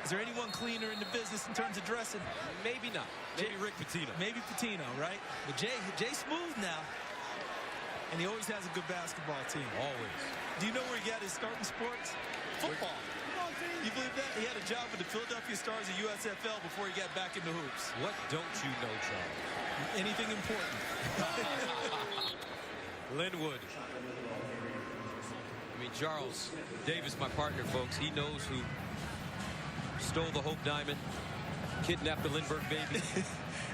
Is there anyone cleaner in the business in terms of dressing? Maybe not. Maybe Rick Pitino. Maybe Pitino, right? But Jay smooth now. And he always has a good basketball team. Always. Do you know where he got his start in sports? Football. You believe that? He had a job with the Philadelphia Stars of USFL before he got back into hoops. What don't you know, Charles? Anything important. Linwood. I mean, Charles Davis, my partner, folks, he knows who stole the Hope Diamond, kidnapped the Lindbergh baby.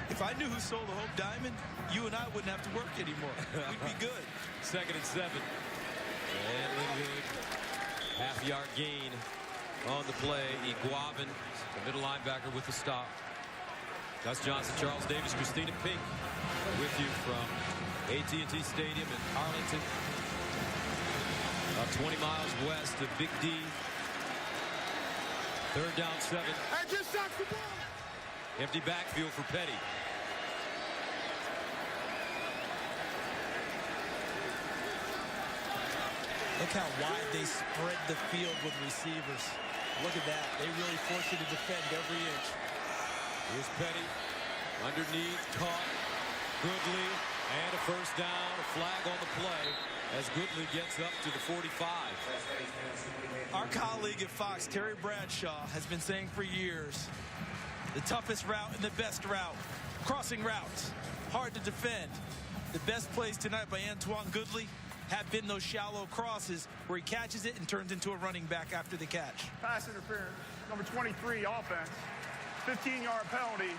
If I knew who stole the Hope Diamond, you and I wouldn't have to work anymore. We'd be good. 2nd and 7. And Lindbergh, half-yard gain on the play. Iguavan, the middle linebacker, with the stop. Gus Johnson, Charles Davis, Christina Pink with you from AT&T Stadium in Arlington. About 20 miles west of Big D. 3rd down 7. And just stop the ball. Empty backfield for Petty. Look how wide they spread the field with receivers. Look at that. They really force you to defend every inch. Here's Petty. Underneath, caught. Goodley. And a 1st down. A flag on the play as Goodley gets up to the 45. Our colleague at Fox, Terry Bradshaw, has been saying for years, the toughest route and the best route. Crossing routes. Hard to defend. The best plays tonight by Antoine Goodley have been those shallow crosses where he catches it and turns into a running back after the catch. Pass interference. Number 23, offense. 15-yard penalty.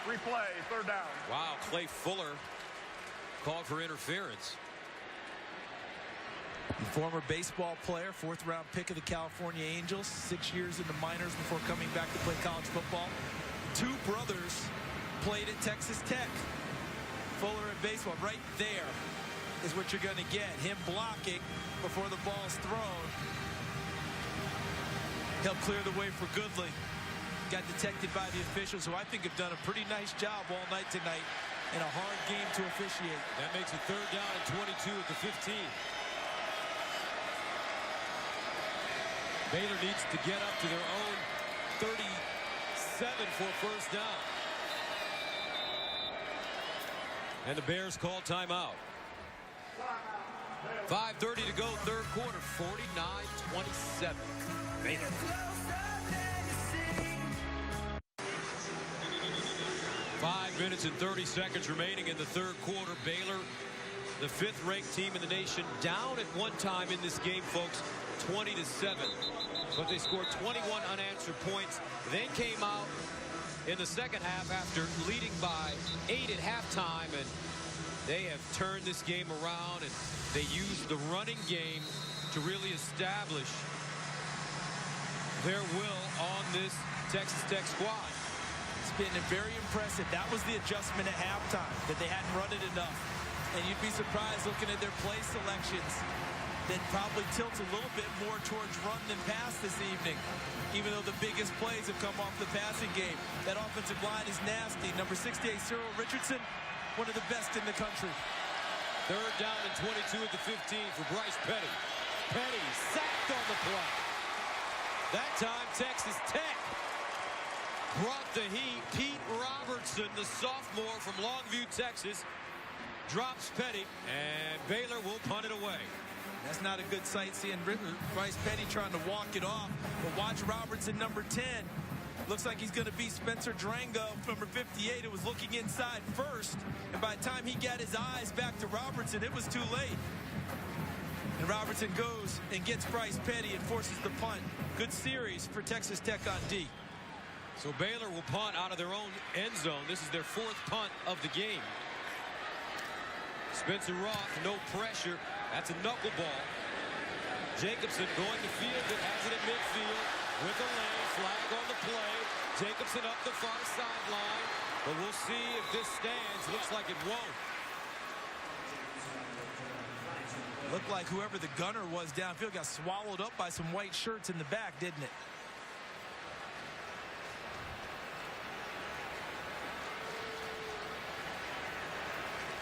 Replay, 3rd down. Wow, Clay Fuller called for interference. The former baseball player, 4th-round pick of the California Angels, 6 years in the minors before coming back to play college football. 2 brothers played at Texas Tech. Fuller in baseball, right there is what you're going to get. Him blocking before the ball's thrown. He'll clear the way for Goodley. Got detected by the officials, who I think have done a pretty nice job all night tonight in a hard game to officiate. That makes it 3rd down and 22 at the 15. Baylor needs to get up to their own 37 for 1st down. And the Bears call timeout. 5:30 to go, 3rd quarter, 49-27. Baylor. Five minutes and 30 seconds remaining in the 3rd quarter. Baylor, the 5th-ranked team in the nation, down at one time in this game, folks, 20-7. But they scored 21 unanswered points, then came out in the 2nd half after leading by 8 at halftime, and they have turned this game around, and they used the running game to really establish their will on this Texas Tech squad. It's been very impressive. That was the adjustment at halftime, that they hadn't run it enough. And you'd be surprised looking at their play selections that probably tilts a little bit more towards run than pass this evening, even though the biggest plays have come off the passing game. That offensive line is nasty. Number 68, Cyril Richardson, one of the best in the country. 3rd down and 22 at the 15 for Bryce Petty. Petty sacked on the play. That time, Texas Tech brought the heat. Pete Robertson, the sophomore from Longview, Texas, drops Petty, and Baylor will punt it away. That's not a good sight, seeing Bryce Petty trying to walk it off. But watch Robertson, number 10. Looks like he's going to be Spencer Drango, number 58, who was looking inside first. And by the time he got his eyes back to Robertson, it was too late. And Robertson goes and gets Bryce Petty and forces the punt. Good series for Texas Tech on D. So Baylor will punt out of their own end zone. This is their 4th punt of the game. Spencer Roth, no pressure. That's a knuckleball. Jacobson going to field it, has it at midfield with a lane, flag on the play. Jacobson up the far sideline, but we'll see if this stands. Looks like it won't. Looked like whoever the gunner was downfield got swallowed up by some white shirts in the back, didn't it?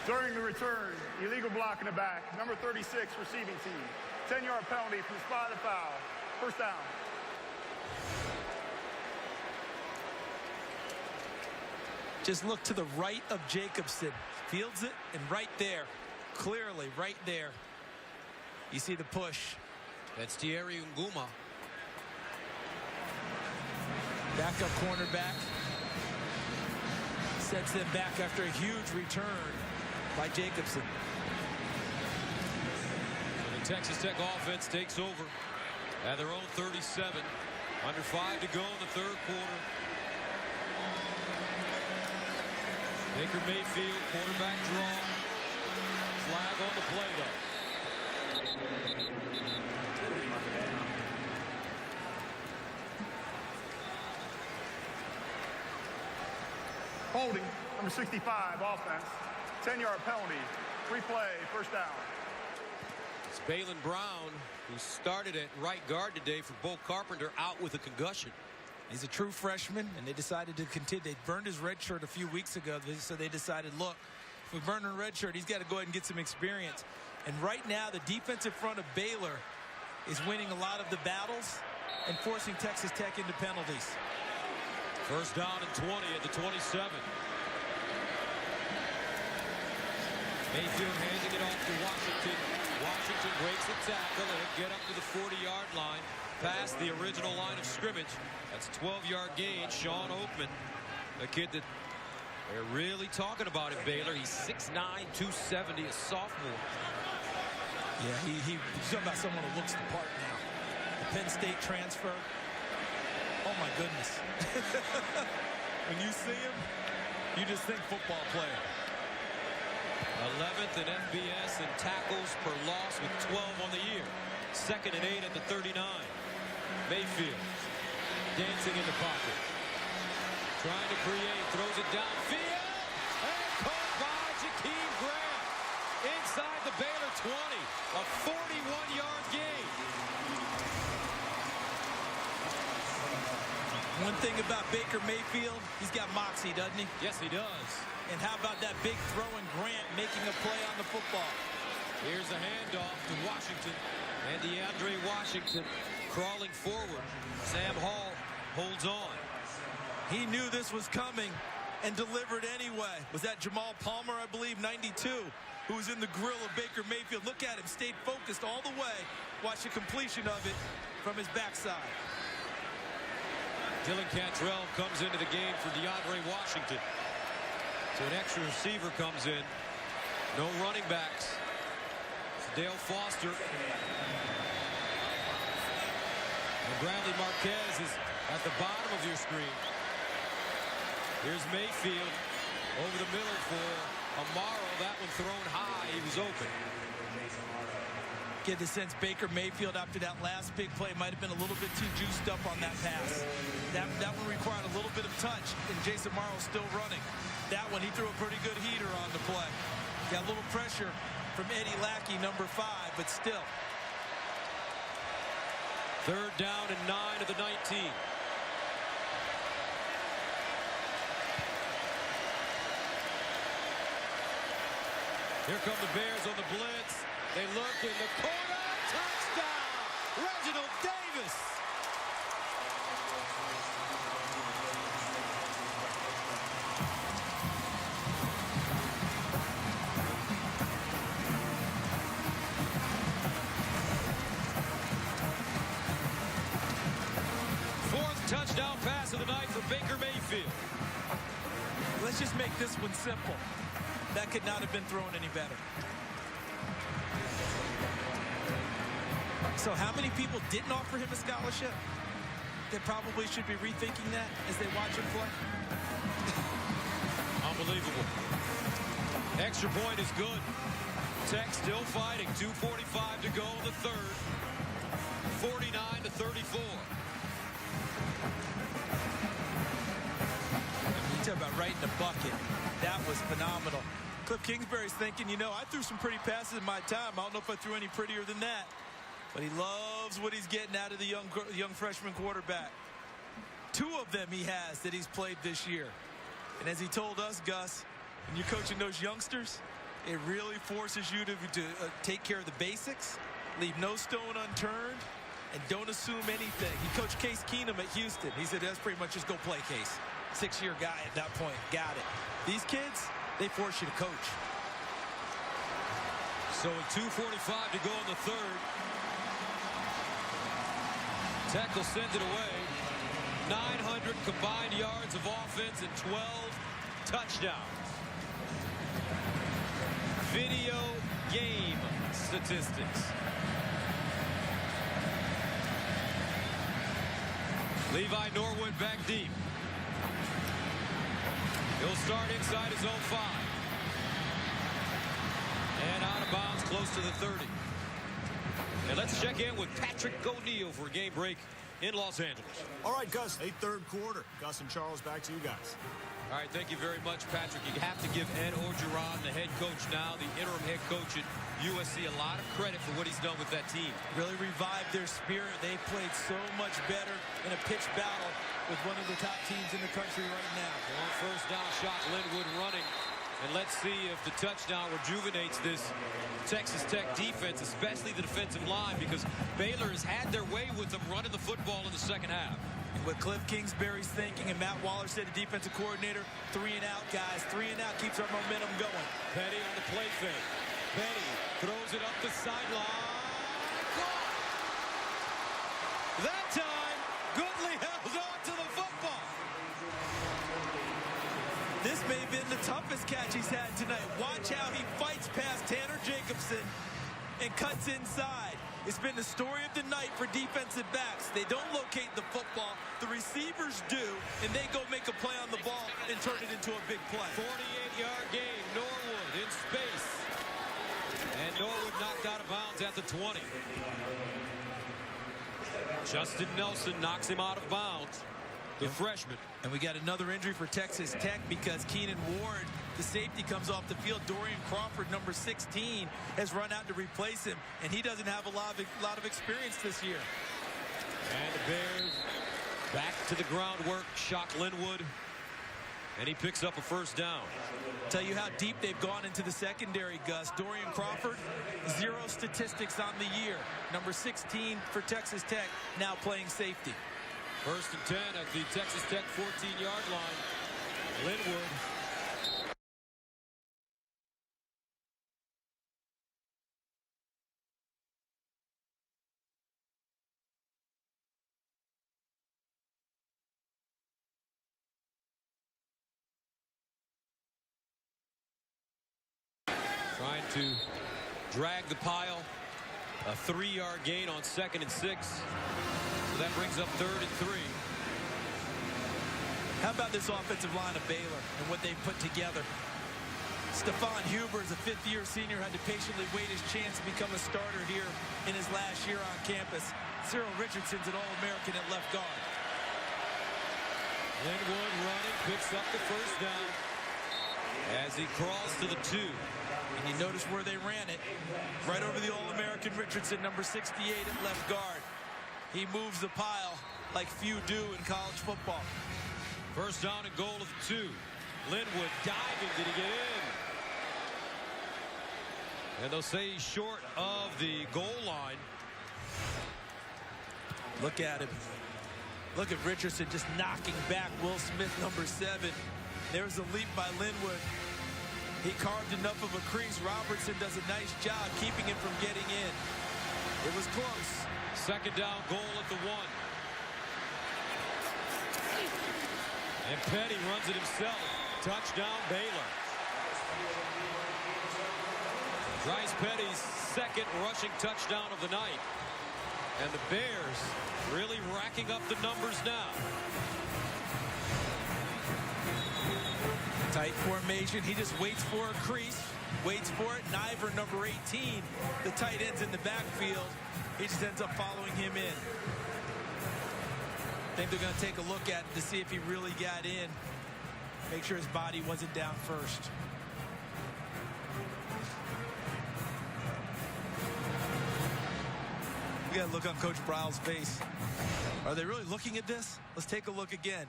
During the return, illegal block in the back. Number 36, receiving team. 10-yard penalty from spot of foul. 1st down. Just look to the right of Jacobson. Fields it, and right there, clearly right there, you see the push. That's Thierry Nguma. Backup cornerback. Sets them back after a huge return by Jacobson. The Texas Tech offense takes over at their own 37. Under 5 to go in the third quarter. Baker Mayfield, quarterback draw. Flag on the play, though. Holding, number 65, offense. 10-yard penalty. Replay, first down. It's Baylor Brown, who started at right guard today for Bo Carpenter, out with a concussion. He's a true freshman, and they decided to continue. They burned his red shirt a few weeks ago, so they decided, look, if we burn a red shirt, he's got to go ahead and get some experience. And right now, the defensive front of Baylor is winning a lot of the battles and forcing Texas Tech into penalties. First down and 20 at the 27. Mayfield handing it off to Washington. Washington breaks the tackle and get up to the 40-yard line, past the original line of scrimmage. That's a 12-yard gain. Sean Oakman, a kid that they're really talking about at Baylor. He's 6'9", 270, a sophomore. Yeah, he's talking about someone who looks the part now. The Penn State transfer. Oh, my goodness. When you see him, you just think football player. 11th in FBS in tackles per loss with 12 on the year. 2nd and 8 at the 39. Mayfield dancing in the pocket. Trying to create, throws it downfield. And caught by Jakeem Grant. Inside the Baylor 20. A 41-yard gain. One thing about Baker Mayfield, he's got moxie, doesn't he? Yes, he does. And how about that big throw and Grant making a play on the football? Here's a handoff to Washington. And DeAndre Washington crawling forward. Sam Hall holds on. He knew this was coming and delivered anyway. Was that Jamal Palmer, I believe, 92, who was in the grill of Baker Mayfield? Look at him, stayed focused all the way. Watch the completion of it from his backside. Dylan Cantrell comes into the game for DeAndre Washington. So an extra receiver comes in. No running backs. It's Dale Foster. And Bradley Marquez is at the bottom of your screen. Here's Mayfield over the middle for Amaro. That one thrown high. He was open. Get the sense Baker Mayfield after that last big play might have been a little bit too juiced up on that pass. That one required a little bit of touch, and Jason Morrow's still running. That one, he threw a pretty good heater on the play. Got a little pressure from Eddie Lackey, number 5, but still. Third down and 9 of the 19. Here come the Bears on the blitz. They look in the corner. Touchdown! Reginald Davis. Fourth touchdown pass of the night for Baker Mayfield. Let's just make this one simple. That could not have been thrown any better. So how many people didn't offer him a scholarship? They probably should be rethinking that as they watch him play. Unbelievable. Extra point is good. Tech still fighting. 2:45 to go in the third. 49-34. You talk about right in the bucket. That was phenomenal. Cliff Kingsbury's thinking, you know, I threw some pretty passes in my time. I don't know if I threw any prettier than that. But he loves what he's getting out of the young freshman quarterback. 2 of them he has that he's played this year. And as he told us, Gus, when you're coaching those youngsters, it really forces you to take care of the basics, leave no stone unturned, and don't assume anything. He coached Case Keenum at Houston. He said, that's pretty much just go play, Case. 6-year guy at that point. Got it. These kids, they force you to coach. So with 2:45 to go in the third, Tech will send it away. 900 combined yards of offense and 12 touchdowns. Video game statistics. Levi Norwood back deep. He'll start inside his own 5. And out of bounds close to the 30. And let's check in with Patrick O'Neal for a game break in Los Angeles. All right, Gus, a third quarter. Gus and Charles, back to you guys. All right, thank you very much, Patrick. You have to give Ed Orgeron, the head coach now, the interim head coach at USC, a lot of credit for what he's done with that team. Really revived their spirit. They played so much better in a pitched battle with one of the top teams in the country right now. On first down shot, Linwood running. And let's see if the touchdown rejuvenates this Texas Tech defense, especially the defensive line, because Baylor has had their way with them running the football in the second half. What Cliff Kingsbury's thinking, and Matt Waller said, the defensive coordinator, 3 and out, guys. 3 and out keeps our momentum going. Petty on the play fake. Petty throws it up the sideline. That time, Goodley held on to the football. This may have been the toughest catch he's had tonight. Watch how he fights past Tanner Jacobson and cuts inside. It's been the story of the night for defensive backs. They don't locate the football. The receivers do, and they go make a play on the ball and turn it into a big play. 48-yard gain. Norwood in space. And Norwood knocked out of bounds at the 20. Justin Nelson knocks him out of bounds. The freshman. And we got another injury for Texas Tech because Keenan Ward, the safety, comes off the field. Dorian Crawford, number 16, has run out to replace him, and he doesn't have a lot of experience this year. And the Bears back to the groundwork. Shock Linwood, and he picks up a first down. Tell you how deep they've gone into the secondary, Gus. Dorian Crawford, 0 statistics on the year. Number 16 for Texas Tech, now playing safety. First and 10 at the Texas Tech 14-yard line. Linwood. Trying to drag the pile. A 3-yard gain on 2nd and 6. So that brings up 3rd and 3. How about this offensive line of Baylor and what they've put together? Stephon Huber is a 5th-year senior, had to patiently wait his chance to become a starter here in his last year on campus. Cyril Richardson's an All-American at left guard. Linwood running, picks up the first down as he crawls to the 2. And you notice where they ran it. Right over the All-American Richardson, number 68 at left guard. He moves the pile like few do in college football. First down and goal of 2. Linwood diving. Did he get in? And they'll say he's short of the goal line. Look at him. Look at Richardson just knocking back Will Smith, number 7. There's a leap by Linwood. He carved enough of a crease. Robertson does a nice job keeping him from getting in. It was close. Second down, goal at the 1. And Petty runs it himself. Touchdown, Baylor. Bryce Petty's 2nd rushing touchdown of the night. And the Bears really racking up the numbers now. Tight formation. He just waits for a crease. Waits for it. Niver, number 18, the tight end's in the backfield. He just ends up following him in. I think they're going to take a look at it to see if he really got in. Make sure his body wasn't down first. We got to look on Coach Bryle's face. Are they really looking at this? Let's take a look again.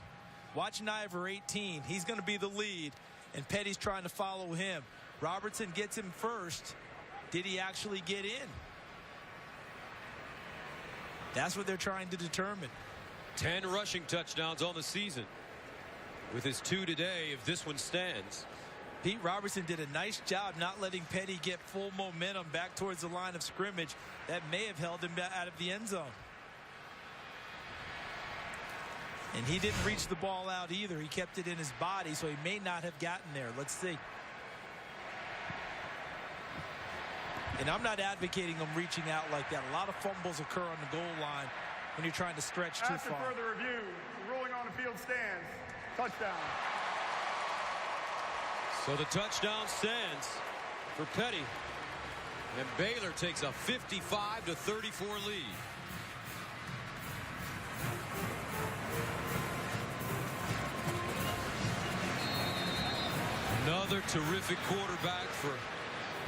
Watch Niver, 18. He's going to be the lead, and Petty's trying to follow him. Robertson gets him first. Did he actually get in? That's what they're trying to determine. 10 rushing touchdowns on the season. With his 2 today, if this one stands. Pete Robertson did a nice job not letting Petty get full momentum back towards the line of scrimmage. That may have held him out of the end zone. And he didn't reach the ball out either. He kept it in his body, so he may not have gotten there. Let's see. And I'm not advocating him reaching out like that. A lot of fumbles occur on the goal line. when you're trying to stretch too After far. further review, the ruling on the field stands. Touchdown. So the touchdown stands for Petty. And Baylor takes a 55-34 lead. Another terrific quarterback for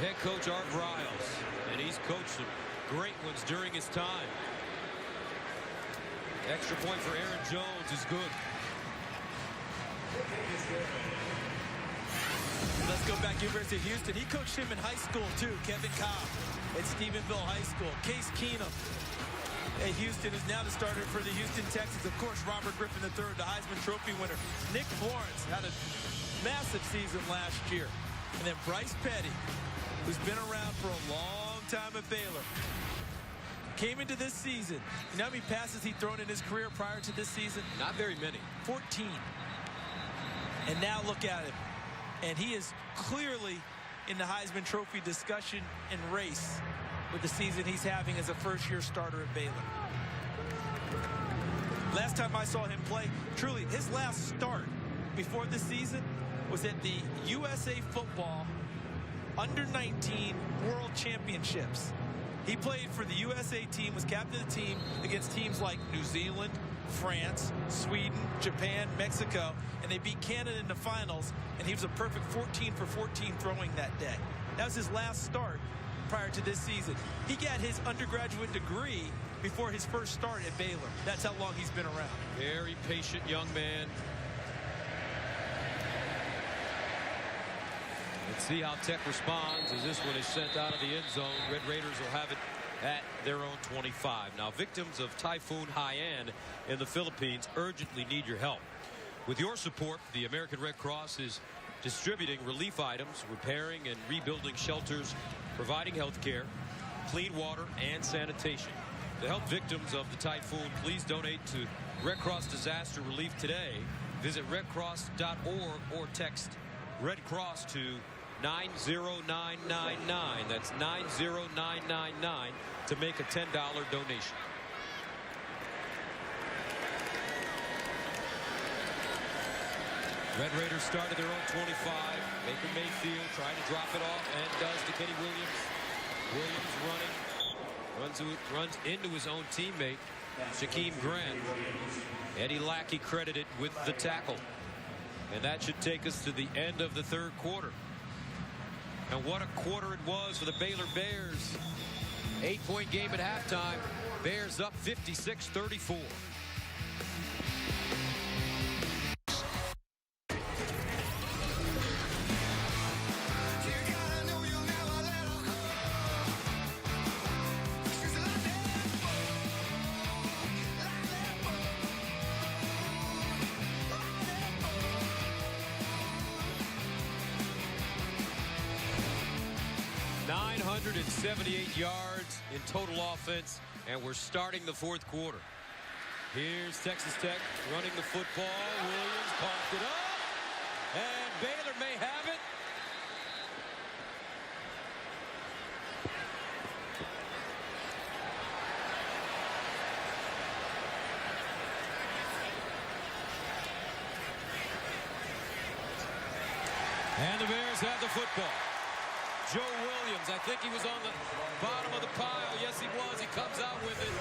head coach Art Riles. And he's coached some great ones during his time. Extra point for Aaron Jones is good. Let's go back to University of Houston. He coached him in high school, too. Kevin Cobb at Stephenville High School. Case Keenum at Houston is now the starter for the Houston Texans. Of course, Robert Griffin III, the Heisman Trophy winner. Nick Lawrence had a massive season last year. And then Bryce Petty, who's been around for a long time at Baylor, came into this season. You know how many passes he'd thrown in his career prior to this season? Not very many. 14. And now look at him. And he is clearly in the Heisman Trophy discussion and race with the season he's having as a first-year starter at Baylor. Last time I saw him play, truly, his last start before this season was at the USA Football Under-19 World Championships. He played for the USA team, was captain of the team against teams like New Zealand, France, Sweden, Japan, Mexico, and they beat Canada in the finals, and he was a perfect 14 for 14 throwing that day. That was his last start prior to this season. He got his undergraduate degree before his first start at Baylor. That's how long he's been around. Very patient young man. Let's see how Tech responds as this one is sent out of the end zone. Red Raiders will have it at their own 25. Now, victims of Typhoon Haiyan in the Philippines urgently need your help. With your support, the American Red Cross is distributing relief items, repairing and rebuilding shelters, providing health care, clean water, and sanitation. To help victims of the typhoon, please donate to Red Cross Disaster Relief today. Visit redcross.org or text Red Cross to 90999. That's 90999 to make a $10 donation. Red Raiders started their own 25. Baker Mayfield trying to drop it off and does to Kenny Williams. Williams runs into his own teammate, Shaquem Grant. Eddie Lackey credited with the tackle. And that should take us to the end of the third quarter. And what a quarter it was for the Baylor Bears. 8-point game at halftime. Bears up 56-34. Yards in total offense, and we're starting the fourth quarter. Here's Texas Tech running the football. Williams popped it up, and Baylor may have it. And the Bears have the football. Joe Williams, I think he was on the bottom of the pile. Yes, he was. He comes out with it.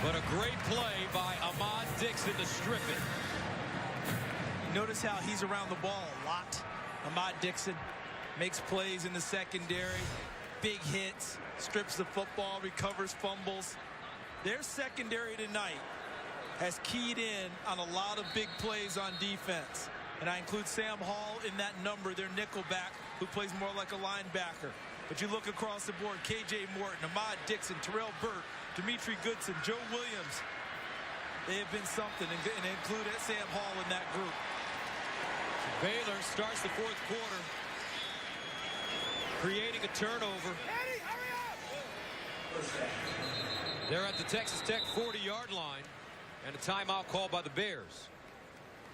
But a great play by Ahmad Dixon to strip it. Notice how he's around the ball a lot. Ahmad Dixon makes plays in the secondary. Big hits, strips the football, recovers fumbles. Their secondary tonight has keyed in on a lot of big plays on defense. And I include Sam Hall in that number, their nickelback, who plays more like a linebacker. But you look across the board, K.J. Morton, Ahmad Dixon, Terrell Burt, Dimitri Goodson, Joe Williams. They have been something, and include Sam Hall in that group. Baylor starts the fourth quarter, creating a turnover. Eddie, hurry up! They're at the Texas Tech 40-yard line, and a timeout called by the Bears.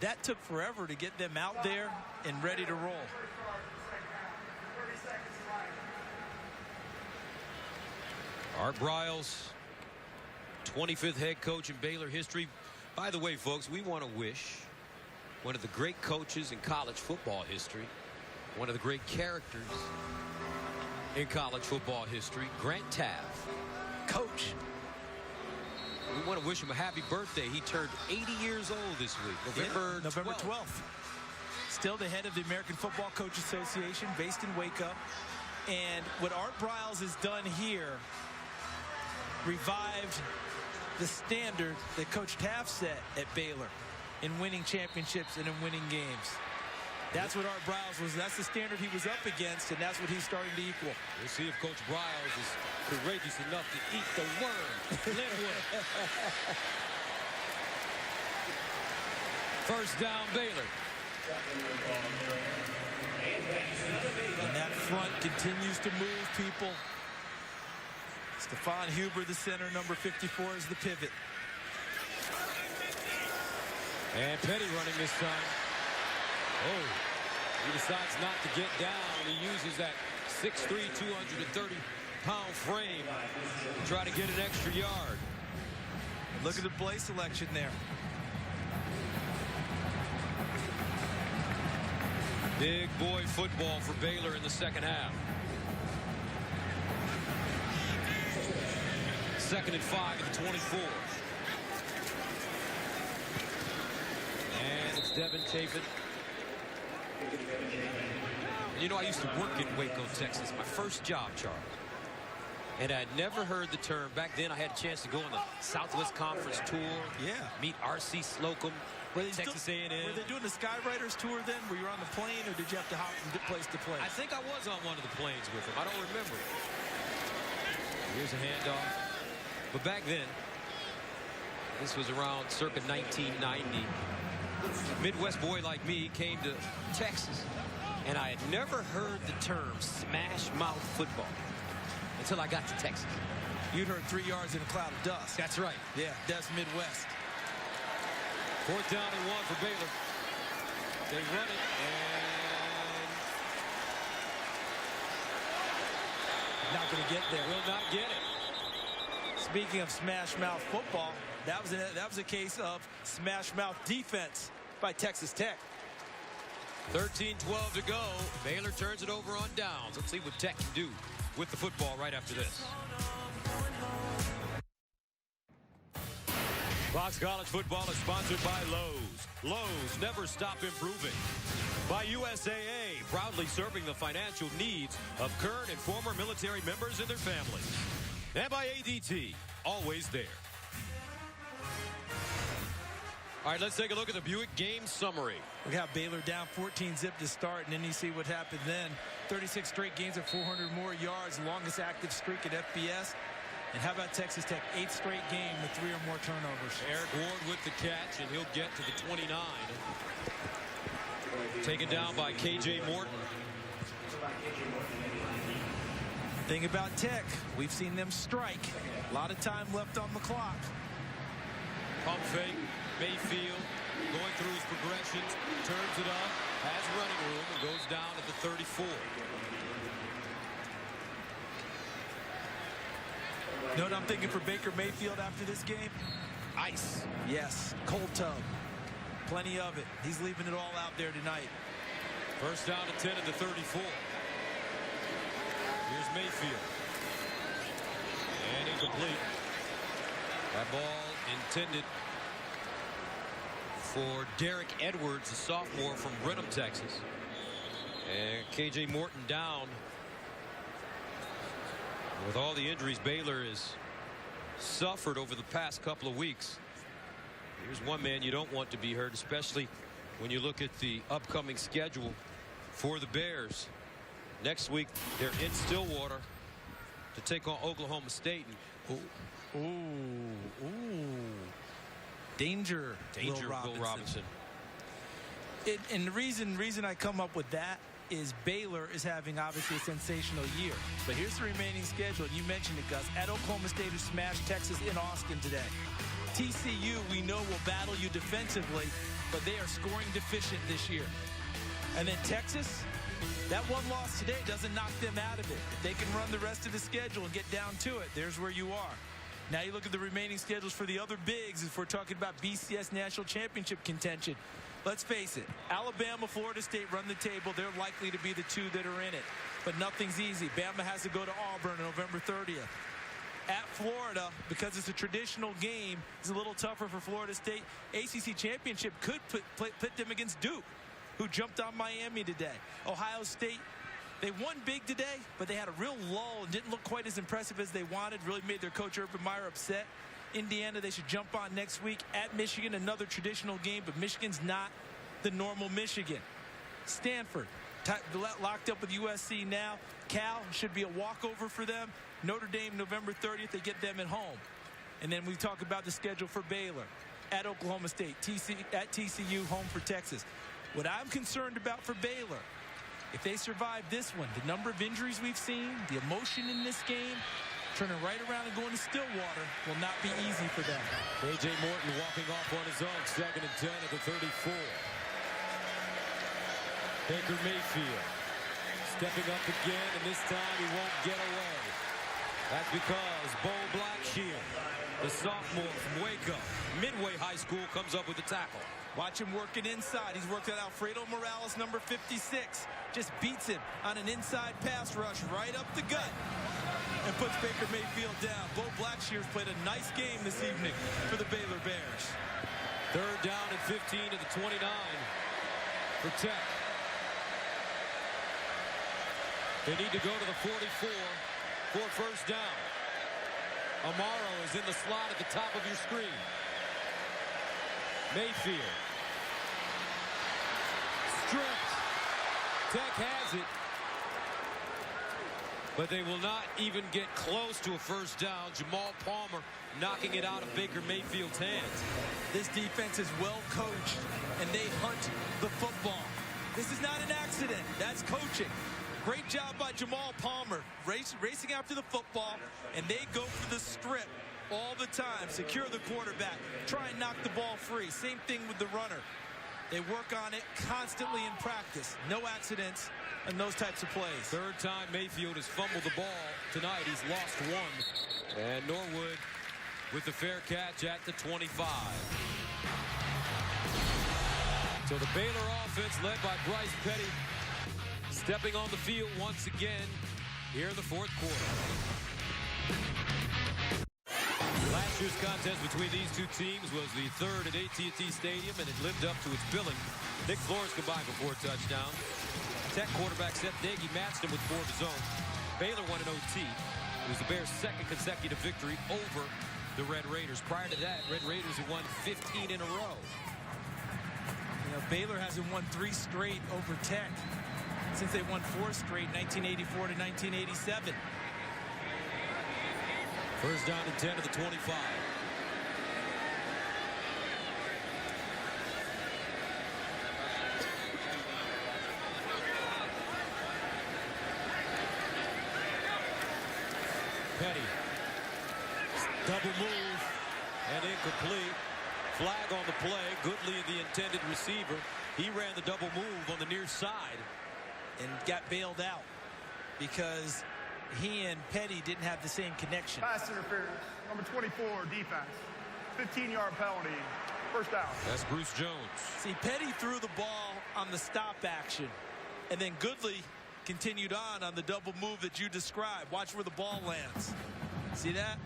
That took forever to get them out there and ready to roll. Art Briles, 25th head coach in Baylor history. By the way, folks, we want to wish one of the great coaches in college football history, one of the great characters in college football history, Grant Taft. Coach. We want to wish him a happy birthday. He turned 80 years old this week, November 12th. Still the head of the American Football Coach Association, based in Waco. And what Art Briles has done here, revived the standard that Coach Taft set at Baylor in winning championships and in winning games. That's what Art Briles was. That's the standard he was up against, and that's what he's starting to equal. We'll see if Coach Briles is courageous enough to eat the worm. Linwood. First down, Baylor. And that front continues to move people. Stephon Huber, the center, number 54, is the pivot. And Petty running this time. Oh, he decides not to get down. He uses that 6'3", 230-pound frame to try to get an extra yard. Look at the play selection there. Big boy football for Baylor in the second half. 2nd and 5 at the 24. And it's Devin Chafin. You know, I used to work in Waco, Texas. My first job, Charles. And I'd never heard the term. Back then, I had a chance to go on the Southwest Conference tour. Yeah. Meet R.C. Slocum, Texas A&M. Were they doing the Skywriters tour then? Were you on the plane, or did you have to hop from place to place? I think I was on one of the planes with him. I don't remember. Here's a handoff. But back then, this was around circa 1990. A Midwest boy like me came to Texas, and I had never heard the term smash mouth football until I got to Texas. You'd heard 3 yards in a cloud of dust. That's right. Yeah, that's Midwest. 4th down and 1 for Baylor. They run it, and not going to get there. Will not get it. Speaking of smash mouth football, that was a case of smash mouth defense by Texas Tech. 13-12 to go. Baylor turns it over on downs. Let's see what Tech can do with the football right after this. Fox College football is sponsored by Lowe's. Lowe's, never stop improving. By USAA, proudly serving the financial needs of current and former military members and their families. And by ADT, always there. All right, let's take a look at the Buick game summary. We got Baylor down 14-zip to start, and then you see what happened then. 36 straight games of 400 more yards, longest active streak at FBS. And how about Texas Tech? 8th straight game with 3 or more turnovers. Eric Ward with the catch, and he'll get to the 29. Taken down by K.J. Morton. Thing about Tech, we've seen them strike. A lot of time left on the clock. Pump fake, Mayfield going through his progressions, turns it up, has running room, and goes down at the 34. You know what I'm thinking for Baker Mayfield after this game? Ice. Yes, cold tub. Plenty of it. He's leaving it all out there tonight. First down to 10 at the 34. Here's Mayfield. And incomplete. That ball intended for Derek Edwards, a sophomore from Brenham, Texas. And K.J. Morton down. With all the injuries Baylor has suffered over the past couple of weeks, here's one man you don't want to be hurt, especially when you look at the upcoming schedule for the Bears. Next week, they're in Stillwater to take on Oklahoma State. Danger, Will Robinson. And the reason I come up with that is Baylor is having obviously a sensational year. But here's the remaining schedule. You mentioned it, Gus. At Oklahoma State, who smashed Texas in Austin today. TCU, we know, will battle you defensively, but they are scoring deficient this year. And then Texas, That one loss today doesn't knock them out of it. If they can run the rest of the schedule and get down to it, there's where you are. Now you look at the remaining schedules for the other bigs if we're talking about BCS National Championship contention. Let's face it, Alabama, Florida State run the table. They're likely to be the two that are in it. But nothing's easy. Bama has to go to Auburn on November 30th. At Florida, because it's a traditional game, it's a little tougher for Florida State. ACC Championship could put them against Duke, who jumped on Miami today. Ohio State, they won big today, but they had a real lull and didn't look quite as impressive as they wanted. Really made their coach Urban Meyer upset. Indiana, they should jump on next week. At Michigan, another traditional game, but Michigan's not the normal Michigan. Stanford, locked up with USC now. Cal should be a walkover for them. Notre Dame, November 30th, they get them at home. And then we talk about the schedule for Baylor. At Oklahoma State, at TCU, home for Texas. What I'm concerned about for Baylor, if they survive this one, the number of injuries we've seen, the emotion in this game, turning right around and going to Stillwater will not be easy for them. A.J. Morton walking off on his own, 2nd and 10 at the 34. Baker Mayfield stepping up again, and this time he won't get away. That's because Bo Blackshear, the sophomore from Waco, Midway High School, comes up with the tackle. Watch him working inside. He's worked on Alfredo Morales, number 56. Just beats him on an inside pass rush right up the gut and puts Baker Mayfield down. Bo Blackshear's played a nice game this evening for the Baylor Bears. 3rd down and 15 to the 29 for Tech. They need to go to the 44 for 1st down. Amaro is in the slot at the top of your screen. Mayfield. Stripped. Tech has it. But they will not even get close to a 1st down. Jamal Palmer knocking it out of Baker Mayfield's hands. This defense is well coached, and they hunt the football. This is not an accident. That's coaching. Great job by Jamal Palmer, racing after the football, and they go for the strip all the time. Secure the quarterback, try and knock the ball free. Same thing with the runner. They work on it constantly in practice. No accidents in those types of plays. 3rd time Mayfield has fumbled the ball tonight. He's lost 1. And Norwood with the fair catch at the 25. So the Baylor offense led by Bryce Petty stepping on the field once again here in the 4th quarter. Last year's contest between these two teams was the 3rd at AT&T Stadium, and it lived up to its billing. Nick Flores combined for 4 touchdowns. Tech quarterback Seth Nagy matched him with 4 of his own. Baylor won an OT. It was the Bears' 2nd consecutive victory over the Red Raiders. Prior to that, Red Raiders had won 15 in a row. You know, Baylor hasn't won 3 straight over Tech since they won 4 straight, 1984 to 1987. 1st down and 10 to the 25. Petty. Double move and incomplete. Flag on the play. Goodley, the intended receiver. He ran the double move on the near side and got bailed out because he and Petty didn't have the same connection. Pass interference, number 24, defense. 15-yard penalty, 1st down. That's Bruce Jones. See, Petty threw the ball on the stop action, and then Goodley continued on the double move that you described. Watch where the ball lands. See that?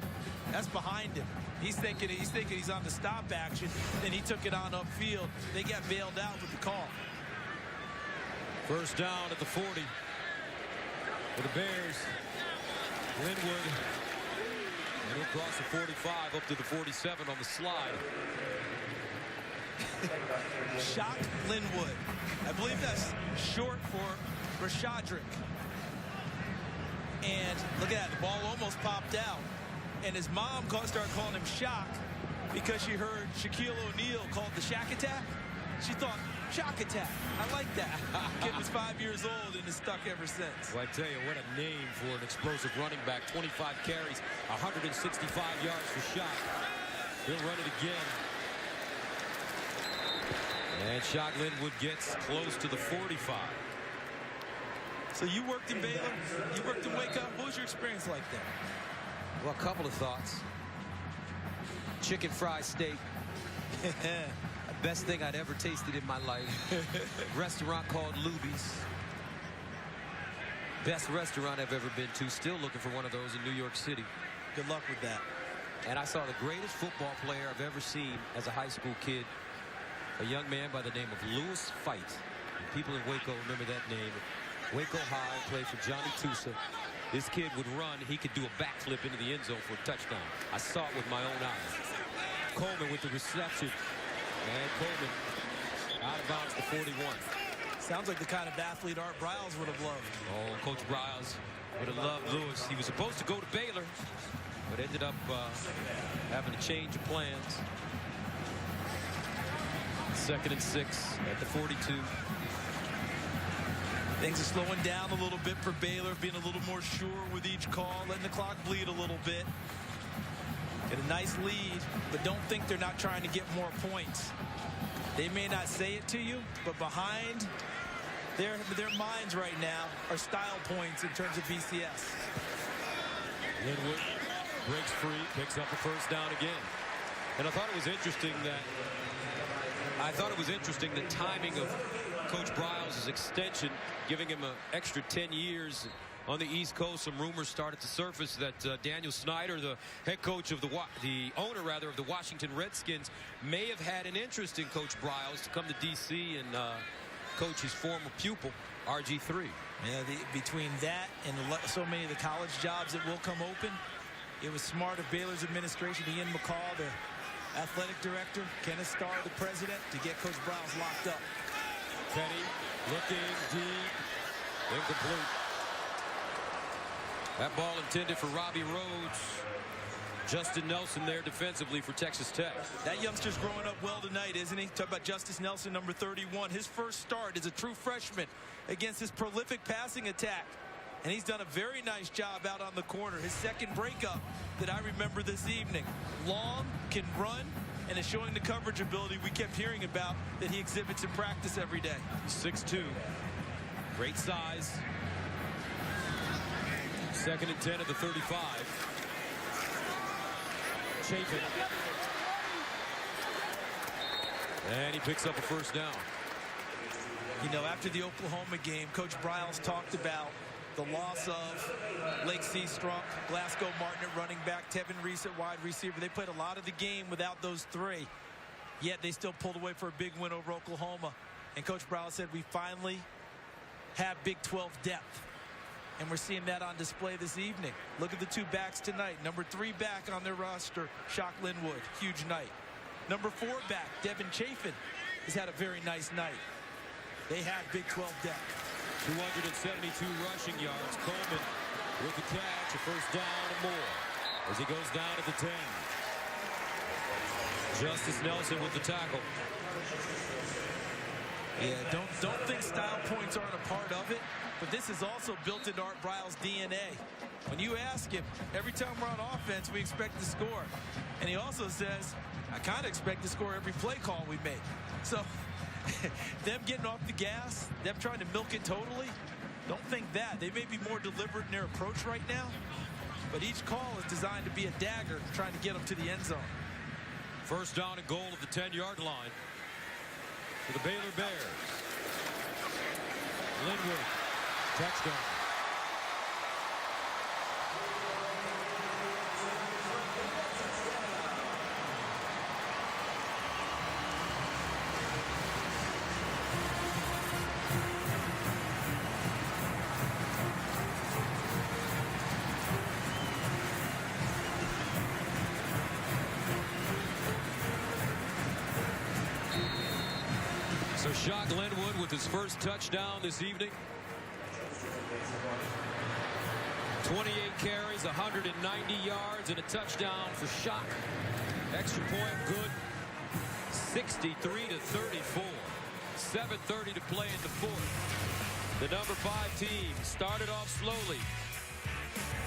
That's behind him. He's thinking he's on the stop action, then he took it on upfield. They got bailed out with the call. 1st down at the 40 for the Bears. Linwood, and he'll cross the 45 up to the 47 on the slide. Shock Linwood. I believe that's short for Rashadrick. And look at that, the ball almost popped out. And his mom started calling him Shock because she heard Shaquille O'Neal called the Shack Attack. She thought, Shock Attack. I like that. Kid was 5 years old and has stuck ever since. Well, I tell you, what a name for an explosive running back. 25 carries, 165 yards for Shock. He'll run it again. And Shock Linwood gets close to the 45. So you worked in Baylor, you worked in Waco. What was your experience like there? Well, a couple of thoughts. Chicken fried steak. Best thing I'd ever tasted in my life. Restaurant called Luby's. Best restaurant I've ever been to. Still looking for one of those in New York City. Good luck with that. And I saw the greatest football player I've ever seen as a high school kid. A young man by the name of Louis Fight. And people in Waco remember that name. Waco High, played for Johnny Tusa. This kid would run. He could do a backflip into the end zone for a touchdown. I saw it with my own eyes. Coleman with the reception. And Coleman out of bounds to 41. Sounds like the kind of athlete Art Briles would have loved. Oh, Coach Briles would have loved Lewis. He was supposed to go to Baylor, but ended up having a change of plans. 2nd and 6 at the 42. Things are slowing down a little bit for Baylor, being a little more sure with each call, letting the clock bleed a little bit. Get a nice lead, but don't think they're not trying to get more points. They may not say it to you, but behind their minds right now are style points in terms of BCS. Linwood breaks free, picks up a first down again. And I thought it was interesting the timing of Coach Briles' extension, giving him an extra 10 years on the East Coast. Some rumors started to surface that Daniel Snyder, the head coach of the owner of the Washington Redskins, may have had an interest in Coach Briles to come to D.C. and coach his former pupil, RG3. Yeah, between that and so many of the college jobs that will come open, it was smart of Baylor's administration, Ian McCall, the athletic director, Kenneth Starr, the president, to get Coach Briles locked up. Petty looking deep, incomplete. That ball intended for Robbie Rhodes. Justin Nelson there defensively for Texas Tech. That youngster's growing up well tonight, isn't he? Talk about Justice Nelson, number 31. His first start as a true freshman against his prolific passing attack. And he's done a very nice job out on the corner. His second breakup that I remember this evening. Long, can run, and is showing the coverage ability we kept hearing about that he exhibits in practice every day. 6'2". Great size. 2nd and 10 at the 35. Chapin. And he picks up a first down. You know, after the Oklahoma game, Coach Briles talked about the loss of Lake Seastrunk, Glasgow Martin at running back, Tevin Reese at wide receiver. They played a lot of the game without those three, yet they still pulled away for a big win over Oklahoma. And Coach Briles said, we finally have Big 12 depth. And we're seeing that on display this evening. Look at the two backs tonight. Number 3 back on their roster, Shock Linwood, huge night. Number 4 back, Devin Chafin, has had a very nice night. They have Big 12 depth. 272 rushing yards. Coleman with the catch, a first down and more as he goes down at the 10. Justice Nelson with the tackle. Yeah, don't think style points aren't a part of it, but this is also built into Art Briles' DNA. When you ask him, every time we're on offense, we expect to score. And he also says, I kind of expect to score every play call we make. So them getting off the gas, them trying to milk it totally, don't think that. They may be more deliberate in their approach right now, but each call is designed to be a dagger trying to get them to the end zone. First down and goal at the 10-yard line for the Baylor Bears. Linwood, touchdown. So Shock Linwood with his first touchdown this evening. 28 carries, 190 yards, and a touchdown for Shock. Extra point good. 63-34. 7:30 to play in the fourth. The number 5 team started off slowly,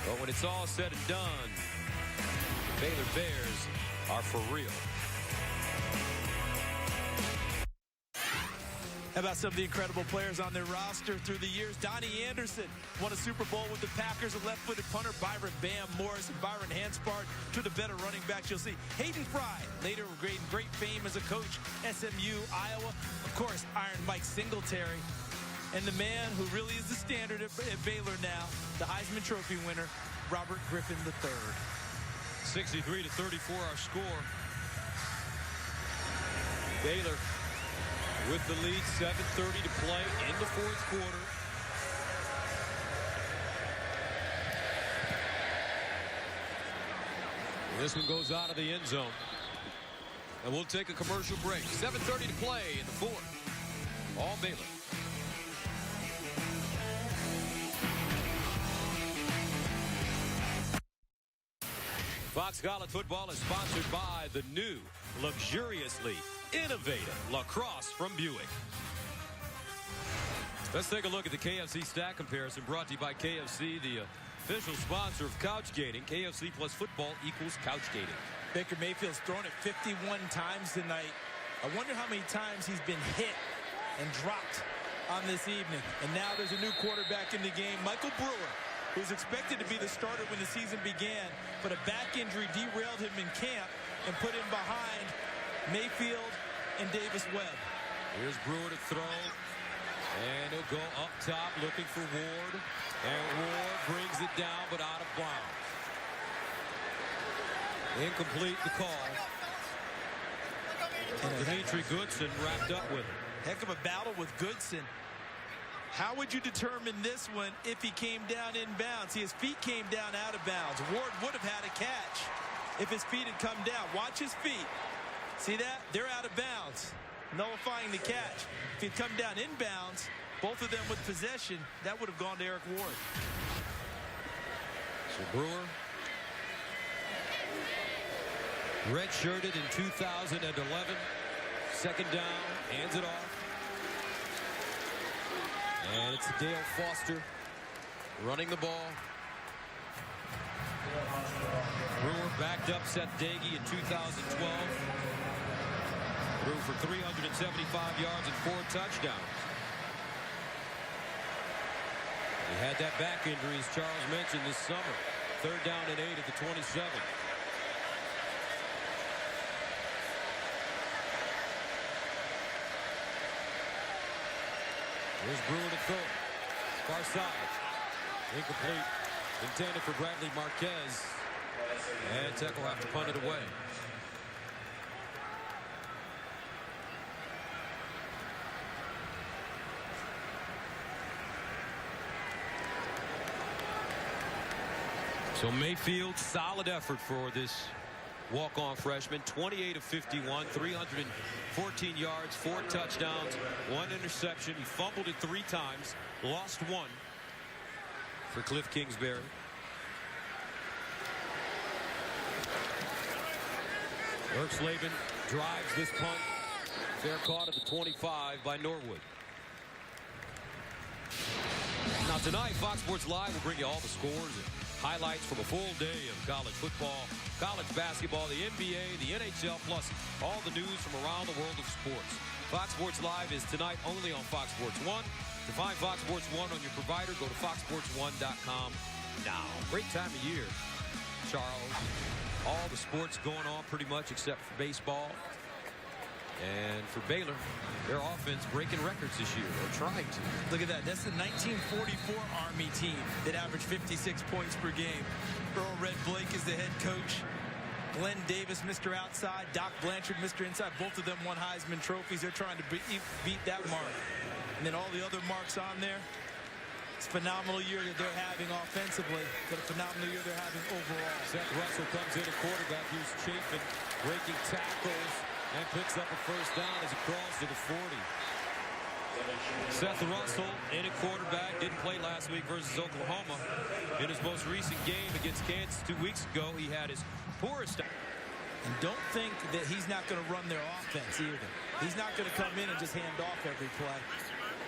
but when it's all said and done, the Baylor Bears are for real. How about some of the incredible players on their roster through the years? Donnie Anderson won a Super Bowl with the Packers, a left-footed punter. Byron Bam Morris and Byron Hanspard, two of the better running backs you'll see. Hayden Fry, later gained great fame as a coach, SMU, Iowa. Of course, Iron Mike Singletary. And the man who really is the standard at Baylor now, the Heisman Trophy winner, Robert Griffin III. 63-34 our score. Baylor with the lead, 7:30 to play in the fourth quarter. This one goes out of the end zone. And we'll take a commercial break. 7:30 to play in the fourth. All Baylor. Fox College Football is sponsored by the new, luxuriously innovative lacrosse from Buick. Let's take a look at the KFC stat comparison brought to you by KFC, the official sponsor of Couchgating. KFC plus football equals Couchgating. Baker Mayfield's thrown it 51 times tonight. I wonder how many times he's been hit and dropped on this evening. And now there's a new quarterback in the game, Michael Brewer, who's expected to be the starter when the season began, but a back injury derailed him in camp and put him behind Mayfield and Davis Webb. Here's Brewer to throw, and he'll go up top looking for Ward, and Ward brings it down but out of bounds. Incomplete the call. And Dimitri Goodson wrapped up with it. Heck of a battle with Goodson. How would you determine this one if he came down inbounds? See, his feet came down out of bounds. Ward would have had a catch if his feet had come down. Watch his feet. See that? They're out of bounds, nullifying the catch. If he'd come down inbounds, both of them with possession, that would have gone to Eric Ward. So Brewer, redshirted in 2011. Second down, hands it off. And it's Dale Foster running the ball. Brewer backed up Seth Dagey in 2012. Threw for 375 yards and 4 touchdowns. He had that back injury, as Charles mentioned, this summer. Third down and 8 at the 27. Here's Brewer to throw. Far side. Incomplete. Intended for Bradley Marquez. And Tech will have to punt it away. So Mayfield, solid effort for this walk-on freshman. 28 of 51, 314 yards, 4 touchdowns, 1 interception. He fumbled it 3 times, lost 1 for Cliff Kingsbury. Erxleben drives this punt. Fair caught at the 25 by Norwood. Now tonight, Fox Sports Live will bring you all the scores and highlights from a full day of college football, college basketball, the NBA, the NHL, plus all the news from around the world of sports. Fox Sports Live is tonight only on Fox Sports 1. To find Fox Sports 1 on your provider, go to foxsports1.com now. Great time of year, Charles. All the sports going on pretty much except for baseball. And for Baylor, their offense breaking records this year, or trying to. Look at that. That's the 1944 Army team that averaged 56 points per game. Earl Red Blake is the head coach. Glenn Davis, Mr. Outside. Doc Blanchard, Mr. Inside. Both of them won Heisman trophies. They're trying to beat that mark. And then all the other marks on there. It's a phenomenal year that they're having offensively, but a phenomenal year they're having overall. Seth Russell comes in at quarterback. He's chafing, breaking tackles, and picks up a first down as he crawls to the 40. Seth Russell in at quarterback. Didn't play last week versus Oklahoma. In his most recent game against Kansas 2 weeks ago, he had his poorest. And don't think that he's not going to run their offense either. He's not going to come in and just hand off every play.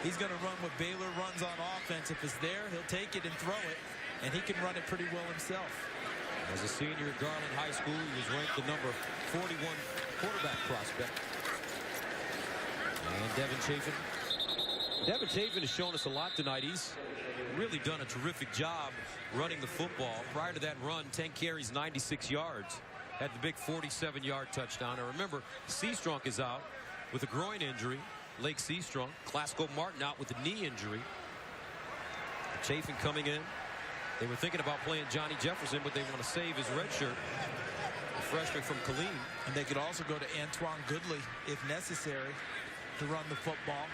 He's going to run what Baylor runs on offense. If it's there, he'll take it and throw it, and he can run it pretty well himself. As a senior at Garland High School, he was ranked the number 41 quarterback prospect. And Devin Chafin Devin Chafin has shown us a lot tonight. He's really done a terrific job running the football. Prior to that run, 10 carries, 96 yards. Had the big 47-yard touchdown. And remember, Seastrunk is out with a groin injury. Lake Seastrunk. Clasco Martin out with a knee injury. Chafin coming in. They were thinking about playing Johnny Jefferson, but they want to save his red shirt. The freshman from Killeen. And they could also go to Antoine Goodley if necessary to run the football.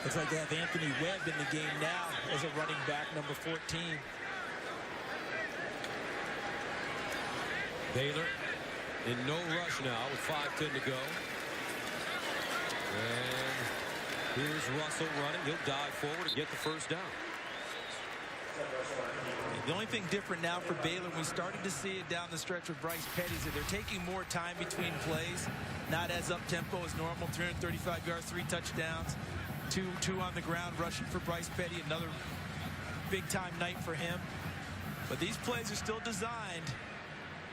Looks like they have Anthony Webb in the game now as a running back, number 14. Baylor in no rush now with 5:10 to go. And here's Russell running. He'll dive forward and get the first down. The only thing different now for Baylor, we started to see it down the stretch with Bryce Petty, is that they're taking more time between plays, not as up-tempo as normal. 335 yards, 3 touchdowns, two on the ground, rushing for Bryce Petty. Another big-time night for him. But these plays are still designed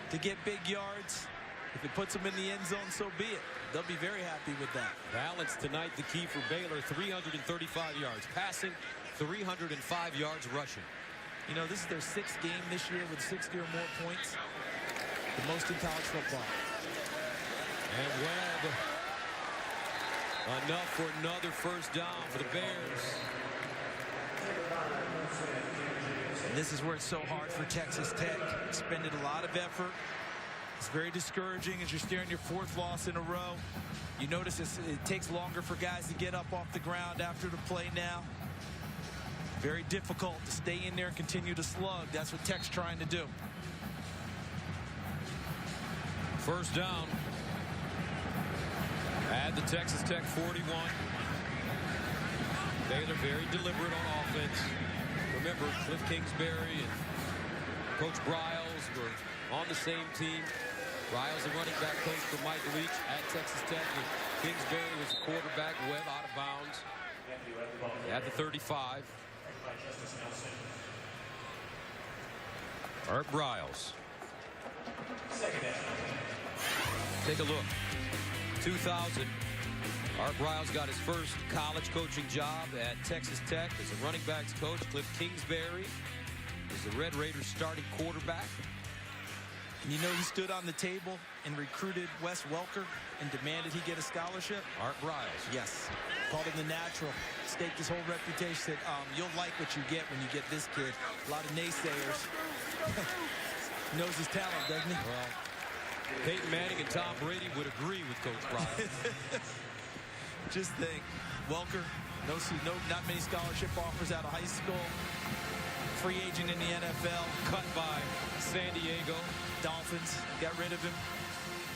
to get big yards. If it puts them in the end zone, so be it. They'll be very happy with that. Balance tonight, the key for Baylor, 335 yards passing, 305 yards rushing. You know, this is their 6th game this year with 60 or more points. The most in college football. And Webb, enough for another first down for the Bears. And this is where it's so hard for Texas Tech. Expended a lot of effort. It's very discouraging as you're staring your 4th loss in a row. You notice it takes longer for guys to get up off the ground after the play now. Very difficult to stay in there and continue to slug. That's what Tech's trying to do. First down at the Texas Tech 41. Baylor very deliberate on offense. Remember, Cliff Kingsbury and Coach Briles were on the same team. Briles, the running back coach for Mike Leach at Texas Tech. And Kingsbury was the quarterback. Webb out of bounds at the 35. Art Briles. Take a look. 2000. Art Briles got his first college coaching job at Texas Tech as a running backs coach. Cliff Kingsbury is the Red Raiders starting quarterback. And you know he stood on the table and recruited Wes Welker and demanded he get a scholarship? Art Briles. Yes. Called him the natural. Staked his whole reputation. Said, you'll like what you get when you get this kid. A lot of naysayers. Knows his talent, doesn't he? Well, Peyton Manning and Tom Brady would agree with Coach Briles. Just think, Welker, not many scholarship offers out of high school. Free agent in the NFL. Cut by San Diego. Dolphins got rid of him.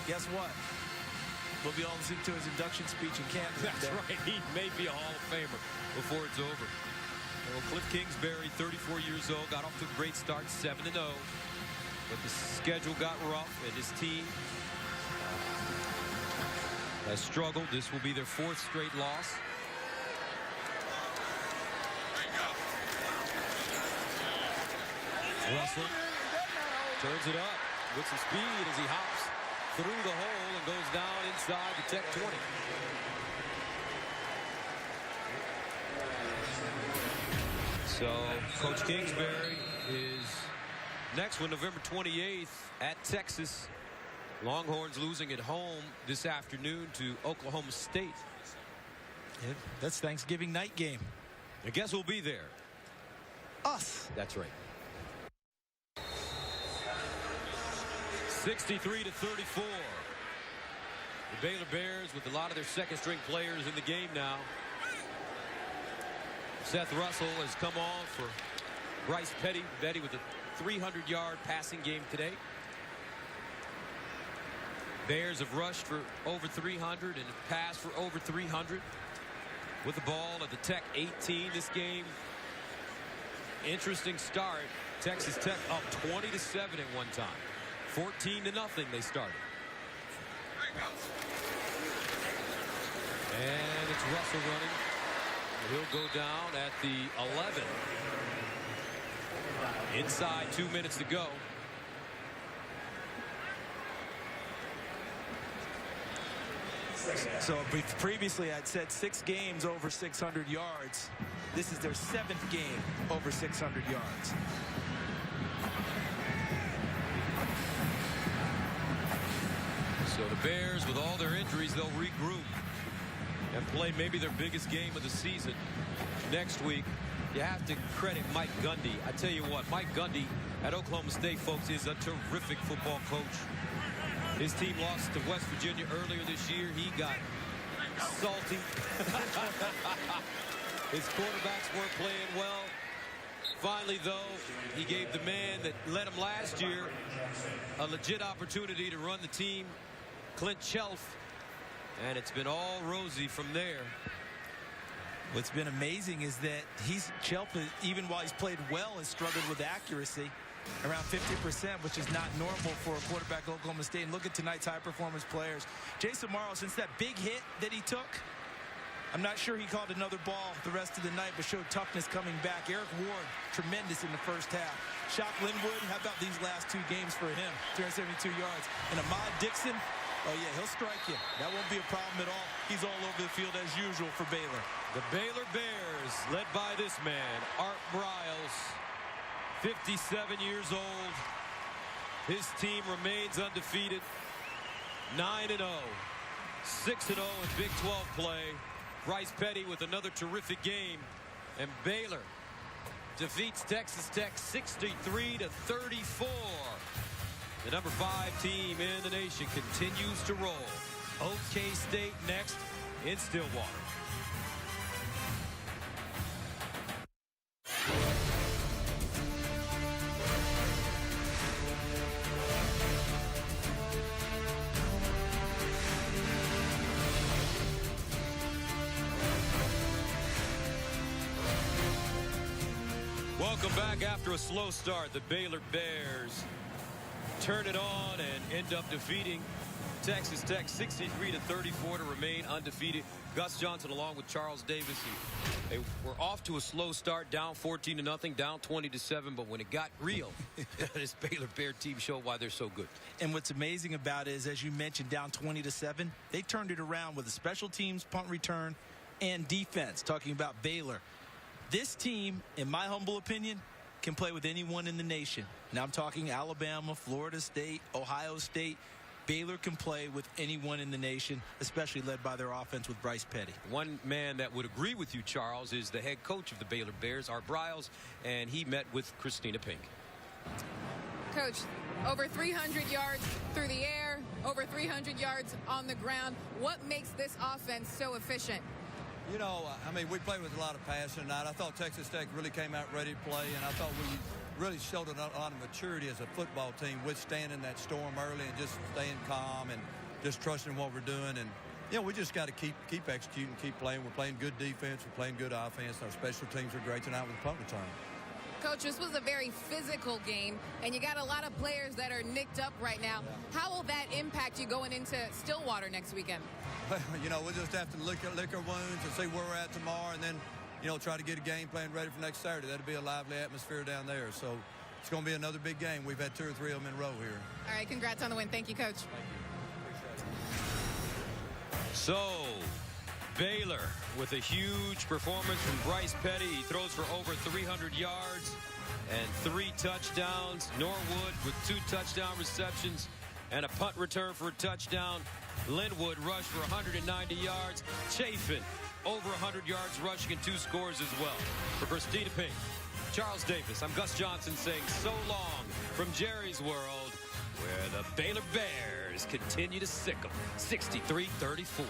Guess what? We'll be all listening to his induction speech in camp. That's right. He may be a Hall of Famer before it's over. Well, Cliff Kingsbury, 34 years old, got off to a great start, 7-0. But the schedule got rough, and his team has struggled. This will be their 4th straight loss. Russell turns it up with some speed as he hops through the hole and goes down inside the Tech 20. So Coach Kingsbury is next one November 28th at Texas. Longhorns losing at home this afternoon to Oklahoma State. Yeah, that's Thanksgiving night game. I guess we'll be there. Us. That's right. 63-34. The Baylor Bears with a lot of their second-string players in the game now. Seth Russell has come on for Bryce Petty. Petty with a 300-yard passing game today. Bears have rushed for over 300 and have passed for over 300. With the ball at the Tech 18 this game. Interesting start. Texas Tech up 20-7 at one time. 14-0 they started. And it's Russell running. He'll go down at the 11. Inside 2 minutes to go. So previously I'd said 6 games over 600 yards. This is their 7th game over 600 yards. So the Bears, with all their injuries, they'll regroup and play maybe their biggest game of the season next week. You have to credit Mike Gundy. I tell you what, Mike Gundy at Oklahoma State, folks, is a terrific football coach. His team lost to West Virginia earlier this year. He got salty. His quarterbacks weren't playing well. Finally, though, he gave the man that led him last year a legit opportunity to run the team, Clint Chelf, and it's been all rosy from there. What's been amazing is that Chelf, even while he's played well, has struggled with accuracy around 50%, which is not normal for a quarterback at Oklahoma State. And look at tonight's high-performance players. Jason Morrow, since that big hit that he took, I'm not sure he caught another ball the rest of the night, but showed toughness coming back. Eric Ward, tremendous in the first half. Shock Linwood, how about these last 2 games for him? 372 yards. And Ahmad Dixon, oh yeah, he'll strike you. That won't be a problem at all. He's all over the field as usual for Baylor. The Baylor Bears, led by this man, Art Briles, 57 years old. His team remains undefeated, 9-0, 6-0 in Big 12 play. Bryce Petty with another terrific game, and Baylor defeats Texas Tech 63-34. The number 5 team in the nation continues to roll. OK State next in Stillwater. Welcome back after a slow start. The Baylor Bears turn it on and end up defeating Texas Tech 63-34 to remain undefeated. Gus Johnson along with Charles Davis. They were off to a slow start, down 14-0, down 20-7, but when it got real, this Baylor Bear team showed why they're so good. And what's amazing about it is, as you mentioned, down 20-7, they turned it around with a special teams, punt return, and defense. Talking about Baylor. This team, in my humble opinion, can play with anyone in the nation. Now I'm talking Alabama, Florida State, Ohio State. Baylor can play with anyone in the nation, especially led by their offense with Bryce Petty. One man that would agree with you, Charles, is the head coach of the Baylor Bears, Art Briles, and he met with Christina Pink. Coach, over 300 yards through the air, over 300 yards on the ground. What makes this offense so efficient? You know, I mean, we played with a lot of passion tonight. I thought Texas Tech really came out ready to play, and I thought we really showed a lot of maturity as a football team, withstanding that storm early and just staying calm and just trusting what we're doing. And, you know, we just got to keep executing, keep playing. We're playing good defense. We're playing good offense. Our special teams are great tonight with the punt return. Coach, this was a very physical game, and you got a lot of players that are nicked up right now. Yeah. How will that impact you going into Stillwater next weekend? You know, we'll just have to lick our wounds and see where we're at tomorrow, and then, you know, try to get a game plan ready for next Saturday. That'll be a lively atmosphere down there. So it's going to be another big game. We've had 2 or 3 of them in a row here. All right, congrats on the win. Thank you, Coach. Thank you. So, Baylor with a huge performance from Bryce Petty. He throws for over 300 yards and 3 touchdowns. Norwood with 2 touchdown receptions and a punt return for a touchdown. Linwood rushed for 190 yards. Chafin over 100 yards rushing and 2 scores as well. For Christina Pink, Charles Davis, I'm Gus Johnson saying so long from Jerry's World, where the Baylor Bears continue to sickle 63-34.